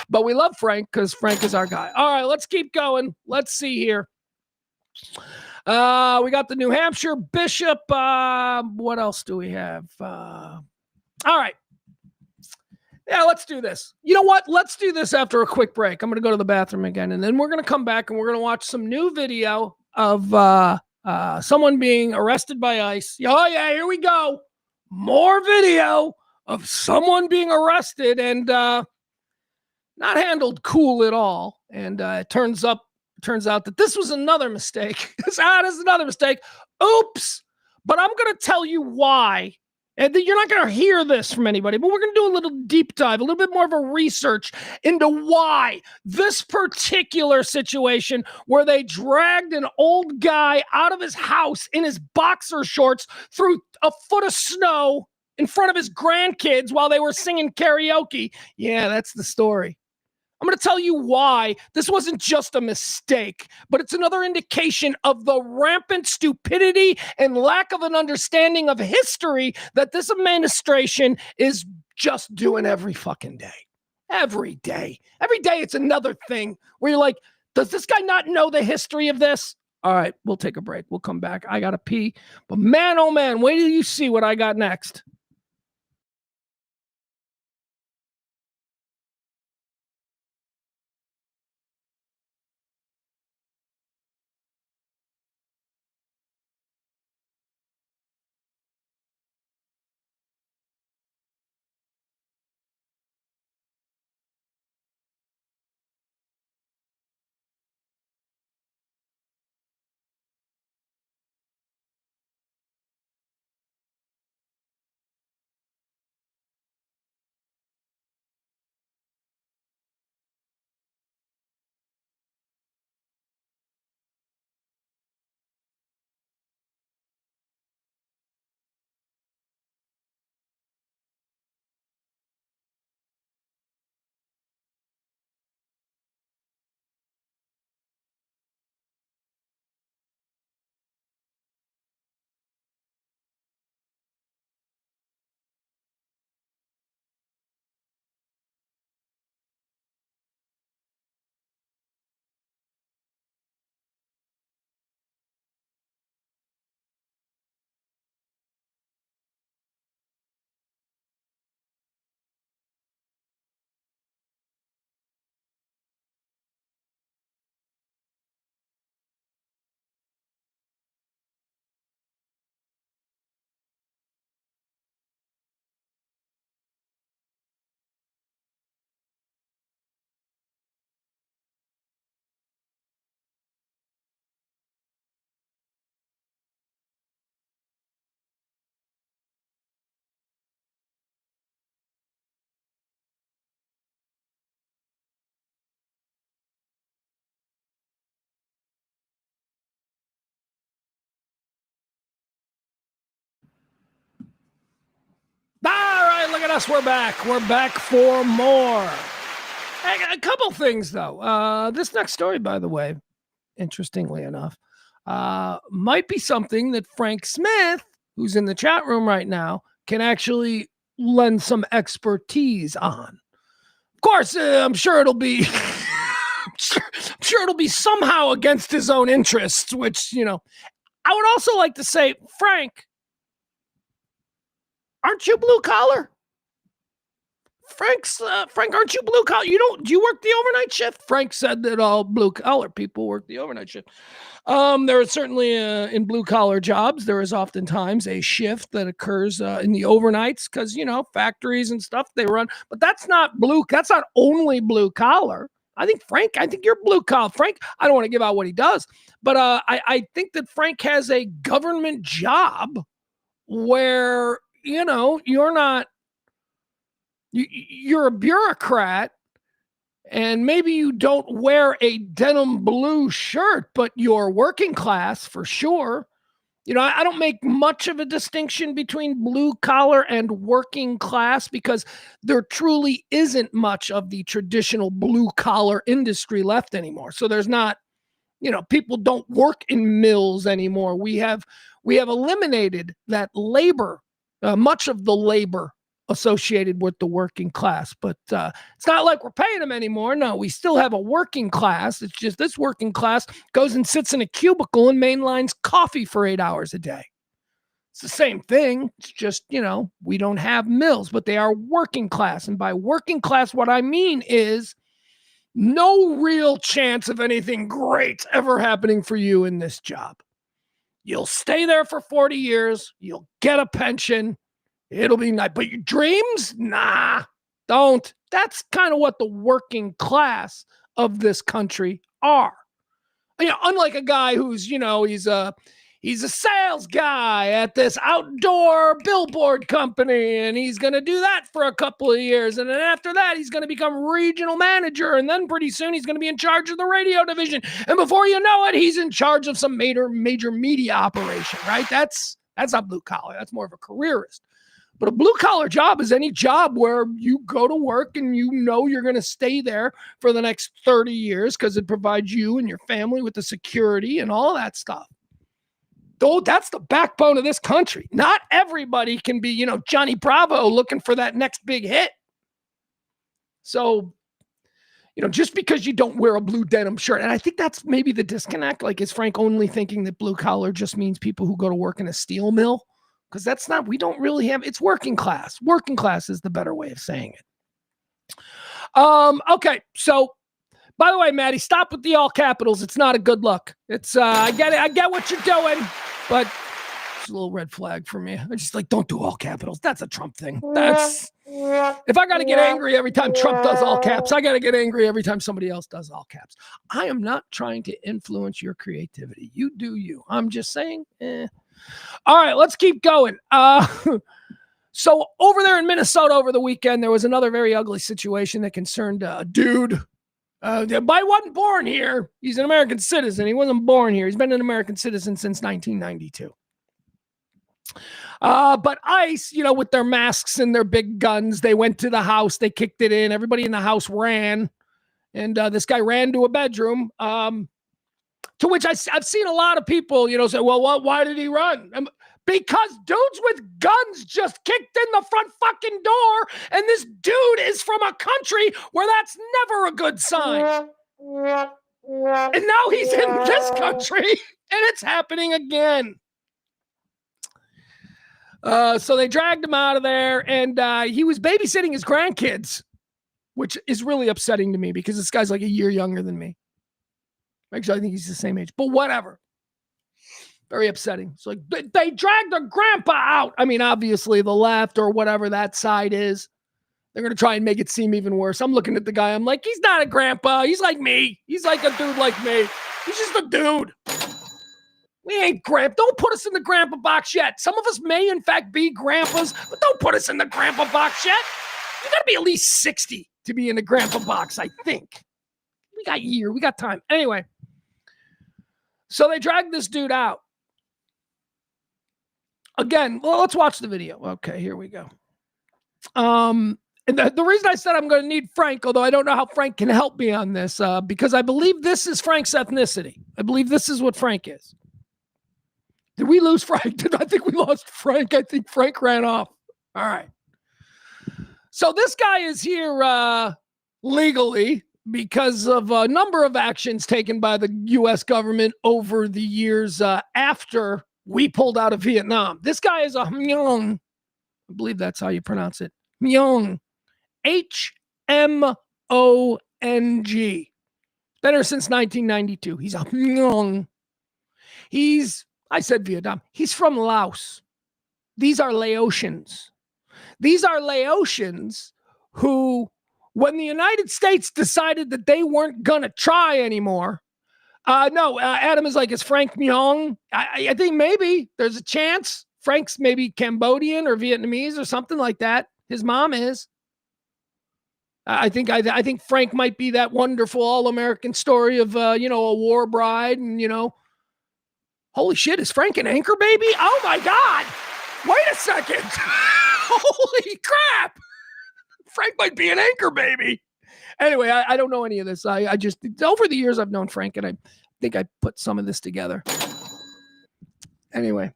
But we love Frank because Frank is our guy. All right, let's keep going. Let's see here. We got the New Hampshire bishop. What else do we have? All right. Yeah, let's do this. You know what? Let's do this after a quick break. I'm going to go to the bathroom again, and then we're going to come back and we're going to watch some new video of someone being arrested by ICE. Oh, yeah, here we go. More video of someone being arrested and not handled cool at all. And it turns out that this was another mistake. This is another mistake. Oops. But I'm going to tell you why. And you're not going to hear this from anybody, but we're going to do a little deep dive, a little bit more of a research into why this particular situation where they dragged an old guy out of his house in his boxer shorts through a foot of snow in front of his grandkids while they were singing karaoke. Yeah, that's the story. I'm going to tell you why this wasn't just a mistake, but it's another indication of the rampant stupidity and lack of an understanding of history that this administration is just doing every fucking day. Every day. Every day it's another thing where you're like, does this guy not know the history of this? All right, we'll take a break. We'll come back. I got to pee. But man, oh man, wait till you see what I got next. All right, look at us. We're back. We're back for more. A couple things, though. This next story, by the way, interestingly enough, might be something that Frank Smith, who's in the chat room right now, can actually lend some expertise on. Of course, I'm sure it'll be... I'm sure it'll be somehow against his own interests, which, you know... I would also like to say, Frank... Aren't you blue collar? Frank, aren't you blue collar? Do you work the overnight shift? Frank said that all blue collar people work the overnight shift. There is certainly in blue collar jobs, there is oftentimes a shift that occurs in the overnights because, factories and stuff they run, but that's not only blue collar. I think you're blue collar. Frank, I don't want to give out what he does, but I think that Frank has a government job where, you're a bureaucrat and maybe you don't wear a denim blue shirt, but you're working class for sure. I don't make much of a distinction between blue collar and working class because there truly isn't much of the traditional blue collar industry left anymore. So there's not, people don't work in mills anymore. We have eliminated that labor, much of the labor associated with the working class, but it's not like we're paying them anymore. No, we still have a working class. It's just this working class goes and sits in a cubicle and mainlines coffee for 8 hours a day. It's the same thing. It's just, we don't have mills, but they are working class. And by working class, what I mean is no real chance of anything great ever happening for you in this job. You'll stay there for 40 years. You'll get a pension. It'll be nice, but your dreams? Nah, don't. That's kind of what the working class of this country are. Unlike a guy who's, he's a sales guy at this outdoor billboard company, and he's going to do that for a couple of years. And then after that, he's going to become regional manager. And then pretty soon he's going to be in charge of the radio division. And before you know it, he's in charge of some major media operation, right? That's not blue collar. That's more of a careerist. But a blue-collar job is any job where you go to work and you're going to stay there for the next 30 years because it provides you and your family with the security and all of that stuff. Though that's the backbone of this country. Not everybody can be, Johnny Bravo looking for that next big hit. So, just because you don't wear a blue denim shirt, and I think that's maybe the disconnect. Like, is Frank only thinking that blue-collar just means people who go to work in a steel mill? Because we don't really have, it's working class. Working class is the better way of saying it. Okay, so, by the way, Maddie, stop with the all capitals. It's not a good look. It's, I get it. I get what you're doing, but it's a little red flag for me. I just don't do all capitals. That's a Trump thing. If I got to get angry every time Trump does all caps, I got to get angry every time somebody else does all caps. I am not trying to influence your creativity. You do you. I'm just saying, All right, let's keep going. So over there in Minnesota over the weekend, there was another very ugly situation that concerned a dude. He wasn't born here. He's an American citizen. He wasn't born here. He's been an American citizen since 1992. But ICE, with their masks and their big guns, they went to the house. They kicked it in. Everybody in the house ran. And this guy ran to a bedroom. To which I've seen a lot of people, say, well, why did he run? Because dudes with guns just kicked in the front fucking door, and this dude is from a country where that's never a good sign. And now he's in this country, and it's happening again. So they dragged him out of there, and he was babysitting his grandkids, which is really upsetting to me because this guy's like a year younger than me. Actually, I think he's the same age, but whatever. Very upsetting. It's like they dragged their grandpa out. I mean, obviously the left or whatever that side is, they're going to try and make it seem even worse. I'm looking at the guy. I'm like, he's not a grandpa. He's like me. He's like a dude like me. He's just a dude. We ain't grandpa. Don't put us in the grandpa box yet. Some of us may, in fact, be grandpas, but don't put us in the grandpa box yet. You got to be at least 60 to be in the grandpa box, I think. We got year. We got time. Anyway. So they dragged this dude out. Again, well, let's watch the video. Okay, here we go. And the reason I said I'm going to need Frank, although I don't know how Frank can help me on this, because I believe this is Frank's ethnicity. I believe this is what Frank is. Did we lose Frank? I think we lost Frank. I think Frank ran off. All right. So this guy is here legally because of a number of actions taken by the U.S. government over the years after we pulled out of Vietnam. This guy is a Myung. I believe that's how you pronounce it. Myung. HMONG. Been here since 1992. He's a Myong. I said Vietnam. He's from Laos. These are Laotians. These are Laotians who, when the United States decided that they weren't going to try anymore, Adam is like, is Frank Myong? I think maybe there's a chance. Frank's maybe Cambodian or Vietnamese or something like that. His mom is. I think Frank might be that wonderful all-American story of, a war bride and, holy shit, is Frank an anchor baby? Oh my God. Wait a second. Holy crap. Frank might be an anchor baby. Anyway, I don't know any of this. I just, over the years I've known Frank and I think I put some of this together. Anyway.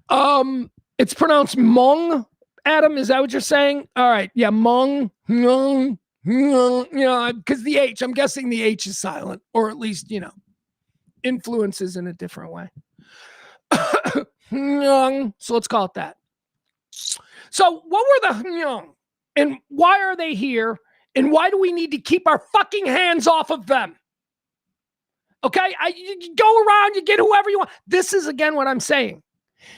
It's pronounced Hmong. Adam, is that what you're saying? All right. Yeah, Hmong. Because the H, I'm guessing the H is silent, or at least, influences in a different way. So let's call it that. So what were the Hmong? And why are they here? And why do we need to keep our fucking hands off of them? Okay? You go around, you get whoever you want. This is, again, what I'm saying.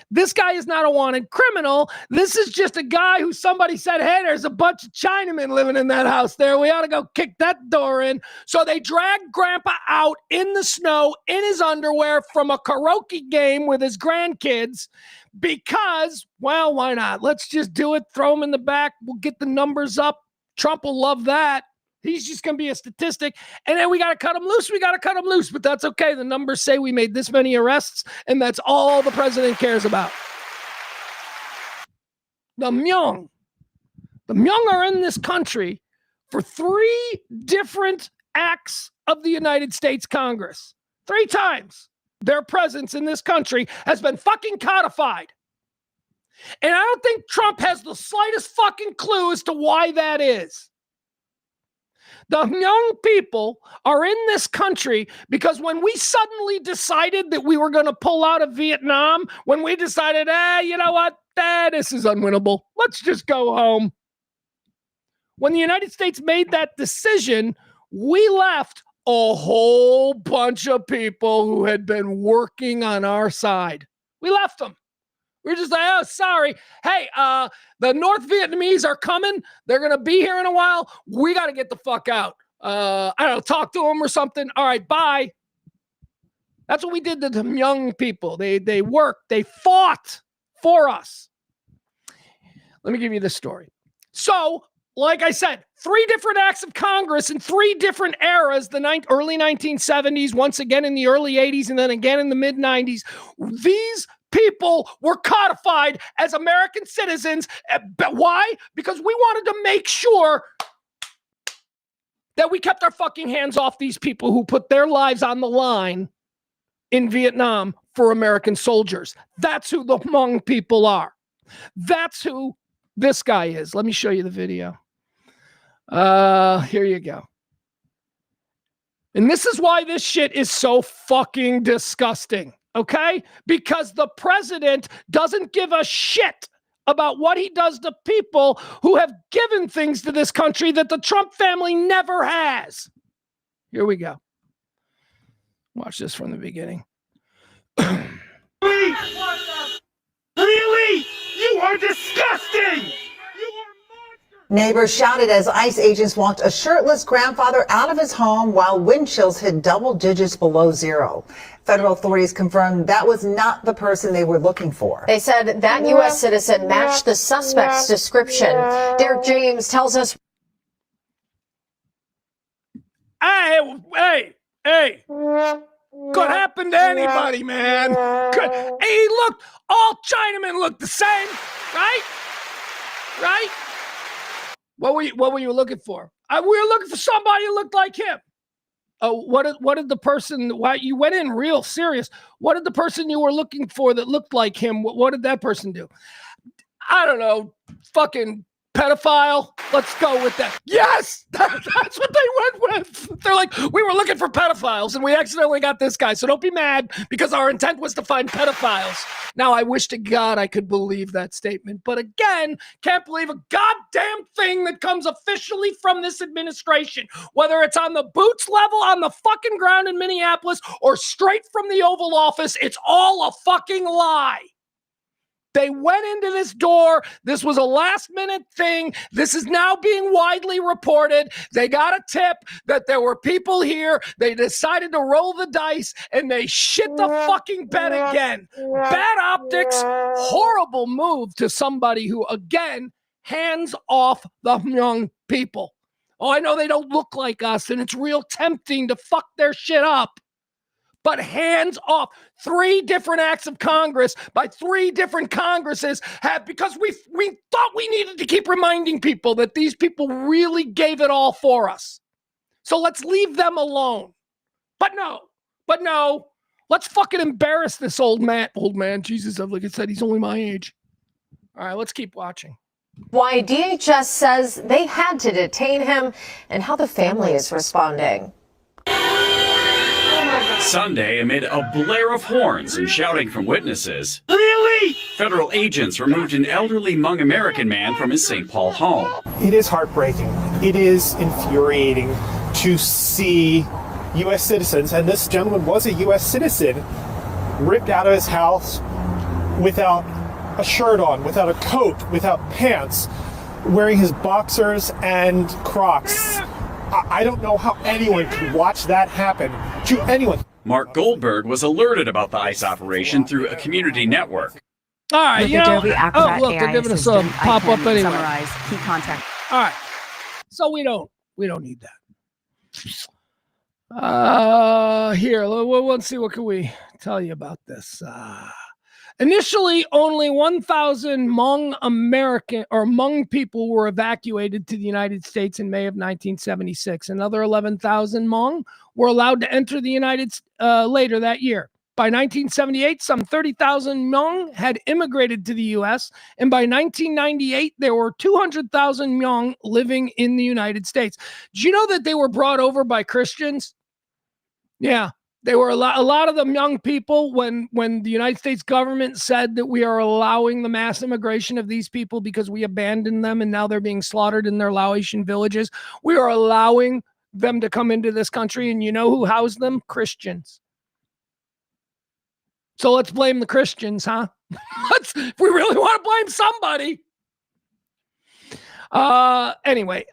This guy is not a wanted criminal. This is just a guy who somebody said, hey, there's a bunch of Chinamen living in that house there. We ought to go kick that door in. So they dragged Grandpa out in the snow in his underwear from a karaoke game with his grandkids because, well, why not? Let's just do it. Throw him in the back. We'll get the numbers up. Trump will love that. He's just going to be a statistic. And then we got to cut him loose. But that's okay. The numbers say we made this many arrests, and that's all the president cares about. The Hmong. The Hmong are in this country for 3 different acts of the United States Congress. 3 times their presence in this country has been fucking codified. And I don't think Trump has the slightest fucking clue as to why that is. The young people are in this country because when we suddenly decided that we were going to pull out of Vietnam, when we decided, you know what, this is unwinnable. Let's just go home. When the United States made that decision, we left a whole bunch of people who had been working on our side. We left them. We're just like, oh, sorry. Hey, the North Vietnamese are coming. They're going to be here in a while. We got to get the fuck out. I don't know, talk to them or something. All right, bye. That's what we did to the young people. They worked. They fought for us. Let me give you this story. So, like I said, 3 different acts of Congress in 3 different eras, the early 1970s, once again in the early 80s, and then again in the mid-90s. These people were codified as American citizens. Why? Because we wanted to make sure that we kept our fucking hands off these people who put their lives on the line in Vietnam for American soldiers. That's who the Hmong people are. That's who this guy is. Let me show you the video. Here you go. And this is why this shit is so fucking disgusting. Okay? Because the president doesn't give a shit about what he does to people who have given things to this country that the Trump family never has. Here we go. Watch this from the beginning. Really? You are disgusting! Neighbors shouted as ICE agents walked a shirtless grandfather out of his home while wind chills hit double digits below zero. Federal authorities confirmed that was not the person they were looking for. They said that U.S. citizen matched the suspect's description. Derek James tells us. Hey. Could happen to anybody, man. Hey, look, all Chinamen look the same, right? Right? What were you looking for? We were looking for somebody who looked like him. Oh, what did the person? Why you went in real serious? What did the person you were looking for that looked like him? What did that person do? I don't know. Fucking pedophile. Let's go with that. Yes, that's what they went with. They're like, we were looking for pedophiles and we accidentally got this guy. So don't be mad because our intent was to find pedophiles. Now, I wish to God I could believe that statement. But again, can't believe a goddamn thing that comes officially from this administration, whether it's on the boots level, on the fucking ground in Minneapolis, or straight from the Oval Office. It's all a fucking lie. They went into this door. This was a last minute thing. This is now being widely reported. They got a tip that there were people here. They decided to roll the dice and they shit the fucking bed again. Bad optics, horrible move to somebody who, again, hands off the young people. Oh, I know they don't look like us and it's real tempting to fuck their shit up. But hands off. 3 different acts of Congress by 3 different Congresses have, because we thought we needed to keep reminding people that these people really gave it all for us. So let's leave them alone. But no, let's fucking embarrass this old man. Old man, Jesus, like I said, he's only my age. All right, let's keep watching. Why DHS says they had to detain him and how the family is responding. Sunday, amid a blare of horns and shouting from witnesses, Really? federal agents removed an elderly Hmong American man from his St. Paul home. It is heartbreaking. It is infuriating to see U.S. citizens, and this gentleman was a U.S. citizen, ripped out of his house without a shirt on, without a coat, without pants, wearing his boxers and Crocs. I don't know how anyone could watch that happen to anyone. Mark Goldberg was alerted about the ICE operation through a community network. All right, you know, oh, look, they're giving us a pop-up anyway. Summarize key contact. All right, so we don't need that. Here, let's see, what can we tell you about this? Initially, only 1,000 Hmong people were evacuated to the United States in May of 1976. Another 11,000 Hmong were allowed to enter the United States later that year. By 1978, some 30,000 Hmong had immigrated to the U.S., and by 1998, there were 200,000 Hmong living in the United States. Did you know that they were brought over by Christians? Yeah. They were a lot of the young people when the United States government said that we are allowing the mass immigration of these people because we abandoned them and now they're being slaughtered in their Laotian villages. We are allowing them to come into this country, and you know who housed them? Christians. So let's blame the Christians, huh? If we really want to blame somebody. Anyway,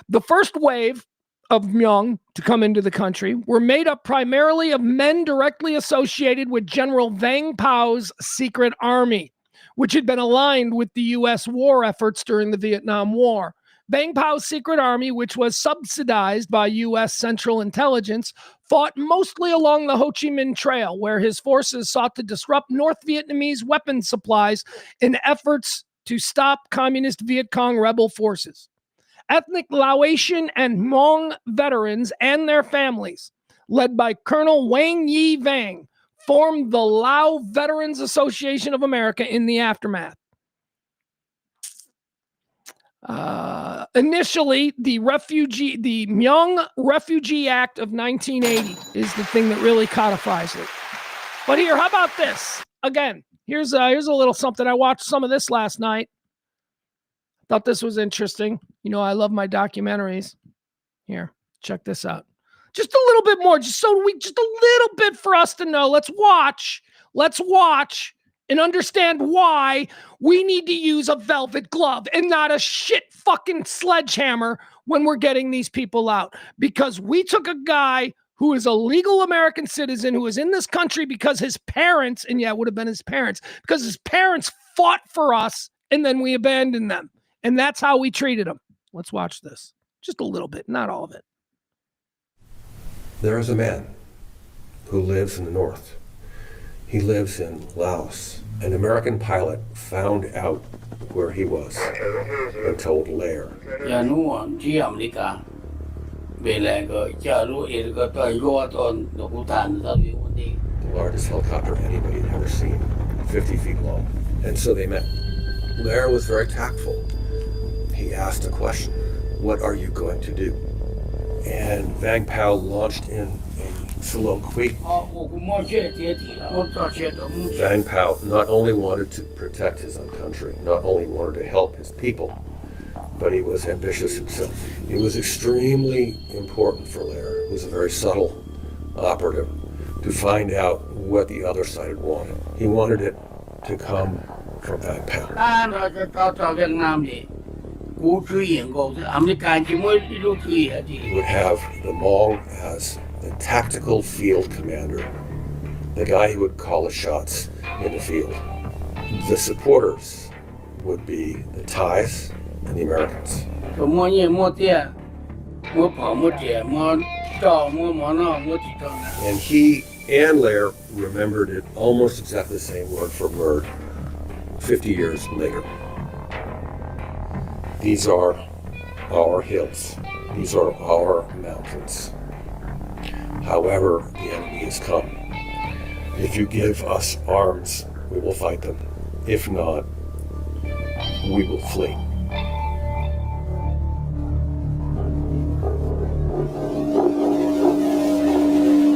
the first wave of Hmong to come into the country were made up primarily of men directly associated with General Vang Pao's secret army, which had been aligned with the U.S. war efforts during the Vietnam War. Vang Pao's secret army, which was subsidized by U.S. Central Intelligence, fought mostly along the Ho Chi Minh Trail, where his forces sought to disrupt North Vietnamese weapons supplies in efforts to stop Communist Viet Cong rebel forces. Ethnic Laotian and Hmong veterans and their families, led by Colonel Wang Yi Vang, formed the Lao Veterans Association of America in the aftermath. Initially, the Hmong Refugee Act of 1980 is the thing that really codifies it. But here, how about this? Again, here's a little something. I watched some of this last night. Thought this was interesting. You know, I love my documentaries. Here, check this out. Just a little bit more, just a little bit for us to know. Let's watch and understand why we need to use a velvet glove and not a shit fucking sledgehammer when we're getting these people out. Because we took a guy who is a legal American citizen, who is in this country because his parents, and yeah, it would have been his parents, because his parents fought for us, and then we abandoned them. And that's how we treated them. Let's watch this. Just a little bit, not all of it. There is a man who lives in the north. He lives in Laos. An American pilot found out where he was and told Lair. The largest helicopter anybody had ever seen, 50 feet long. And so they met. Lair was very tactful. asked a question, what are you going to do? And Vang Pao launched in a soliloquy. Vang Pao not only wanted to protect his own country, not only wanted to help his people, but he was ambitious himself. It was extremely important for Lair, who was a very subtle operative, to find out what the other side had wanted. He wanted it to come from Vang Pao. He would have the Hmong as the tactical field commander, the guy who would call the shots in the field. The supporters would be the Thais and the Americans. And he and Lair remembered it almost exactly the same word for word 50 years later. These are our hills. These are our mountains. However, the enemy has come. If you give us arms, we will fight them. If not, we will flee.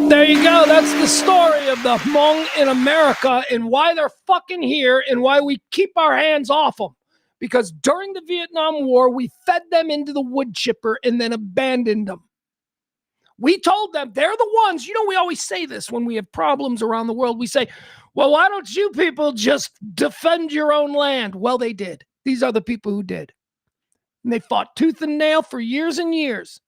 There you go. That's the story of the Hmong in America and why they're fucking here and why we keep our hands off them. Because during the Vietnam War, we fed them into the wood chipper and then abandoned them. We told them they're the ones, we always say this when we have problems around the world. We say, well, why don't you people just defend your own land? Well, they did. These are the people who did. And they fought tooth and nail for years and years.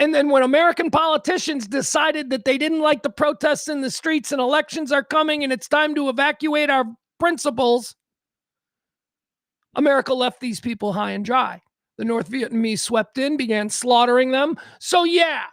And then when American politicians decided that they didn't like the protests in the streets and elections are coming and it's time to evacuate our principles, America left these people high and dry. The North Vietnamese swept in, began slaughtering them. So yeah,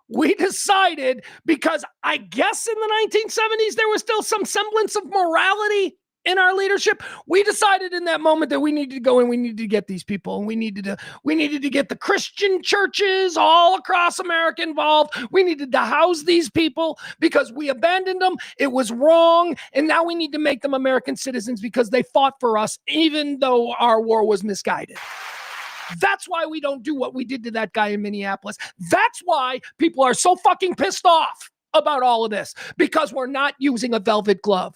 we decided, because I guess in the 1970s, there was still some semblance of morality in our leadership. We decided in that moment that we needed to go and we needed to get these people, and we needed to get the Christian churches all across America involved. We needed to house these people because we abandoned them. It was wrong. And now we need to make them American citizens because they fought for us, even though our war was misguided. That's why we don't do what we did to that guy in Minneapolis. That's why people are so fucking pissed off about all of this, because we're not using a velvet glove.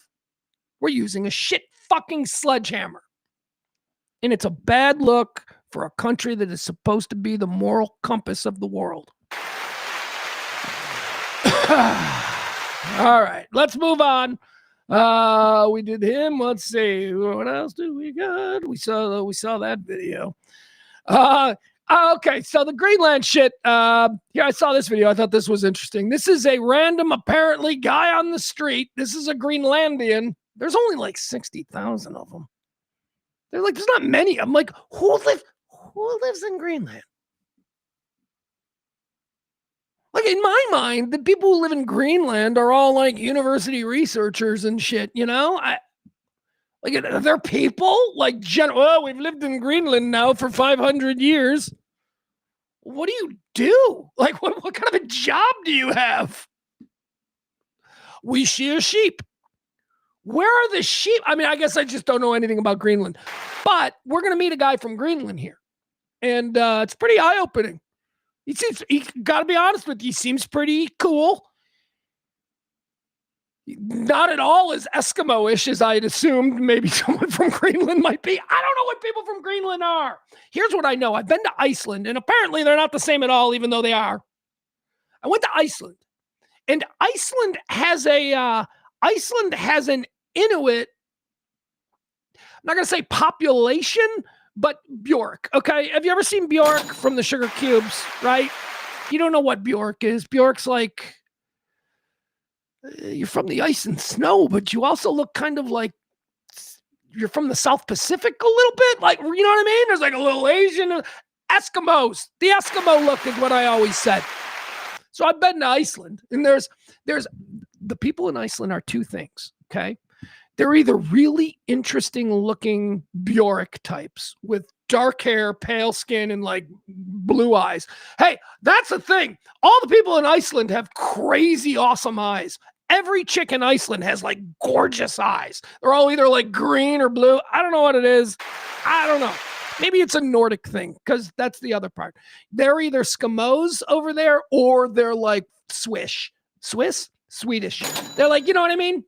We're using a shit fucking sledgehammer. And it's a bad look for a country that is supposed to be the moral compass of the world. All right, let's move on. We did him. Let's see. What else do we got? We saw that video. Okay, so the Greenland shit. Here, I saw this video. I thought this was interesting. This is a random, apparently, guy on the street. This is a Greenlandian. There's only like 60,000 of them. They're like, there's not many. I'm like, who lives in Greenland? Like, in my mind, the people who live in Greenland are all like university researchers and shit, Like, are there people like, we've lived in Greenland now for 500 years. What do you do? Like, what kind of a job do you have? We shear sheep. Where are the sheep? I mean, I guess I just don't know anything about Greenland. But we're going to meet a guy from Greenland here. And it's pretty eye-opening. He got to be honest with you, he seems pretty cool. Not at all as Eskimo-ish as I had assumed maybe someone from Greenland might be. I don't know what people from Greenland are. Here's what I know. I've been to Iceland, and apparently they're not the same at all, even though they are. I went to Iceland, and Iceland has an Inuit, I'm not going to say population, but Bjork, okay? Have you ever seen Bjork from the Sugar Cubes, right? You don't know what Bjork is. Bjork's like, you're from the ice and snow, but you also look kind of like you're from the South Pacific a little bit. Like, you know what I mean? There's like a little Asian. Eskimos. The Eskimo look is what I always said. So I've been to Iceland, and there's the people in Iceland are two things, okay? They're either really interesting looking Bjork types with dark hair, pale skin, and like blue eyes. Hey, that's the thing. All the people in Iceland have crazy awesome eyes. Every chick in Iceland has like gorgeous eyes. They're all either like green or blue. I don't know what it is. I don't know. Maybe it's a Nordic thing, because that's the other part. They're either Eskimos over there, or they're like Swedish. They're like, you know what I mean?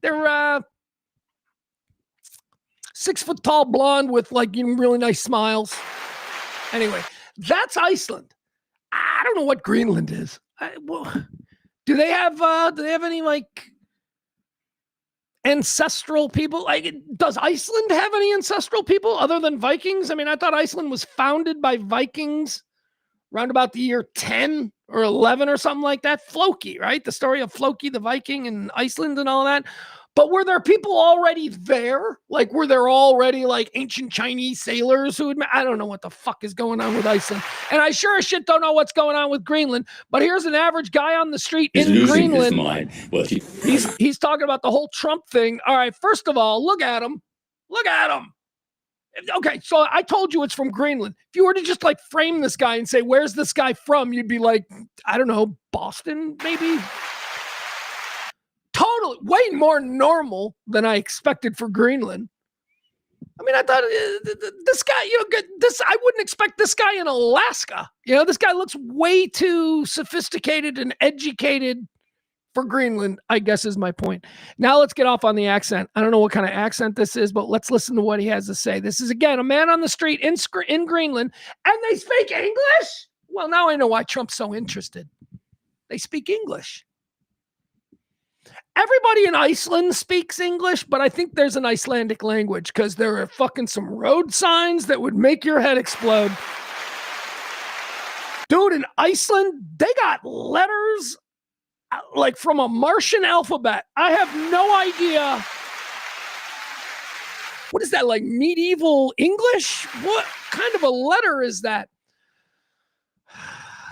They're 6 foot tall blonde with like really nice smiles. Anyway, that's Iceland. I don't know what Greenland is. Do they have any like ancestral people? Like, does Iceland have any ancestral people other than Vikings? I mean, I thought Iceland was founded by Vikings around about the year 10 or 11 or something like that. Floki, right? The story of Floki the Viking and Iceland and all that. But were there people already there? Like, were there already like ancient Chinese sailors who would, I don't know what the fuck is going on with Iceland. And I sure as shit don't know what's going on with Greenland. But here's an average guy on the street in Greenland. Well, he's talking about the whole Trump thing. All right, first of all, look at him. Look at him. Okay, so I told you it's from Greenland. If you were to just like frame this guy and say, where's this guy from? You'd be like, I don't know, Boston, maybe? Totally, way more normal than I expected for Greenland. I mean, I thought this guy, I wouldn't expect this guy in Alaska. This guy looks way too sophisticated and educated for Greenland, I guess is my point. Now let's get off on the accent. I don't know what kind of accent this is, but let's listen to what he has to say. This is, again, a man on the street in Greenland, and they speak English? Well, now I know why Trump's so interested. They speak English. Everybody in Iceland speaks English, but I think there's an Icelandic language, because there are fucking some road signs that would make your head explode. Dude, in Iceland, they got letters like from a Martian alphabet. I have no idea. What is that, like medieval English? What kind of a letter is that?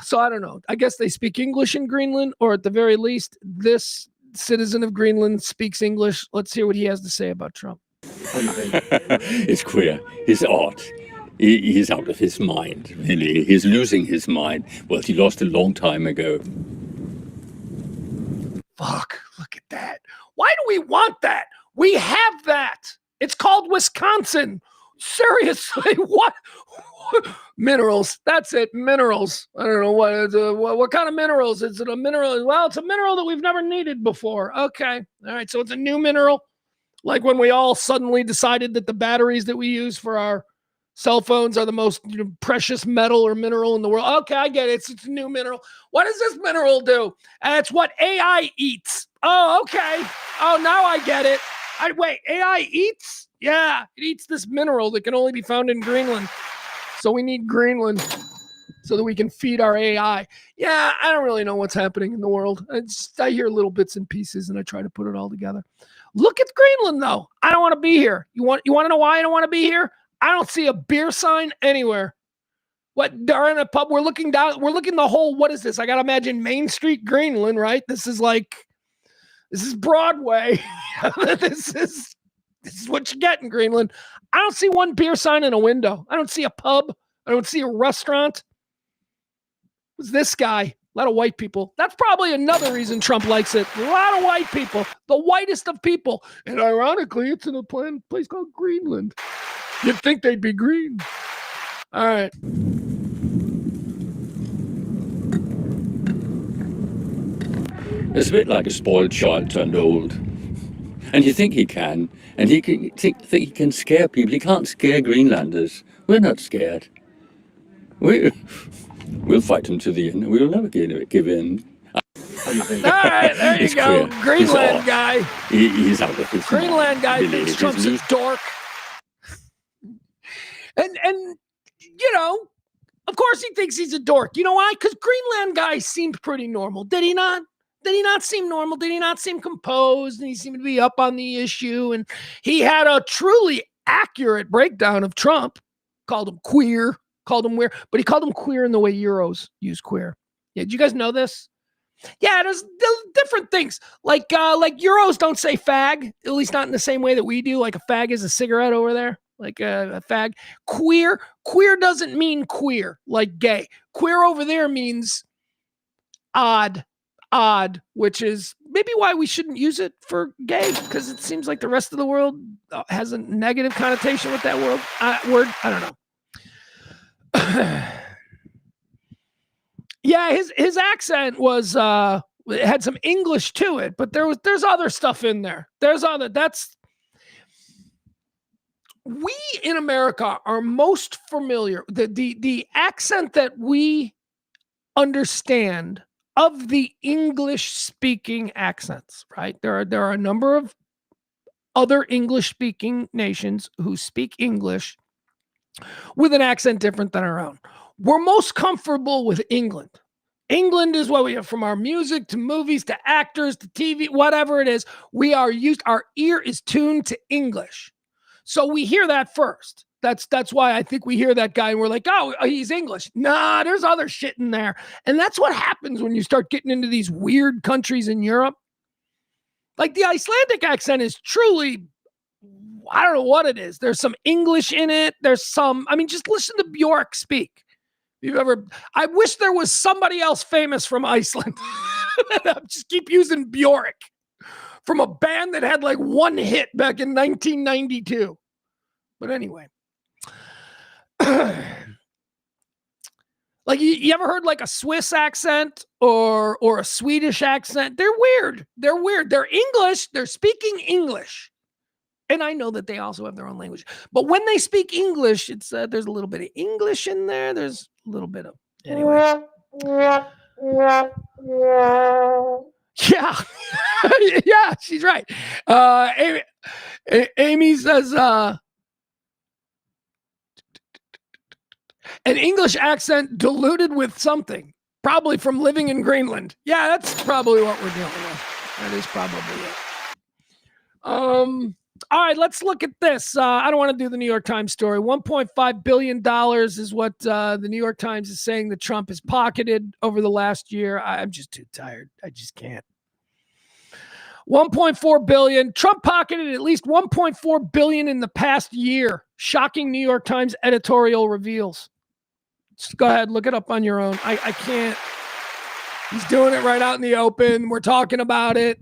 So I don't know. I guess they speak English in Greenland, or at the very least, this citizen of Greenland speaks English. Let's hear what he has to say about Trump. It's queer. He's odd. He's out of his mind, really. He's losing his mind. Well, he lost a long time ago. Fuck, look at that. Why do we want that? We have that. It's called Wisconsin. Seriously, what? Minerals. That's it. Minerals. I don't know what kind of minerals. Is it a mineral? Well, it's a mineral that we've never needed before. Okay. All right. So it's a new mineral. Like when we all suddenly decided that the batteries that we use for our cell phones are the most precious metal or mineral in the world. Okay, I get it. It's a new mineral. What does this mineral do? It's what AI eats. Oh, okay. Oh, now I get it. Wait, AI eats? Yeah, it eats this mineral that can only be found in Greenland. So we need Greenland so that we can feed our AI. Yeah, I don't really know what's happening in the world. I hear little bits and pieces, and I try to put it all together. Look at Greenland, though. I don't want to be here. You want to know why I don't want to be here? I don't see a beer sign anywhere. What, darn a pub? We're looking down. We're looking the whole, what is this? I got to imagine Main Street, Greenland, right? This is Broadway. This is what you get in Greenland. I don't see one beer sign in a window. I don't see a pub. I don't see a restaurant. Who's this guy? A lot of white people. That's probably another reason Trump likes it. A lot of white people. The whitest of people. And ironically, it's in a place called Greenland. You'd think they'd be green. All right. It's a bit like a spoiled child turned old. And you think he can, and he can think he can scare people. He can't scare Greenlanders. We're not scared. We'll fight him to the end. We'll never give in. All right, there you go. Clear. Greenland guy. He's out of his Greenland guy really, thinks Trump's a dork. And of course he thinks he's a dork. You know why? Because Greenland guy seemed pretty normal. Did he not? Did he not seem normal? Did he not seem composed? And he seemed to be up on the issue. And he had a truly accurate breakdown of Trump. Called him queer. Called him weird. But he called him queer in the way Euros use queer. Yeah, did you guys know this? Yeah, there's different things. Like Euros don't say fag. At least not in the same way that we do. Like a fag is a cigarette over there. Like a fag. Queer doesn't mean queer, like gay. Queer over there means odd, which is maybe why we shouldn't use it for gay, because it seems like the rest of the world has a negative connotation with that word. I don't know. Yeah, his accent was it had some English to it, but there's other stuff in there. We in America are most familiar, the accent that we understand of the English speaking accents, right? There are a number of other English speaking nations who speak English with an accent different than our own. We're most comfortable with England. England is what we have, from our music to movies to actors to TV, whatever it is. Our ear is tuned to English. So we hear that first. That's why I think we hear that guy and we're like, oh, he's English. Nah, there's other shit in there. And that's what happens when you start getting into these weird countries in Europe. Like the Icelandic accent is truly, I don't know what it is. There's some English in it. Just listen to Bjork speak. I wish there was somebody else famous from Iceland. Just keep using Bjork from a band that had like one hit back in 1992. But anyway. Like you ever heard like a Swiss accent or a Swedish accent? They're weird. They're English. They're speaking English. And I know that they also have their own language. But when they speak English, it's there's a little bit of English in there. There's a little bit of... Anyway. Yeah. Yeah, she's right. Amy says... an English accent diluted with something. Probably from living in Greenland. Yeah, that's probably what we're dealing with. That is probably it. All right, let's look at this. I don't want to do the New York Times story. $1.5 billion is what the New York Times is saying that Trump has pocketed over the last year. I'm just too tired. I just can't. 1.4 billion. Trump pocketed at least 1.4 billion in the past year. Shocking New York Times editorial reveals. Just go ahead, look it up on your own. I can't. He's doing it right out in the open. We're talking about it.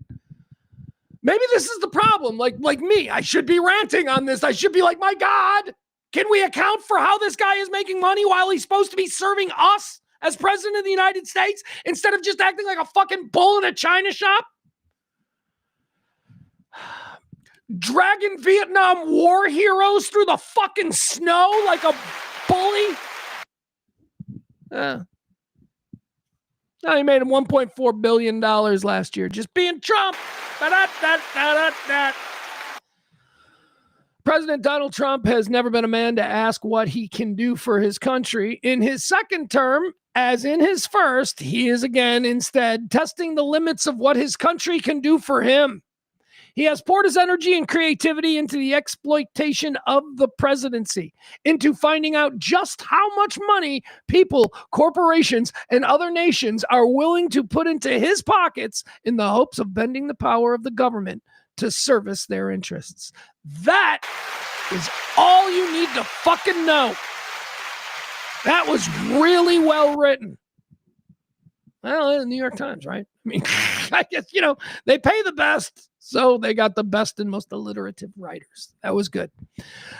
Maybe this is the problem. Like me, I should be ranting on this. I should be like, my God, can we account for how this guy is making money while he's supposed to be serving us as president of the United States instead of just acting like a fucking bull in a china shop? Dragging Vietnam War heroes through the fucking snow like a bully? He made him $1.4 billion last year. Just being Trump. President Donald Trump has never been a man to ask what he can do for his country. In his second term, as in his first, he is again instead testing the limits of what his country can do for him. He has poured his energy and creativity into the exploitation of the presidency, into finding out just how much money people, corporations, and other nations are willing to put into his pockets in the hopes of bending the power of the government to service their interests. That is all you need to fucking know. That was really well written. Well, the New York Times, right? I mean, I guess, they pay the best. So they got the best and most alliterative writers. That was good.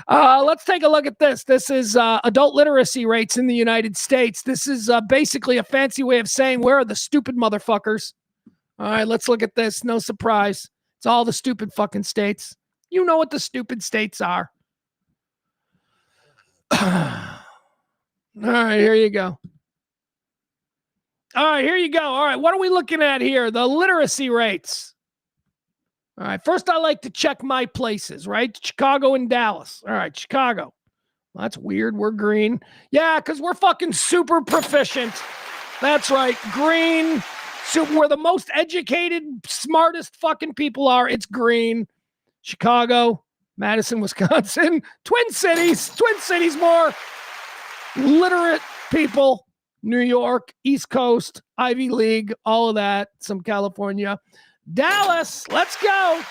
Let's take a look at this. This is adult literacy rates in the United States. This is basically a fancy way of saying, where are the stupid motherfuckers? All right, let's look at this. No surprise. It's all the stupid fucking states. You know what the stupid states are. All right, here you go. All right, here you go. All right, what are we looking at here? The literacy rates. All right, first I like to check my places, right? Chicago and Dallas. All right, Chicago. Well, that's weird. We're green. Yeah, because we're fucking super proficient. That's right. Green. So where the most educated, smartest fucking people are, it's green. Chicago, Madison, Wisconsin. Twin Cities more literate people. New York, East Coast, Ivy League, all of that. Some California. Dallas, let's go.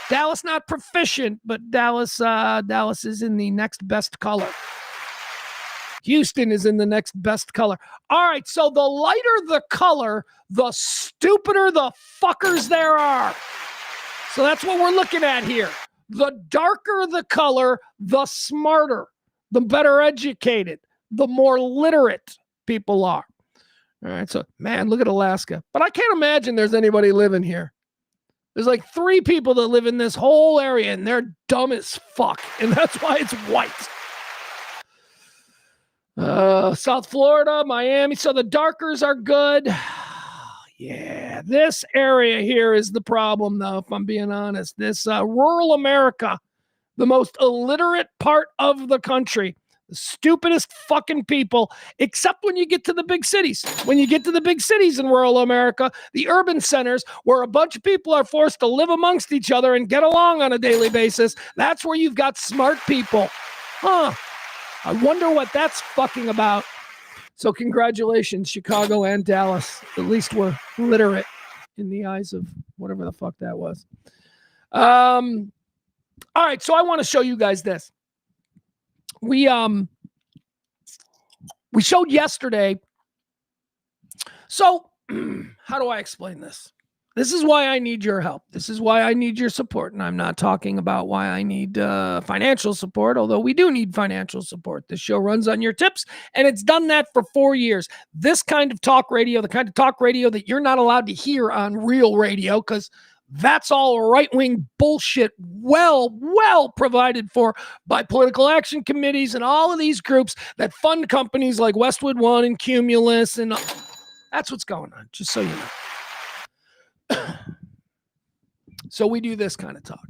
Dallas not proficient, but Dallas is in the next best color. Houston is in the next best color. All right, so the lighter the color, the stupider the fuckers there are. So that's what we're looking at here. The darker the color, the smarter, the better educated, the more literate people are. All right, so, man, look at Alaska. But I can't imagine there's anybody living here. There's like 3 people that live in this whole area, and they're dumb as fuck, and that's why it's white. South Florida, Miami, so the darkers are good. Yeah, this area here is the problem, though, if I'm being honest. This rural America, the most illiterate part of the country. The stupidest fucking people, except when you get to the big cities. When you get to the big cities in rural America, the urban centers where a bunch of people are forced to live amongst each other and get along on a daily basis, that's where you've got smart people. I wonder what that's fucking about. So congratulations, Chicago and Dallas. At least we're literate in the eyes of whatever the fuck that was. All right, so I want to show you guys this. We showed yesterday. So how do I explain this? This is why I need your help. This is why I need your support. And I'm not talking about why I need financial support, although we do need financial support. This show runs on your tips, and it's done that for 4 years. This kind of talk radio, the kind of talk radio that you're not allowed to hear on real radio, because that's all right-wing bullshit, well provided for by political action committees and all of these groups that fund companies like Westwood One and Cumulus, and that's what's going on, just so you know. So we do this kind of talk.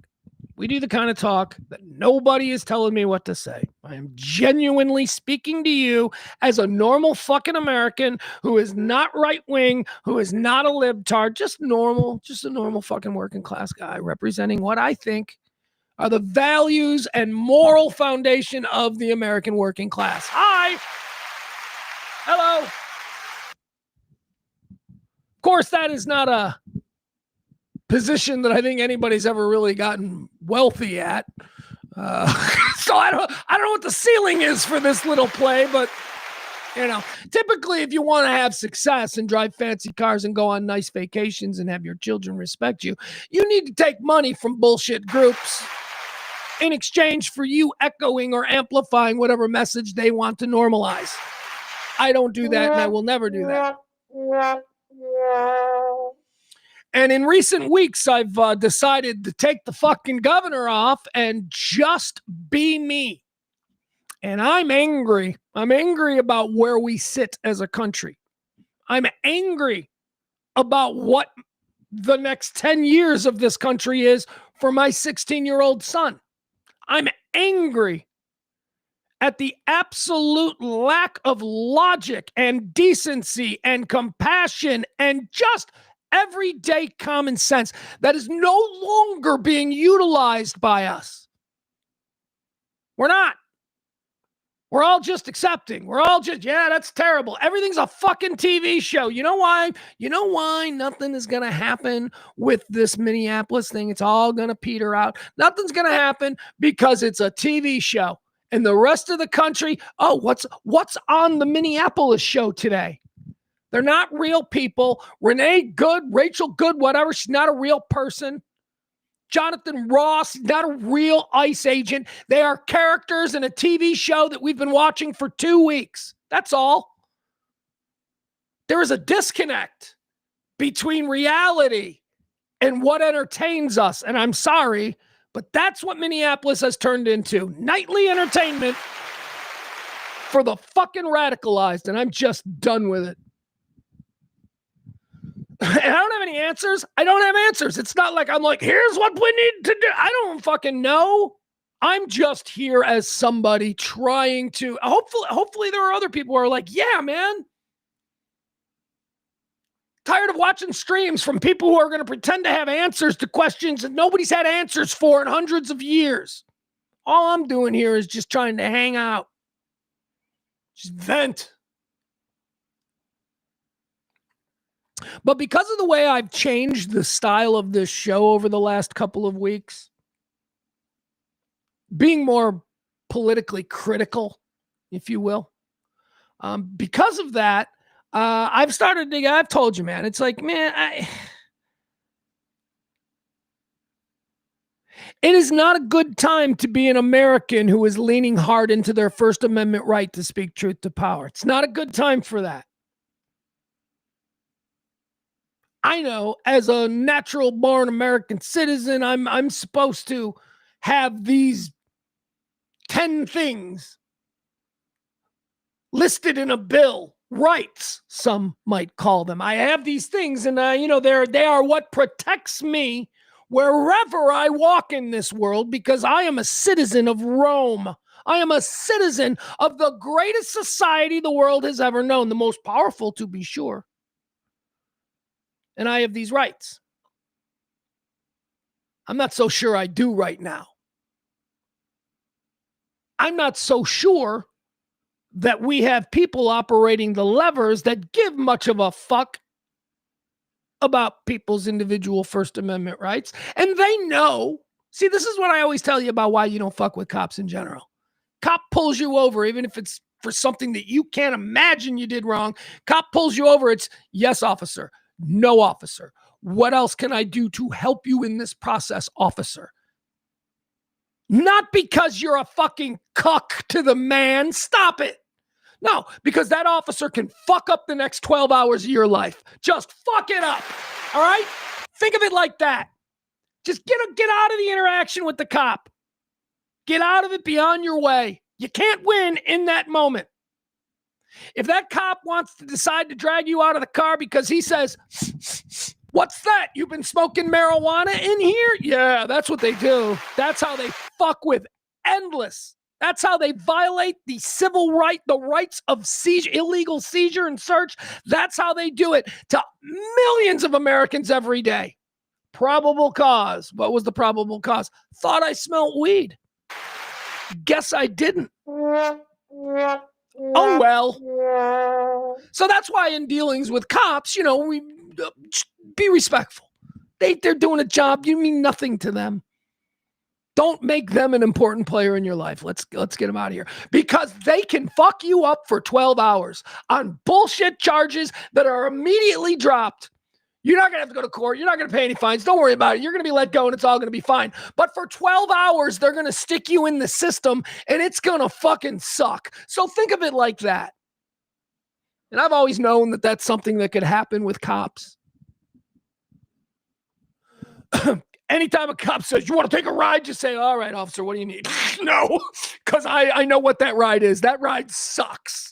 We do the kind of talk that nobody is telling me what to say. I am genuinely speaking to you as a normal fucking American who is not right-wing, who is not a libtard, just a normal fucking working class guy representing what I think are the values and moral foundation of the American working class. Hi. Hello. Of course, that is not a position that I think anybody's ever really gotten wealthy at. So I don't know what the ceiling is for this little play, but you know, typically if you want to have success and drive fancy cars and go on nice vacations and have your children respect you, you need to take money from bullshit groups in exchange for you echoing or amplifying whatever message they want to normalize. I don't do that, and I will never do that. And in recent weeks, I've decided to take the fucking governor off and just be me. And I'm angry. I'm angry about where we sit as a country. I'm angry about what the next 10 years of this country is for my 16-year-old son. I'm angry at the absolute lack of logic and decency and compassion and just everyday common sense that is no longer being utilized by us. We're not. We're all just accepting. We're all just, yeah, that's terrible. Everything's a fucking TV show. You know why? You know why nothing is going to happen with this Minneapolis thing? It's all going to peter out. Nothing's going to happen because it's a TV show. And the rest of the country, oh, what's on the Minneapolis show today? They're not real people. Renee Good, Rachel Good, whatever. She's not a real person. Jonathan Ross, not a real ICE agent. They are characters in a TV show that we've been watching for 2 weeks. That's all. There is a disconnect between reality and what entertains us. And I'm sorry, but that's what Minneapolis has turned into. Nightly entertainment for the fucking radicalized. And I'm just done with it. And I don't have any answers. I don't have answers. It's not like I'm like, here's what we need to do. I don't fucking know. I'm just here as somebody trying to, hopefully there are other people who are like, yeah, man. Tired of watching streams from people who are going to pretend to have answers to questions that nobody's had answers for in hundreds of years. All I'm doing here is just trying to hang out. Just vent. But because of the way I've changed the style of this show over the last couple of weeks, being more politically critical, if you will, Because of that, I've started to, I've told you, man, it's like, man, it is not a good time to be an American who is leaning hard into their First Amendment right to speak truth to power. It's not a good time for that. I know, as a natural born American citizen, I'm supposed to have these 10 things listed in a bill, rights, some might call them. I have these things, and they are what protects me wherever I walk in this world, because I am a citizen of Rome. I am a citizen of the greatest society the world has ever known, the most powerful, to be sure. And I have these rights. I'm not so sure I do right now. I'm not so sure that we have people operating the levers that give much of a fuck about people's individual First Amendment rights. And they know. See, this is what I always tell you about why you don't fuck with cops in general. Cop pulls you over, even if it's for something that you can't imagine you did wrong. Cop pulls you over. It's yes, officer. No, officer. What else can I do to help you in this process, officer? Not because you're a fucking cuck to the man. Stop it. No, because that officer can fuck up the next 12 hours of your life. Just fuck it up. All right? Think of it like that. Just get out of the interaction with the cop. Get out of it, be on your way. You can't win in that moment. If that cop wants to decide to drag you out of the car because he says, what's that? You've been smoking marijuana in here? Yeah, that's what they do. That's how they fuck with endless. That's how they violate the civil right, the rights of seizure, illegal seizure and search. That's how they do it to millions of Americans every day. Probable cause. What was the probable cause? Thought I smelled weed. Guess I didn't. Oh, well. So that's why in dealings with cops, we be respectful. They're doing a job. You mean nothing to them. Don't make them an important player in your life. Let's get them out of here, because they can fuck you up for 12 hours on bullshit charges that are immediately dropped. You're not going to have to go to court. You're not going to pay any fines. Don't worry about it. You're going to be let go and it's all going to be fine. But for 12 hours, they're going to stick you in the system and it's going to fucking suck. So think of it like that. And I've always known that that's something that could happen with cops. Anytime a cop says, you want to take a ride? Just say, all right, officer, what do you need? No, because I know what that ride is. That ride sucks.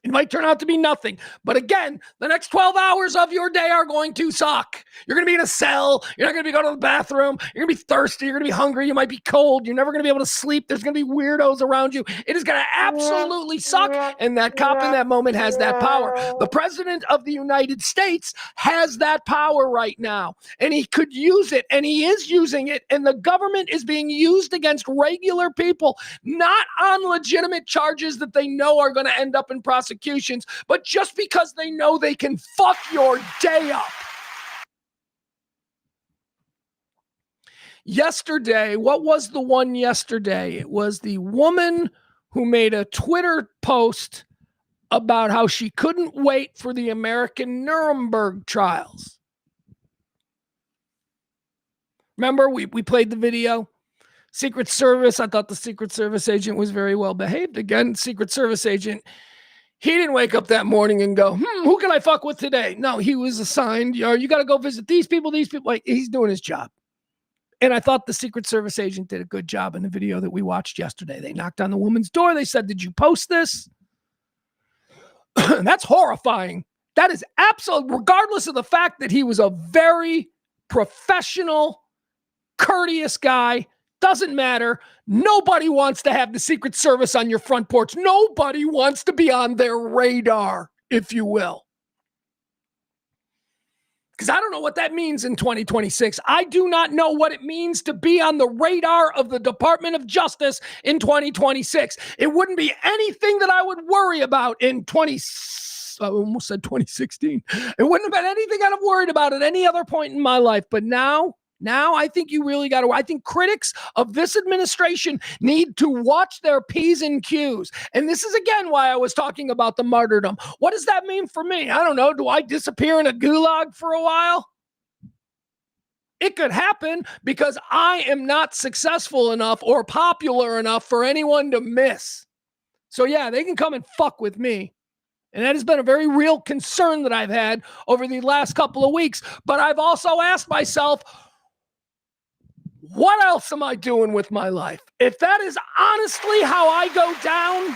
It might turn out to be nothing. But again, the next 12 hours of your day are going to suck. You're going to be in a cell. You're not going to be going to the bathroom. You're going to be thirsty. You're going to be hungry. You might be cold. You're never going to be able to sleep. There's going to be weirdos around you. It is going to absolutely suck. And that cop in that moment has that power. The president of the United States has that power right now. And he could use it. And he is using it. And the government is being used against regular people, not on legitimate charges that they know are going to end up in prosecutions, but just because they know they can fuck your day up. Yesterday, what was the one yesterday? It was the woman who made a Twitter post about how she couldn't wait for the American Nuremberg trials. Remember, we played the video? Secret Service, I thought the Secret Service agent was very well behaved. Again, Secret Service agent, he didn't wake up that morning and go, who can I fuck with today? No, he was assigned, you got to go visit these people. Like, he's doing his job. And I thought the Secret Service agent did a good job in the video that we watched yesterday. They knocked on the woman's door. They said, did you post this? That's horrifying. That is absolute, regardless of the fact that he was a very professional, courteous guy. Doesn't matter. Nobody wants to have the Secret Service on your front porch. Nobody wants to be on their radar, if you will. Because I don't know what that means in 2026. I do not know what it means to be on the radar of the Department of Justice in 2026. It wouldn't be anything that I would worry about in I almost said 2016. It wouldn't have been anything I'd have worried about at any other point in my life. But now Now I think you really got to, I think critics of this administration need to watch their P's and Q's. And this is again why I was talking about the martyrdom. What does that mean for me? I don't know. Do I disappear in a gulag for a while? It could happen because I am not successful enough or popular enough for anyone to miss. So yeah, they can come and fuck with me. And that has been a very real concern that I've had over the last couple of weeks. But I've also asked myself, what else am I doing with my life? If that is honestly how I go down,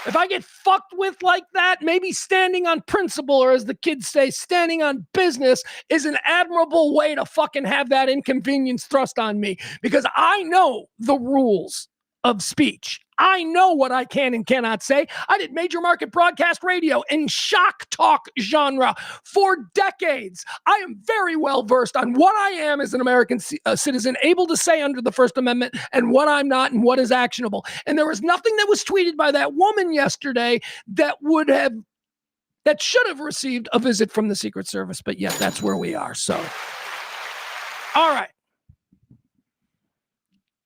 if I get fucked with like that, maybe standing on principle, or as the kids say, standing on business, is an admirable way to fucking have that inconvenience thrust on me, because I know the rules of speech. I know what I can and cannot say. I did major market broadcast radio in shock talk genre for decades. I am very well versed on what I am as an American citizen, able to say under the First Amendment, and what I'm not, and what is actionable. And there was nothing that was tweeted by that woman yesterday that should have received a visit from the Secret Service. But yet that's where we are. So, all right.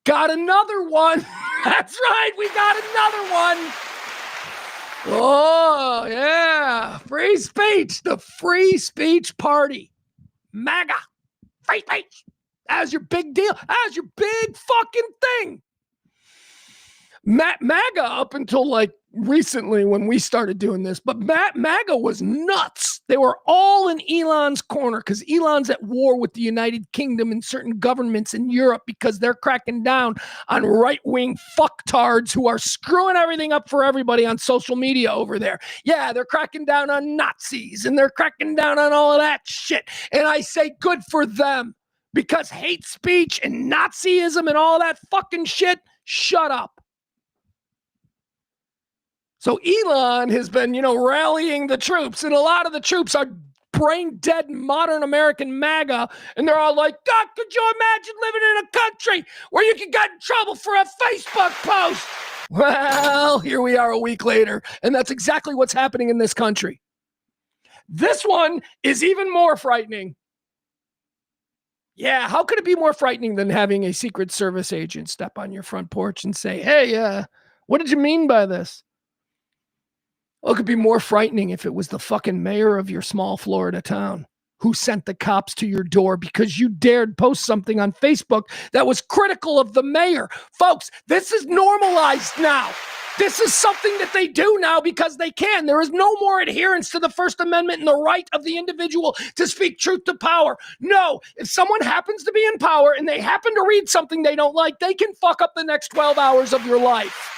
Got another one. That's right. We got another one. Oh, yeah. Free speech. The free speech party. MAGA. Free speech. That's your big deal. That's your big fucking thing. MAGA up until like recently when we started doing this, but MAGA was nuts. They were all in Elon's corner because Elon's at war with the United Kingdom and certain governments in Europe because they're cracking down on right-wing fucktards who are screwing everything up for everybody on social media over there. Yeah, they're cracking down on Nazis and they're cracking down on all of that shit. And I say good for them, because hate speech and Nazism and all that fucking shit, shut up. So Elon has been, rallying the troops, and a lot of the troops are brain dead modern American MAGA, and they're all like, God, could you imagine living in a country where you can get in trouble for a Facebook post? Well, here we are a week later, and that's exactly what's happening in this country. This one is even more frightening. Yeah, how could it be more frightening than having a Secret Service agent step on your front porch and say, hey, what did you mean by this? Well, it could be more frightening if it was the fucking mayor of your small Florida town who sent the cops to your door because you dared post something on Facebook that was critical of the mayor. Folks, this is normalized now. This is something that they do now because they can. There is no more adherence to the First Amendment and the right of the individual to speak truth to power. No, if someone happens to be in power and they happen to read something they don't like, they can fuck up the next 12 hours of your life.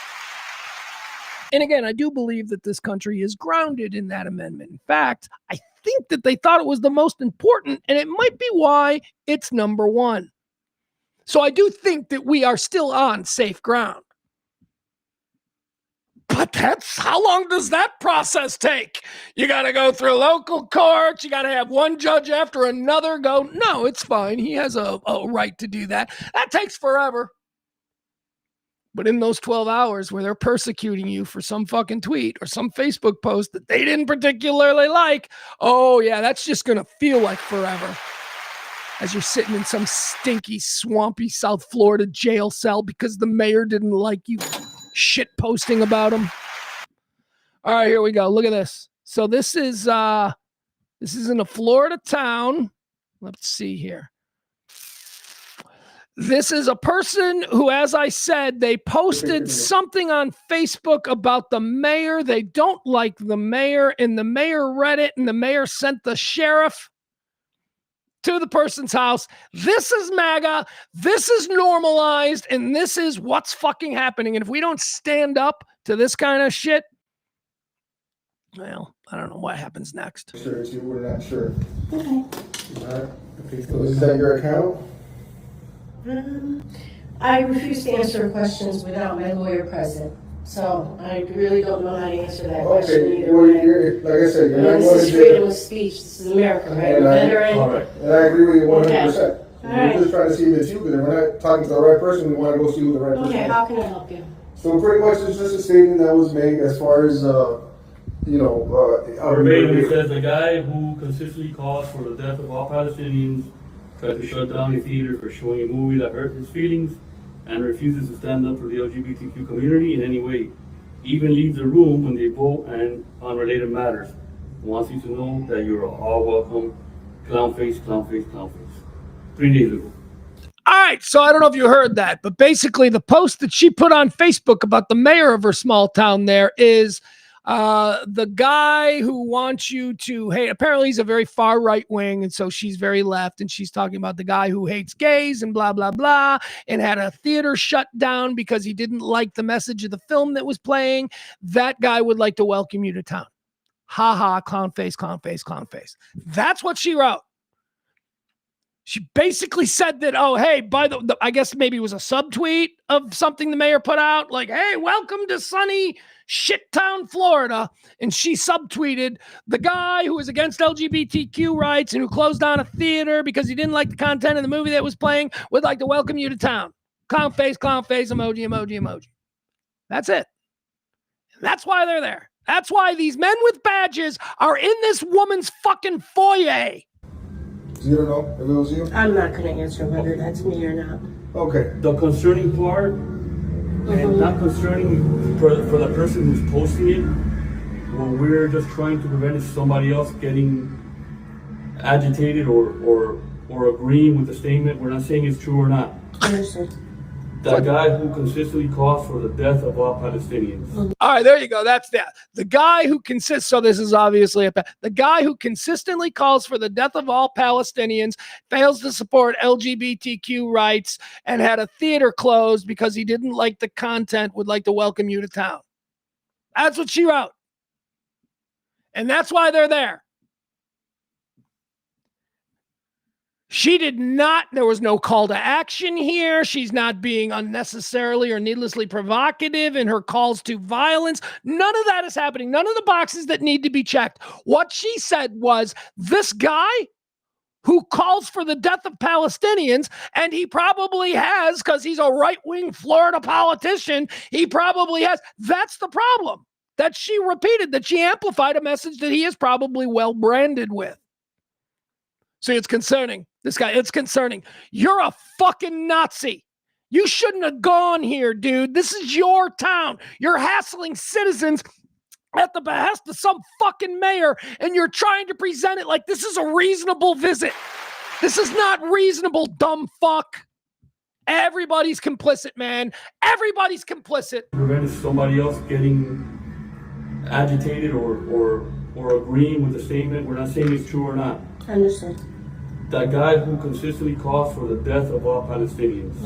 And again, I do believe that this country is grounded in that amendment. In fact, I think that they thought it was the most important, and it might be why it's number one. So I do think that we are still on safe ground. But how long does that process take? You got to go through local courts. You got to have one judge after another go, no, it's fine. He has a right to do that. That takes forever. But in those 12 hours where they're persecuting you for some fucking tweet or some Facebook post that they didn't particularly like, oh yeah, that's just going to feel like forever. As you're sitting in some stinky, swampy South Florida jail cell because the mayor didn't like you shit posting about him. All right, here we go. Look at this. So this is in a Florida town. Let's see here. This is a person who, as I said, they posted something on Facebook about the mayor. They don't like the mayor, and the mayor read it, and the mayor sent the sheriff to the person's house. This is MAGA. This is normalized, and this is what's fucking happening. And if we don't stand up to this kind of shit, well, I don't know what happens next. Sure, too. We're not sure. Okay. All right. Okay, so is that your account? I refuse to answer questions without my lawyer present, so I really don't know how to answer that question either. Well, like I said, this is freedom of speech. This is America, right? And I agree with you 100%. Okay. We're just trying to see if it's you, because if we're not talking to the right person, we want to go see who the right person is. Okay, how can I help you? So pretty much it's just a statement that was made as far as, verbatim, it says the guy who consistently calls for the death of all Palestinians tried to shut down a theater for showing a movie that hurt his feelings, and refuses to stand up for the LGBTQ community in any way. Even leaves the room when they vote and on related matters. Wants you to know that you're all welcome. Clown face, clown face, clown face. 3 days ago. All right, so I don't know if you heard that, but basically the post that she put on Facebook about the mayor of her small town there is the guy who wants you to hate. Apparently he's a very far right wing, and so she's very left, and she's talking about the guy who hates gays and blah, blah, blah, and had a theater shut down because he didn't like the message of the film that was playing. That guy would like to welcome you to town. Ha ha, clown face, clown face, clown face. That's what she wrote. She basically said that, oh, hey, by the I guess maybe it was a subtweet of something the mayor put out, like, hey, welcome to sunny shittown Florida. And she subtweeted the guy who was against LGBTQ rights and who closed down a theater because he didn't like the content of the movie that was playing would like to welcome you to town. Clown face, emoji, emoji, emoji. That's it. That's why they're there. That's why these men with badges are in this woman's fucking foyer. You don't know if it was you? I'm not going to answer whether that's me or not. Okay. The concerning part, and not concerning for the person who's posting it, what we're just trying to prevent is somebody else getting agitated or agreeing with the statement. We're not saying it's true or not. Understood. That guy who consistently calls for the death of all Palestinians. All right, there you go. That's that. The guy who consists, so this is obviously the guy who consistently calls for the death of all Palestinians, fails to support LGBTQ rights, and had a theater closed because he didn't like the content, would like to welcome you to town. That's what she wrote. And that's why they're there. She did not, there was no call to action here. She's not being unnecessarily or needlessly provocative in her calls to violence. None of that is happening. None of the boxes that need to be checked. What she said was, this guy who calls for the death of Palestinians, and he probably has, because he's a right-wing Florida politician, he probably has. That's the problem. That she repeated, that she amplified a message that he is probably well branded with. So it's concerning. This guy, it's concerning. You're a fucking Nazi. You shouldn't have gone here, dude. This is your town. You're hassling citizens at the behest of some fucking mayor, and you're trying to present it like this is a reasonable visit. This is not reasonable, dumb fuck. Everybody's complicit, man. Everybody's complicit. Prevent somebody else getting agitated or agreeing with the statement. We're not saying it's true or not. Understood. That guy who consistently calls for the death of all Palestinians,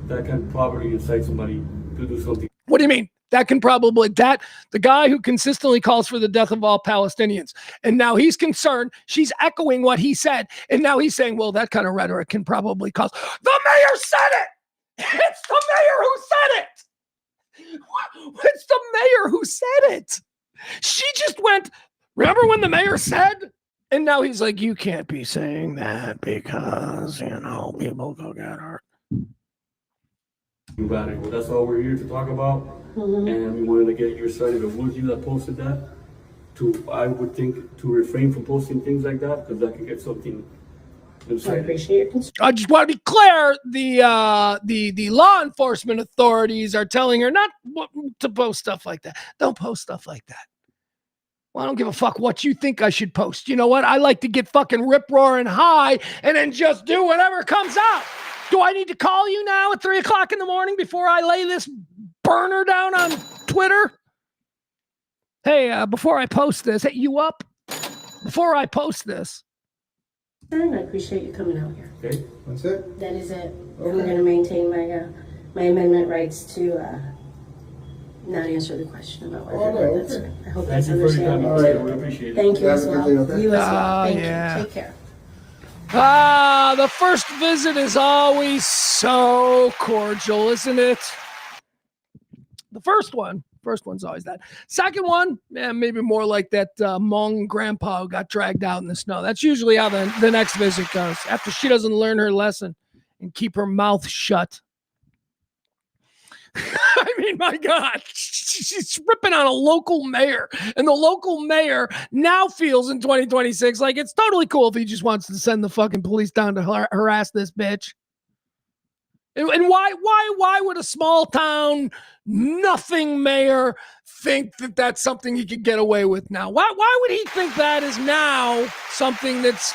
that can probably incite somebody to do something. What do you mean? That can probably, the guy who consistently calls for the death of all Palestinians. And now he's concerned. She's echoing what he said. And now he's saying, well, that kind of rhetoric can probably cause. The mayor said it! It's the mayor who said it! It's the mayor who said it! She just went, remember when the mayor said? And now he's like, you can't be saying that because, people go get hurt. About it. Well, that's all we're here to talk about. And we wanted to get your side of it. Was you that posted that? I would think to refrain from posting things like that, because that could get something I appreciate your concern. I just want to be clear, the law enforcement authorities are telling her not to post stuff like that. Don't post stuff like that. Well, I don't give a fuck what you think I should post. You know what? I like to get fucking rip-roaring high and then just do whatever comes out. Do I need to call you now at 3 o'clock in the morning before I lay this burner down on Twitter? Hey, before I post this, hey, you up? Before I post this. I appreciate you coming out here. Okay, that's it. That is it. I'm going to maintain my amendment rights to not answer the question about whether that's. I hope that's understandable. All right, we appreciate it. Thank you as well. You as well. Thank yeah. you. Take care. The first visit is always so cordial, isn't it? The first one's always that. Second one, maybe more like that Hmong grandpa who got dragged out in the snow. That's usually how the next visit goes, after she doesn't learn her lesson and keep her mouth shut. I mean, my God, she's ripping happen on a local mayor. And the local mayor now feels in 2026 like it's totally cool if he just wants to send the fucking police down to harass this bitch. And why would a small town nothing mayor think that that's something he could get away with now? Why would he think that is now something that's,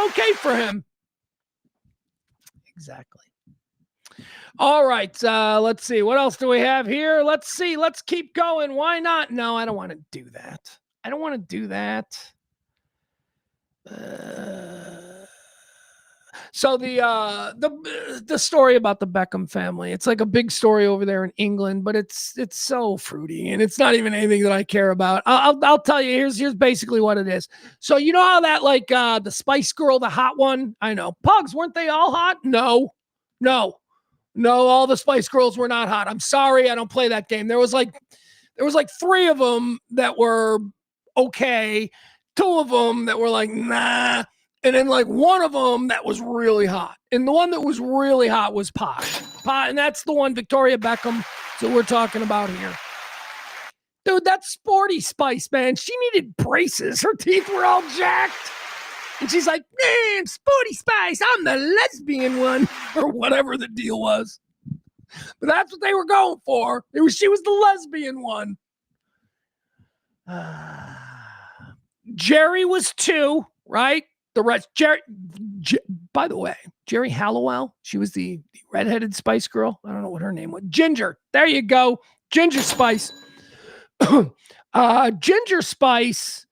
okay for him? Exactly. All right. Let's see. What else do we have here? Let's see. Let's keep going. Why not? No, I don't want to do that. I don't want to do that. So the story about the Beckham family, it's like a big story over there in England, but it's so fruity and it's not even anything that I care about. I'll tell you, here's basically what it is. So you know how that like the Spice Girl, the hot one? I know. Pugs, weren't they all hot? No, all the Spice Girls were not hot. I'm sorry, I don't play that game. There was like 3 of them that were okay, 2 of them that were like, nah. And then like 1 of them that was really hot. And the one that was really hot was Posh. And that's the one, Victoria Beckham, that we're talking about here. Dude, that's Sporty Spice, man. She needed braces. Her teeth were all jacked. And she's like, man, Sporty Spice, I'm the lesbian one. Or whatever the deal was. But that's what they were going for. She was the lesbian one. Jerry was 2, right? The rest, by the way, Jerry Halliwell, she was the redheaded Spice Girl. I don't know what her name was. Ginger. There you go. Ginger Spice. Ginger Spice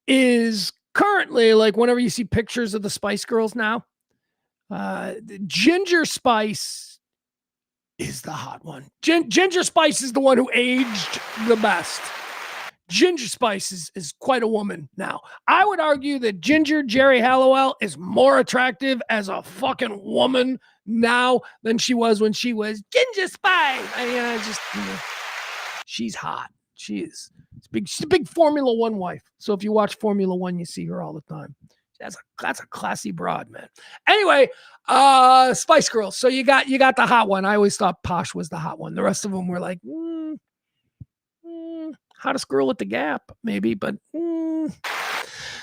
is currently, like, whenever you see pictures of the Spice Girls now, Ginger Spice is the hot one. Ginger Spice is the one who aged the best. Ginger Spice is quite a woman now. I would argue that Jerry Halliwell is more attractive as a fucking woman now than she was when she was Ginger Spice. She's hot. She is. She's a big Formula One wife. So if you watch Formula One, you see her all the time. That's a classy broad, man. Anyway, Spice Girls. So you got the hot one. I always thought Posh was the hot one. The rest of them were like, hottest girl at the Gap, maybe, but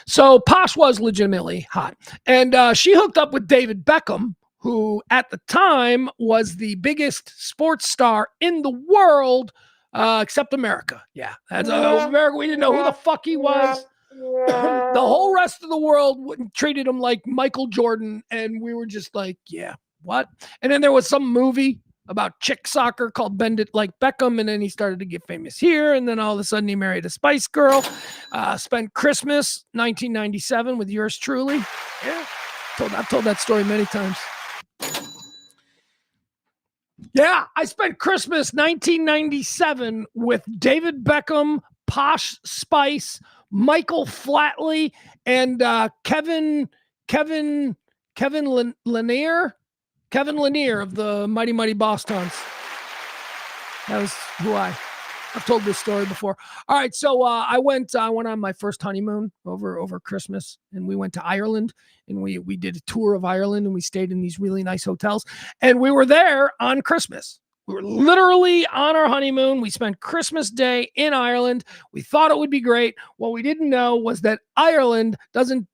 so Posh was legitimately hot. And she hooked up with David Beckham, who at the time was the biggest sports star in the world, except America. Yeah, that's America. We didn't know who the fuck he was. The whole rest of the world treated him like Michael Jordan, and we were just like, yeah, what? And then there was some movie about chick soccer called Bend It Like Beckham, and then he started to get famous here, and then all of a sudden he married a Spice Girl, spent Christmas 1997 with yours truly. Yeah, I've told that story many times. Yeah, I spent Christmas 1997 with David Beckham, Posh Spice, Michael Flatley, and Kevin Lanier. Kevin Lanier of the Mighty Mighty Bostons. That was who I've told this story before. All right, so I went on my first honeymoon over Christmas, and we went to Ireland, and we did a tour of Ireland, and we stayed in these really nice hotels, and we were there on Christmas. We were literally on our honeymoon. We spent Christmas Day in Ireland. We thought it would be great. What we didn't know was that Ireland doesn't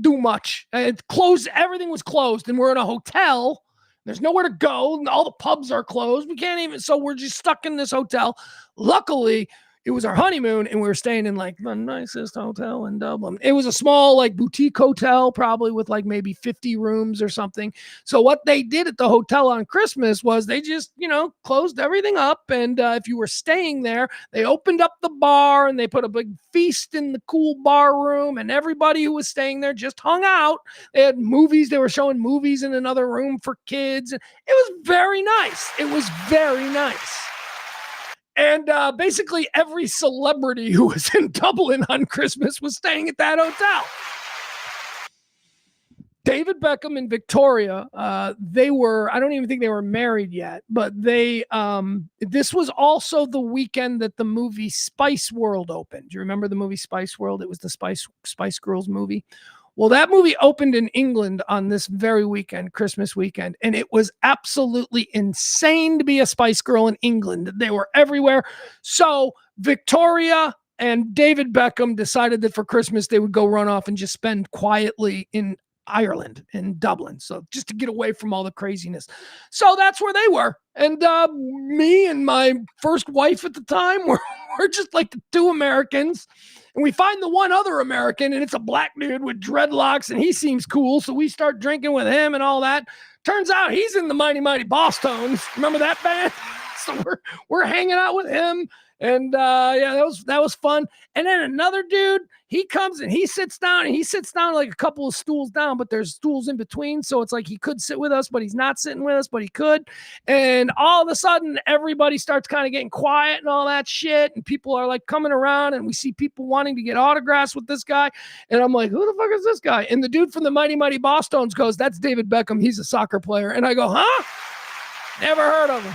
do much. It's closed. Everything was closed, and we're in a hotel. There's nowhere to go. All the pubs are closed. We can't even. So we're just stuck in this hotel. Luckily, it was our honeymoon, and we were staying in like the nicest hotel in Dublin. It was a small like boutique hotel, probably with like maybe 50 rooms or something. So what they did at the hotel on Christmas was they just, closed everything up. And if you were staying there, they opened up the bar and they put a big feast in the cool bar room. And everybody who was staying there just hung out. They had movies. They were showing movies in another room for kids. And it was very nice. It was very nice. And basically every celebrity who was in Dublin on Christmas was staying at that hotel. David Beckham and Victoria, they were, I don't even think they were married yet, but this was also the weekend that the movie Spice World opened. Do you remember the movie Spice World? It was the Spice Girls movie. Well, that movie opened in England on this very weekend, Christmas weekend, and it was absolutely insane to be a Spice Girl in England. They were everywhere. So Victoria and David Beckham decided that for Christmas they would go run off and just spend quietly in Ireland, in Dublin. So just to get away from all the craziness. So that's where they were. And me and my first wife at the time were just like the two Americans. And we find the one other American, and it's a black dude with dreadlocks, and he seems cool. So we start drinking with him and all that. Turns out he's in the Mighty Mighty Boss Tones. Remember that band? So we're hanging out with him. And yeah, that was fun. And then another dude, he comes and he sits down like a couple of stools down, but there's stools in between. So it's like he could sit with us, but he's not sitting with us, but he could. And all of a sudden, everybody starts kind of getting quiet and all that shit. And people are like coming around, and we see people wanting to get autographs with this guy. And I'm like, who the fuck is this guy? And the dude from the Mighty Mighty Boss Tones goes, that's David Beckham. He's a soccer player. And I go, huh? Never heard of him.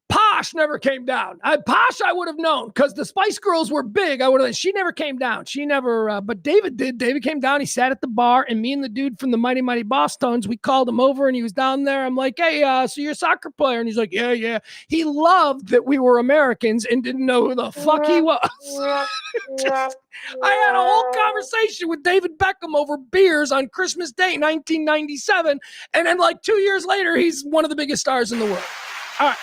Posh never came down. Posh, I would have known because the Spice Girls were big. She never came down. She never, but David did. David came down. He sat at the bar, and me and the dude from the Mighty Mighty Boss Tones, we called him over, and he was down there. I'm like, hey, so you're a soccer player? And he's like, yeah. He loved that we were Americans and didn't know who the fuck he was. I had a whole conversation with David Beckham over beers on Christmas Day, 1997. And then like 2 years later, he's one of the biggest stars in the world. All right.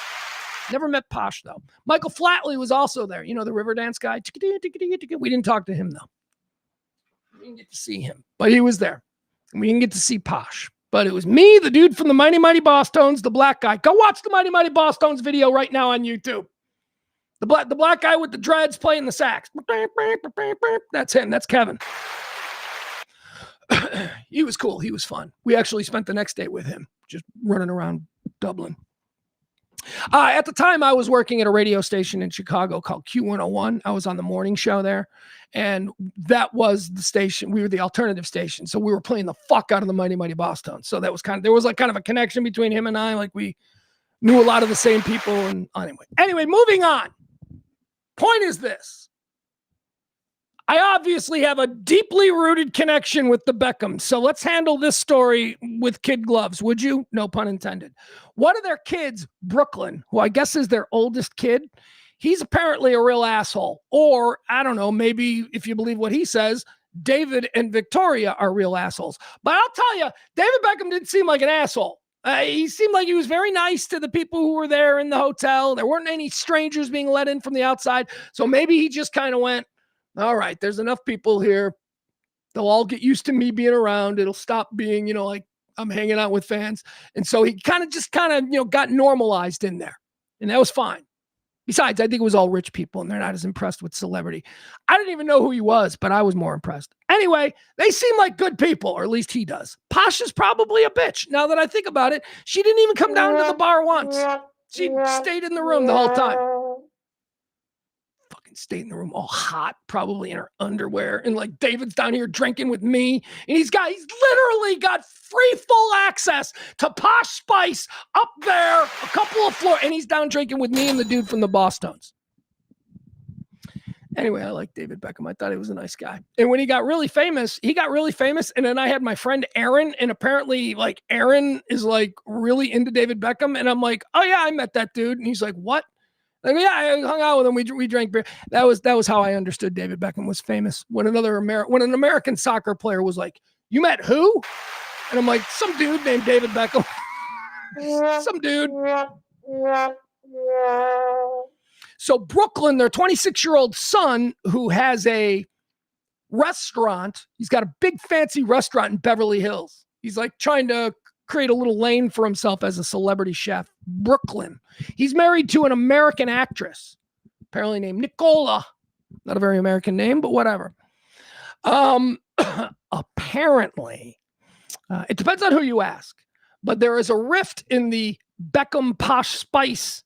Never met Posh, though. Michael Flatley was also there. You know, the Riverdance guy. We didn't talk to him, though. We didn't get to see him, but he was there. We didn't get to see Posh. But it was me, the dude from the Mighty Mighty Boss Tones, the black guy. Go watch the Mighty Mighty Boss Tones video right now on YouTube. The black guy with the dreads playing the sax. That's him. That's Kevin. He was cool. He was fun. We actually spent the next day with him, just running around Dublin. At the time, I was working at a radio station in Chicago called Q101. I was on the morning show there, and that was the station. We were the alternative station, so we were playing the fuck out of the Mighty Mighty Boss Tones. So that was there was like kind of a connection between him and I. Like we knew a lot of the same people. And anyway, moving on. Point is this. I obviously have a deeply rooted connection with the Beckhams, so let's handle this story with kid gloves, would you? No pun intended. One of their kids, Brooklyn, who I guess is their oldest kid, he's apparently a real asshole. Or, I don't know, maybe if you believe what he says, David and Victoria are real assholes. But I'll tell you, David Beckham didn't seem like an asshole. He seemed like he was very nice to the people who were there in the hotel. There weren't any strangers being let in from the outside. So maybe he just kind of went, all right, there's enough people here. They'll all get used to me being around. It'll stop being, like I'm hanging out with fans. And so he kind of got normalized in there. And that was fine. Besides, I think it was all rich people and they're not as impressed with celebrity. I didn't even know who he was, but I was more impressed. Anyway, they seem like good people, or at least he does. Posh is probably a bitch. Now that I think about it, she didn't even come down to the bar once. She stayed in the room the whole time. Stayed in the room all hot, probably in her underwear. And like David's down here drinking with me. And he's literally got free full access to Posh Spice up there, a couple of floors. And he's down drinking with me and the dude from the Boss Tones. Anyway, I like David Beckham. I thought he was a nice guy. And when he got really famous. And then I had my friend Aaron. And apparently like Aaron is like really into David Beckham. And I'm like, oh yeah, I met that dude. And he's like, what? Like, yeah, I hung out with him. We drank beer. That was how I understood David Beckham was famous. When an American soccer player was like, "You met who?" And I'm like, "Some dude named David Beckham." Some dude. So Brooklyn, their 26-year-old son, who has a restaurant. He's got a big fancy restaurant in Beverly Hills. He's like trying to create a little lane for himself as a celebrity chef. Brooklyn. He's married to an American actress, apparently named Nicola. Not a very American name, but whatever. Apparently, it depends on who you ask, but there is a rift in the Beckham Posh Spice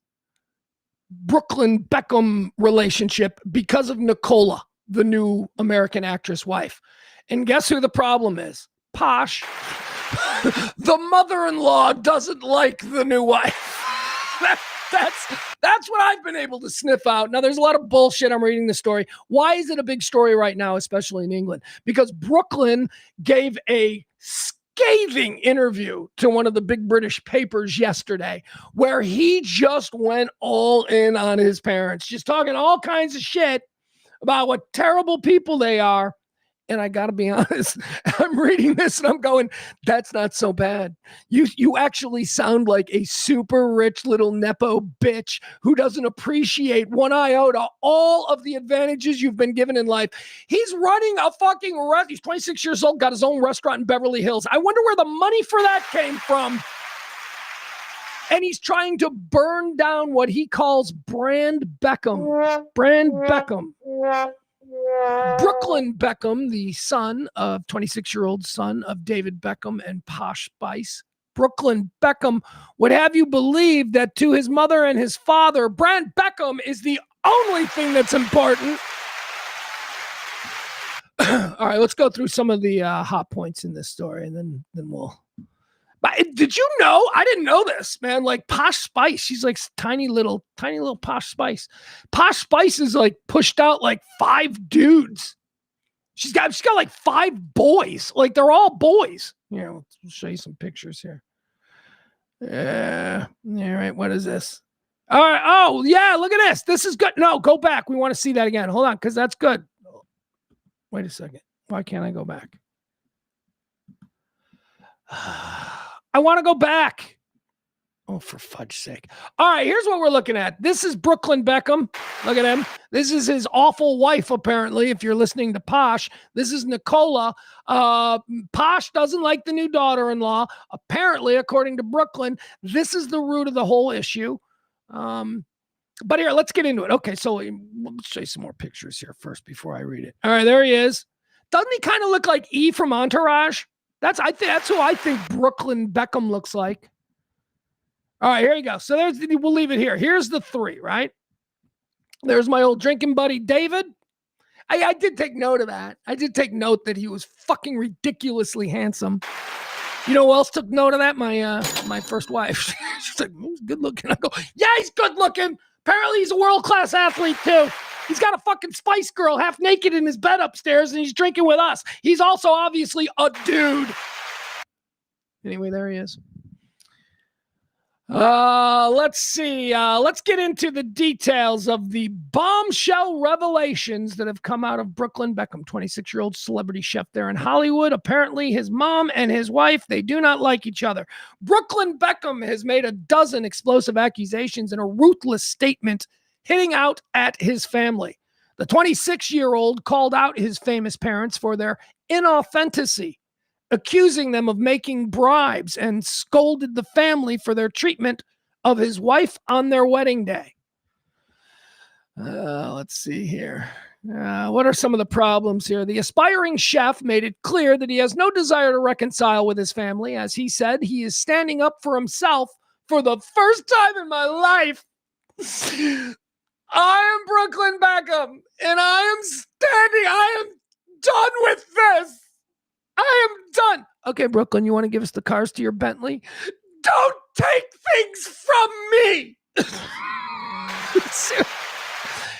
Brooklyn Beckham relationship because of Nicola, the new American actress wife. And guess who the problem is? Posh. The mother-in-law doesn't like the new wife. That's what I've been able to sniff out. Now, there's a lot of bullshit. I'm reading the story. Why is it a big story right now, especially in England? Because Brooklyn gave a scathing interview to one of the big British papers yesterday where he just went all in on his parents, just talking all kinds of shit about what terrible people they are. And I got to be honest, I'm reading this and I'm going, that's not so bad. You actually sound like a super rich little Nepo bitch who doesn't appreciate one iota all of the advantages you've been given in life. He's running a fucking restaurant. He's 26 years old, got his own restaurant in Beverly Hills. I wonder where the money for that came from. And he's trying to burn down what he calls Brand Beckham. Brand Beckham. Brooklyn Beckham, the 26-year-old son of David Beckham and Posh Spice. Brooklyn Beckham would have you believe that to his mother and his father, Brand Beckham is the only thing that's important. All right, let's go through some of the hot points in this story, and then we'll... But did you know? I didn't know this, man. Like Posh Spice, she's like tiny little Posh Spice. Posh Spice is like pushed out like 5 dudes. She's got like 5 boys. Like they're all boys. Yeah, I'll show you some pictures here. Yeah. All right. What is this? All right. Oh yeah. Look at this. This is good. No, go back. We want to see that again. Hold on, because that's good. Wait a second. Why can't I go back? I want to go back. Oh, for fudge's sake. All right, here's what we're looking at. This is Brooklyn Beckham. Look at him. This is his awful wife, apparently, if you're listening to Posh. This is Nicola. Posh doesn't like the new daughter-in-law. Apparently, according to Brooklyn, this is the root of the whole issue. But here, let's get into it. Okay, so let's show you some more pictures here first before I read it. All right, there he is. Doesn't he kind of look like E from Entourage? That's who I think Brooklyn Beckham looks like. All right, here you go. So we'll leave it here. Here's the 3, right? There's my old drinking buddy, David. I did take note of that. I did take note that he was fucking ridiculously handsome. You know who else took note of that? My first wife. She's like, he's good looking. I go, yeah, he's good looking. Apparently he's a world-class athlete too. He's got a fucking Spice Girl half naked in his bed upstairs and he's drinking with us. He's also obviously a dude. Anyway, there he is. Let's see. Let's get into the details of the bombshell revelations that have come out of Brooklyn Beckham, 26-year-old celebrity chef there in Hollywood. Apparently his mom and his wife, they do not like each other. Brooklyn Beckham has made a dozen explosive accusations in a ruthless statement hitting out at his family. The 26-year-old called out his famous parents for their inauthenticity, accusing them of making bribes, and scolded the family for their treatment of his wife on their wedding day. Let's see here. What are some of the problems here? The aspiring chef made it clear that he has no desire to reconcile with his family. As he said, he is standing up for himself for the first time in my life. I am Brooklyn Beckham, and I am done with this. I am done. Okay, Brooklyn, you want to give us the cars to your Bentley? Don't take things from me.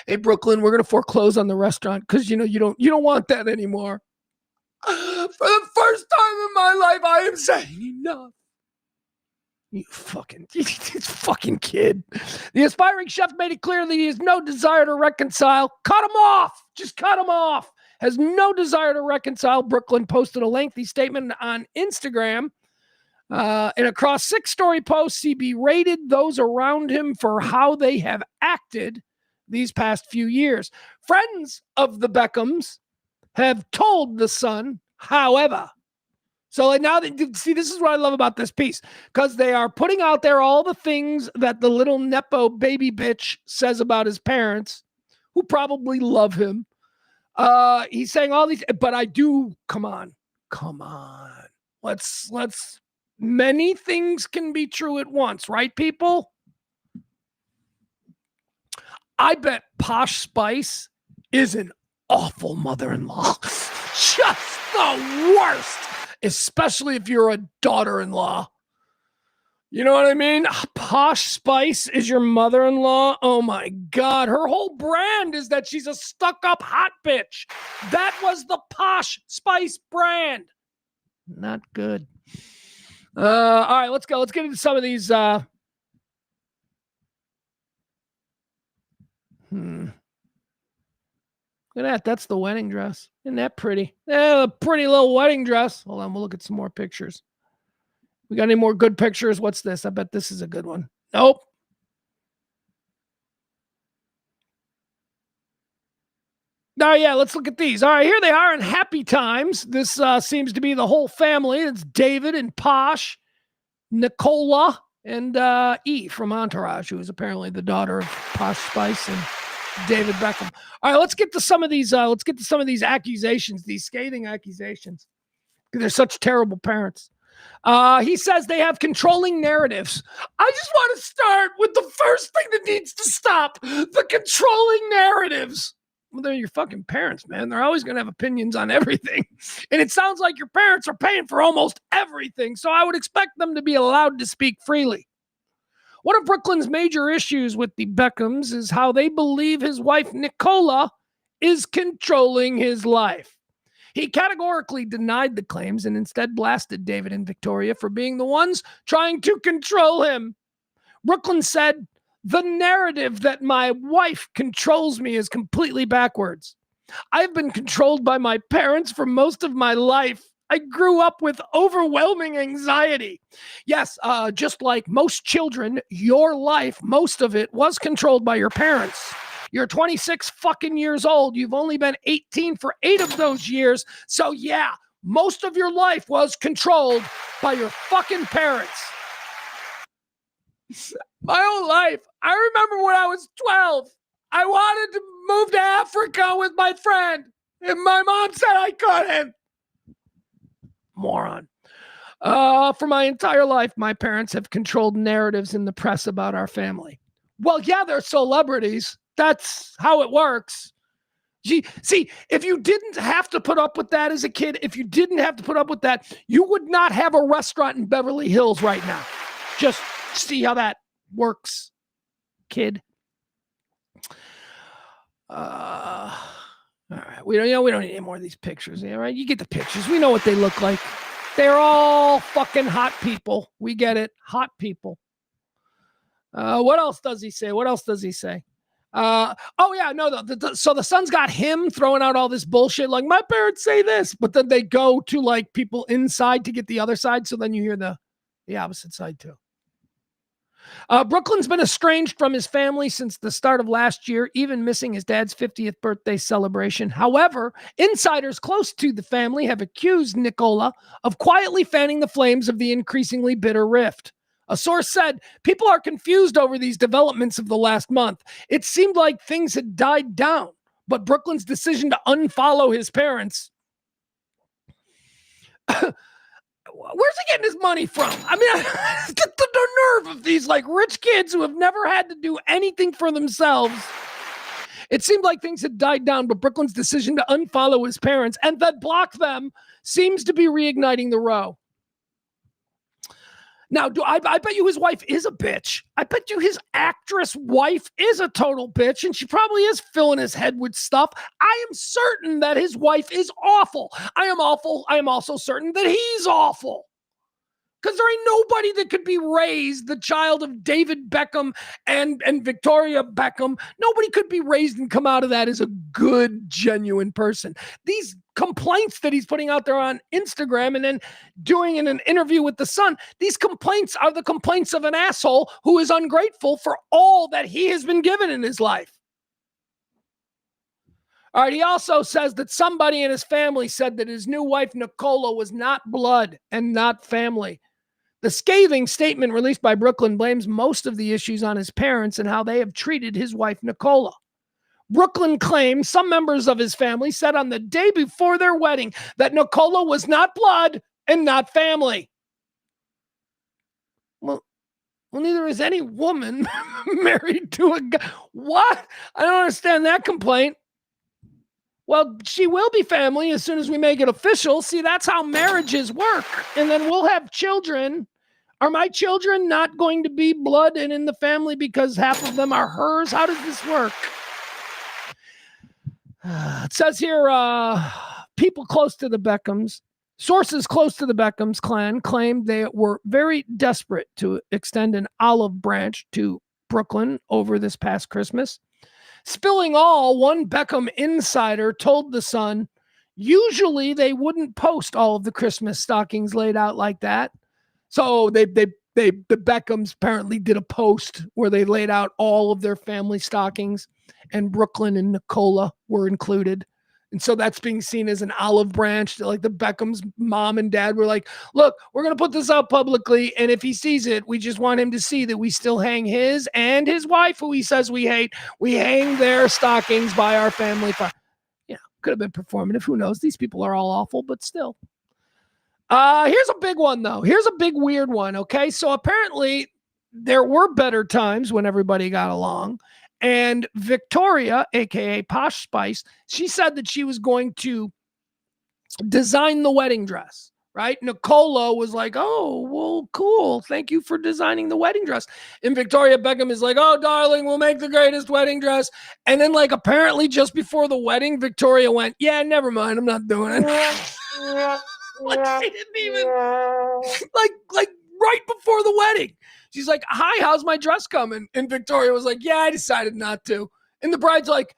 Hey, Brooklyn, we're going to foreclose on the restaurant because you don't want that anymore. For the first time in my life, I am saying enough. You fucking kid. The aspiring chef made it clear that he has no desire to reconcile. Cut him off. Just cut him off. Has no desire to reconcile. Brooklyn posted a lengthy statement on Instagram. And across 6 story posts, he berated those around him for how they have acted these past few years. Friends of the Beckhams have told The Sun, however. So now, see, this is what I love about this piece, because they are putting out there all the things that the little Nepo baby bitch says about his parents, who probably love him. He's saying all these, but I do, come on. Let's, many things can be true at once, right, people? I bet Posh Spice is an awful mother-in-law. Just the worst. Especially if you're a daughter-in-law. You know what I mean? Posh Spice is your mother-in-law. Oh my God. Her whole brand is that she's a stuck-up hot bitch. That was the Posh Spice brand. Not good. All right, let's go. Let's get into some of these. Look at that. That's the wedding dress. Isn't that pretty? Yeah, a pretty little wedding dress. Hold on. We'll look at some more pictures. We got any more good pictures? What's this? I bet this is a good one. Nope. Oh, yeah, let's look at these. All right, here they are in happy times. This seems to be the whole family. It's David and Posh, Nicola, and E from Entourage, who is apparently the daughter of Posh Spice and David Beckham. All right, let's get to some of these. Let's get to some of these accusations, these scathing accusations. They're such terrible parents. He says they have controlling narratives. I just want to start with the first thing that needs to stop: the controlling narratives. Well, they're your fucking parents, man. They're always going to have opinions on everything. And it sounds like your parents are paying for almost everything, so I would expect them to be allowed to speak freely. One of Brooklyn's major issues with the Beckhams is how they believe his wife, Nicola, is controlling his life. He categorically denied the claims and instead blasted David and Victoria for being the ones trying to control him. Brooklyn said, "The narrative that my wife controls me is completely backwards. I've been controlled by my parents for most of my life. I grew up with overwhelming anxiety." Yes, just like most children, your life, most of it was controlled by your parents. You're 26 fucking years old. You've only been 18 for 8 of those years. So yeah, most of your life was controlled by your fucking parents. My whole life. I remember when I was 12, I wanted to move to Africa with my friend, and my mom said I couldn't. Moron. For my entire life, my parents have controlled narratives in the press about our family. Well, yeah, they're celebrities. That's how it works. Gee, see, if you didn't have to put up with that as a kid, if you didn't have to put up with that, you would not have a restaurant in Beverly Hills right now. Just see how that works, kid. All right, we don't need any more of these pictures. All right, you get the pictures. We know what they look like. They're all fucking hot people. We get it, hot people. What else does he say? So the son's got him throwing out all this bullshit. Like, my parents say this, but then they go to like people inside to get the other side. So then you hear the opposite side too. Brooklyn's been estranged from his family since the start of last year, even missing his dad's 50th birthday celebration. However, insiders close to the family have accused Nicola of quietly fanning the flames of the increasingly bitter rift. A source said, "People are confused over these developments of the last month. It seemed like things had died down, but Brooklyn's decision to unfollow his parents..." Where's he getting his money from? I mean, the nerve of these like rich kids who have never had to do anything for themselves. It seemed like things had died down, but Brooklyn's decision to unfollow his parents and then block them seems to be reigniting the row. Now, I bet you his wife is a bitch. I bet you his actress wife is a total bitch, and she probably is filling his head with stuff. I am certain that his wife is awful. I am also certain that he's awful. Because there ain't nobody that could be raised the child of David Beckham and Victoria Beckham. Nobody could be raised and come out of that as a good, genuine person. These complaints that he's putting out there on Instagram and then doing in an interview with The Sun, these complaints are the complaints of an asshole who is ungrateful for all that he has been given in his life. All right, he also says that somebody in his family said that his new wife, Nicola, was not blood and not family. The scathing statement released by Brooklyn blames most of the issues on his parents and how they have treated his wife, Nicola. Brooklyn claims some members of his family said on the day before their wedding that Nicola was not blood and not family. Well, neither is any woman married to a guy. What? I don't understand that complaint. Well, she will be family as soon as we make it official. See, that's how marriages work. And then we'll have children. Are my children not going to be blood and in the family because half of them are hers? How does this work? It says here, people close to the Beckhams, sources close to the Beckhams clan claimed they were very desperate to extend an olive branch to Brooklyn over this past Christmas. Spilling all, one Beckham insider told The Sun, usually they wouldn't post all of the Christmas stockings laid out like that. So the Beckhams apparently did a post where they laid out all of their family stockings, and Brooklyn and Nicola were included. And so that's being seen as an olive branch. Like the Beckhams' mom and dad were like, look, we're going to put this out publicly. And if he sees it, we just want him to see that we still hang his and his wife, who he says we hate. We hang their stockings by our family farm. Yeah, could have been performative. Who knows? These people are all awful, but still. Here's a big one, though. Here's a big weird one, okay? So apparently there were better times when everybody got along. And Victoria, a.k.a. Posh Spice, she said that she was going to design the wedding dress, right? Nicola was like, oh, well, cool. Thank you for designing the wedding dress. And Victoria Beckham is like, oh, darling, we'll make the greatest wedding dress. And then, like, apparently just before the wedding, Victoria went, yeah, never mind. I'm not doing it. Like, she didn't even, like right before the wedding. She's like, hi, how's my dress coming? And Victoria was like, yeah, I decided not to. And the bride's like,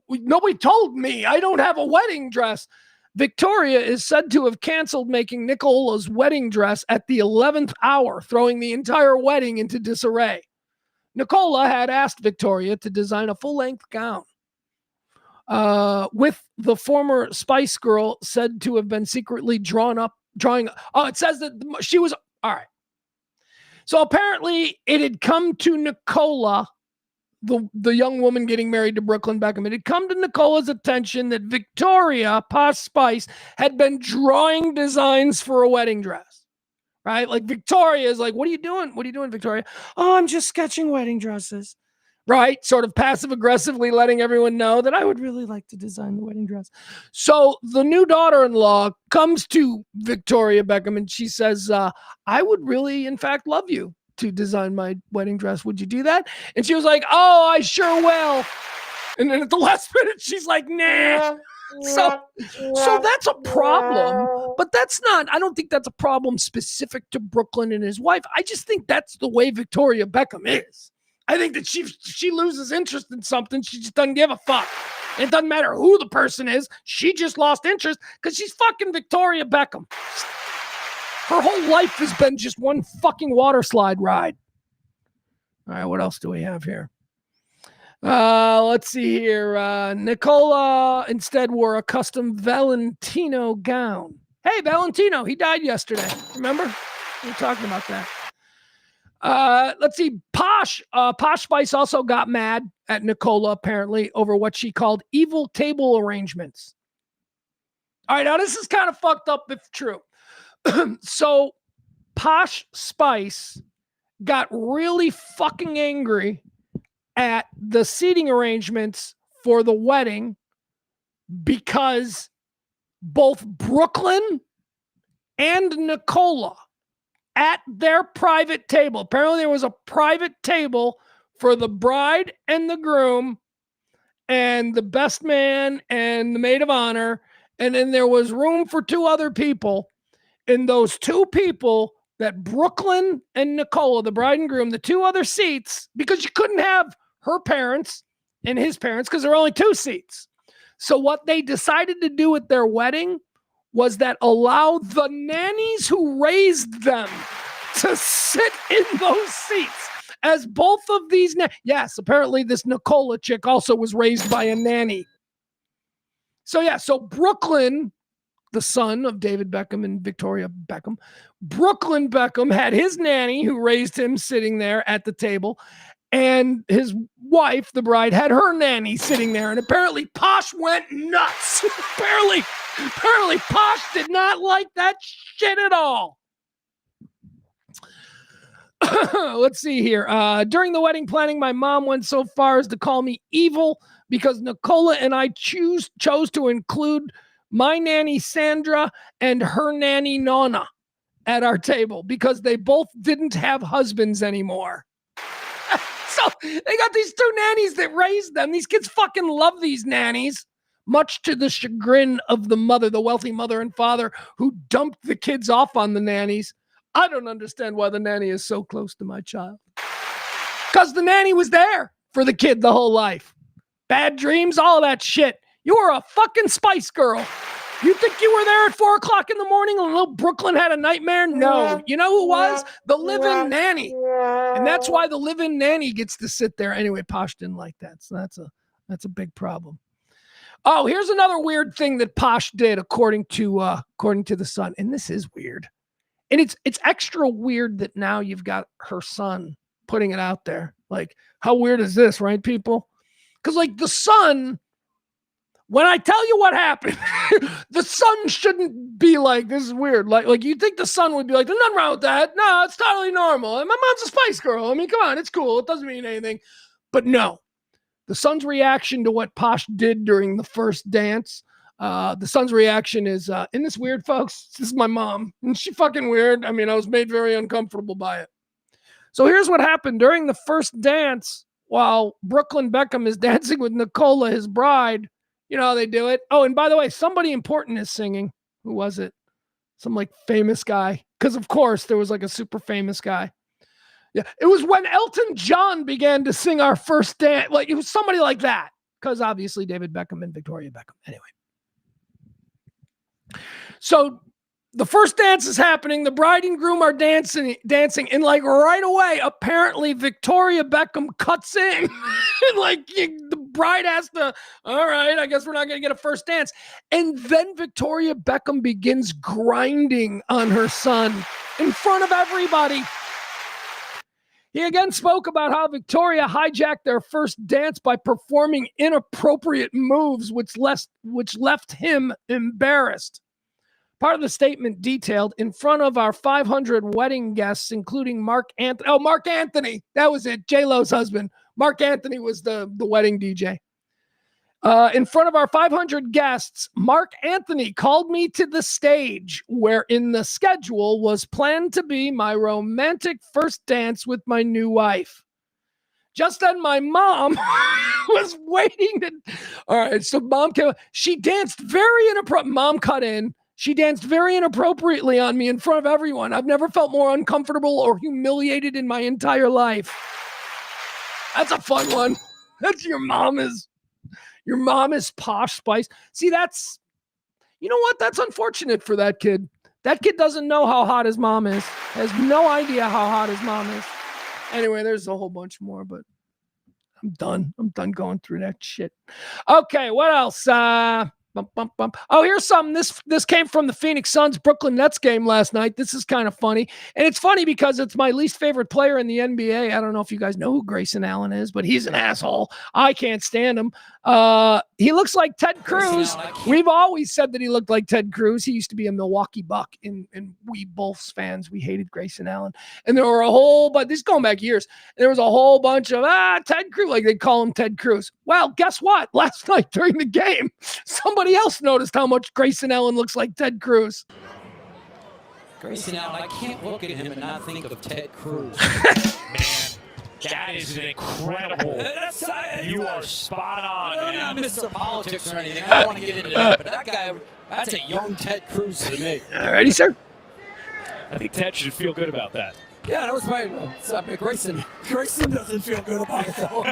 nobody told me. I don't have a wedding dress. Victoria is said to have canceled making Nicola's wedding dress at the 11th hour, throwing the entire wedding into disarray. Nicola had asked Victoria to design a full-length gown, with the former Spice Girl said to have been secretly drawing. Oh, it says that she was, all right. So apparently it had come to Nicola, the young woman getting married to Brooklyn Beckham. It had come to Nicola's attention that Victoria, Posh Spice, had been drawing designs for a wedding dress, right? Like Victoria is like, what are you doing? What are you doing, Victoria? Oh, I'm just sketching wedding dresses, right? Sort of passive aggressively letting everyone know that I would really like to design the wedding dress. So the new daughter-in-law comes to Victoria Beckham and she says, I would really, in fact, love you to design my wedding dress. Would you do that? And she was like, oh, I sure will. And then at the last minute, she's like, nah. So that's a problem, but that's not, I don't think that's a problem specific to Brooklyn and his wife. I just think that's the way Victoria Beckham is. I think that she loses interest in something, she just doesn't give a fuck. It doesn't matter who the person is. She just lost interest because she's fucking Victoria Beckham. Her whole life has been just one fucking water slide ride. All right, what else do we have here? Let's see here. Nicola instead wore a custom Valentino gown. Hey, Valentino, he died yesterday. Remember? We were talking about that. Let's see. Posh Spice also got mad at Nicola, apparently, over what she called evil table arrangements. All right, now this is kind of fucked up if true. So Posh Spice got really fucking angry at the seating arrangements for the wedding because both Brooklyn and Nicola at their private table, apparently there was a private table for the bride and the groom and the best man and the maid of honor, and then there was room for two other people. And those two people, that Brooklyn and Nicola, the bride and groom, the two other seats, because you couldn't have her parents and his parents because there were only two seats. So what they decided to do at their wedding was that allow the nannies who raised them to sit in those seats as both of these. Yes, apparently this Nicola chick also was raised by a nanny. So yeah, so Brooklyn, the son of David Beckham and Victoria Beckham, Brooklyn Beckham had his nanny who raised him sitting there at the table, and his wife, the bride, had her nanny sitting there, and apparently Posh went nuts. apparently Posh did not like that shit at all. Let's see here. During the wedding planning, my mom went so far as to call me evil because Nicola and I chose to include my nanny Sandra and her nanny Nonna at our table because they both didn't have husbands anymore. So they got these two nannies that raised them. These kids fucking love these nannies, much to the chagrin of the mother, the wealthy mother and father who dumped the kids off on the nannies. I don't understand why the nanny is so close to my child. Because the nanny was there for the kid the whole life. Bad dreams, all that shit. You were a fucking Spice Girl. You think you were there at 4 o'clock in the morning and little Brooklyn had a nightmare? No. You know who was? The live-in nanny. And that's why the live-in nanny gets to sit there. Anyway, Posh didn't like that. So that's a big problem. Oh, here's another weird thing that Posh did according to the Sun. And this is weird. And it's extra weird that now you've got her son putting it out there. Like, how weird is this, right, people? Because, like, the Sun, when I tell you what happened, the Sun shouldn't be like, this is weird. Like you think the Sun would be like, there's nothing wrong with that. No, it's totally normal. And my mom's a Spice Girl. I mean, come on, it's cool. It doesn't mean anything. But no, the Sun's reaction to what Posh did during the first dance, the Sun's reaction is, isn't this weird, folks? This is my mom. Isn't she fucking weird? I mean, I was made very uncomfortable by it. So here's what happened during the first dance while Brooklyn Beckham is dancing with Nicola, his bride. You know how they do it. Oh, and by the way, somebody important is singing. Who was it? Some like famous guy. Because of course there was like a super famous guy. Yeah, it was when Elton John began to sing our first dance. Like it was somebody like that. Because obviously David Beckham and Victoria Beckham. Anyway. So the first dance is happening. The bride and groom are dancing, and like right away, apparently Victoria Beckham cuts in, and like the bride has to. All right, I guess we're not going to get a first dance. And then Victoria Beckham begins grinding on her son in front of everybody. He again spoke about how Victoria hijacked their first dance by performing inappropriate moves, which left him embarrassed. Part of the statement detailed, in front of our 500 wedding guests, including Mark Anthony. Oh, Mark Anthony. That was it. J-Lo's husband. Mark Anthony was the wedding DJ. In front of our 500 guests, Mark Anthony called me to the stage where in the schedule was planned to be my romantic first dance with my new wife. Just then my mom was waiting to... All right, so mom came. She danced very inappropriate. Mom cut in. She danced very inappropriately on me in front of everyone. I've never felt more uncomfortable or humiliated in my entire life. That's a fun one. That's your mom is Posh Spice. See, that's, you know what? That's unfortunate for that kid. That kid doesn't know how hot his mom is. Has no idea how hot his mom is. Anyway, there's a whole bunch more, but I'm done. I'm done going through that shit. Okay, what else? Oh, here's something. This came from the Phoenix Suns Brooklyn Nets game last night. This is kind of funny. And it's funny because it's my least favorite player in the NBA. I don't know if you guys know who Grayson Allen is, but he's an asshole. I can't stand him. He looks like Ted Cruz. We've always said that he looked like Ted Cruz. He used to be a Milwaukee Buck, and we Bulls fans, we hated Grayson Allen. And there were a whole bunch, this is going back years, there was a whole bunch of, Ted Cruz, like they call him Ted Cruz. Well, guess what? Last night during the game, somebody else noticed how much Grayson Allen looks like Ted Cruz. Grayson Allen, I can't look at him and not think of Ted Cruz. Man, that is an incredible. You are spot on. I'm not Mr. Politics or anything. I don't want to get into that, but that guy, that's a young Ted Cruz to me. All righty, sir. I think Ted should feel good about that. Yeah, that was my Grayson. Grayson doesn't feel good about it, though.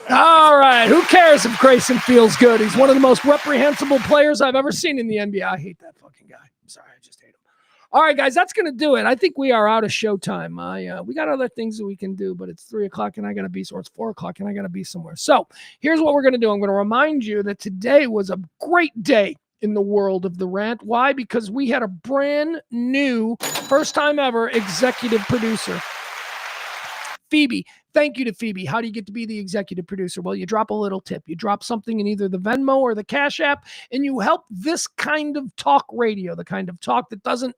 All right. Who cares if Grayson feels good? He's one of the most reprehensible players I've ever seen in the NBA. I hate that fucking guy. I'm sorry. I just hate him. All right, guys, that's going to do it. I think we are out of showtime. We got other things that we can do, but it's 3 o'clock and I got to be, or it's 4 o'clock and I got to be somewhere. So here's what we're going to do. I'm going to remind you that today was a great day in the world of the Rant. Why? Because we had a brand new, first time ever executive producer. Phoebe. Thank you to Phoebe. How do you get to be the executive producer? Well, you drop a little tip. You drop something in either the Venmo or the Cash App, and you help this kind of talk radio, the kind of talk that doesn't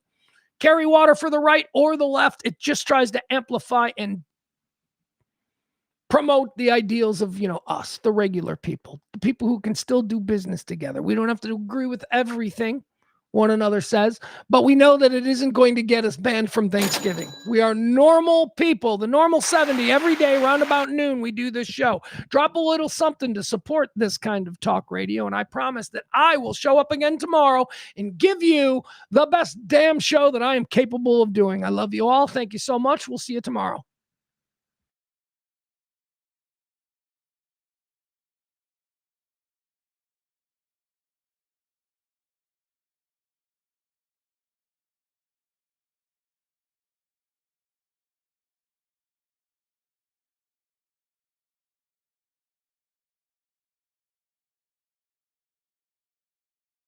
carry water for the right or the left. It just tries to amplify and promote the ideals of, us, the regular people, the people who can still do business together. We don't have to agree with everything. one another says, but we know that it isn't going to get us banned from Thanksgiving. We are normal people, the normal 70, every day around about noon, we do this show. Drop a little something to support this kind of talk radio, and I promise that I will show up again tomorrow and give you the best damn show that I am capable of doing. I love you all. Thank you so much. We'll see you tomorrow.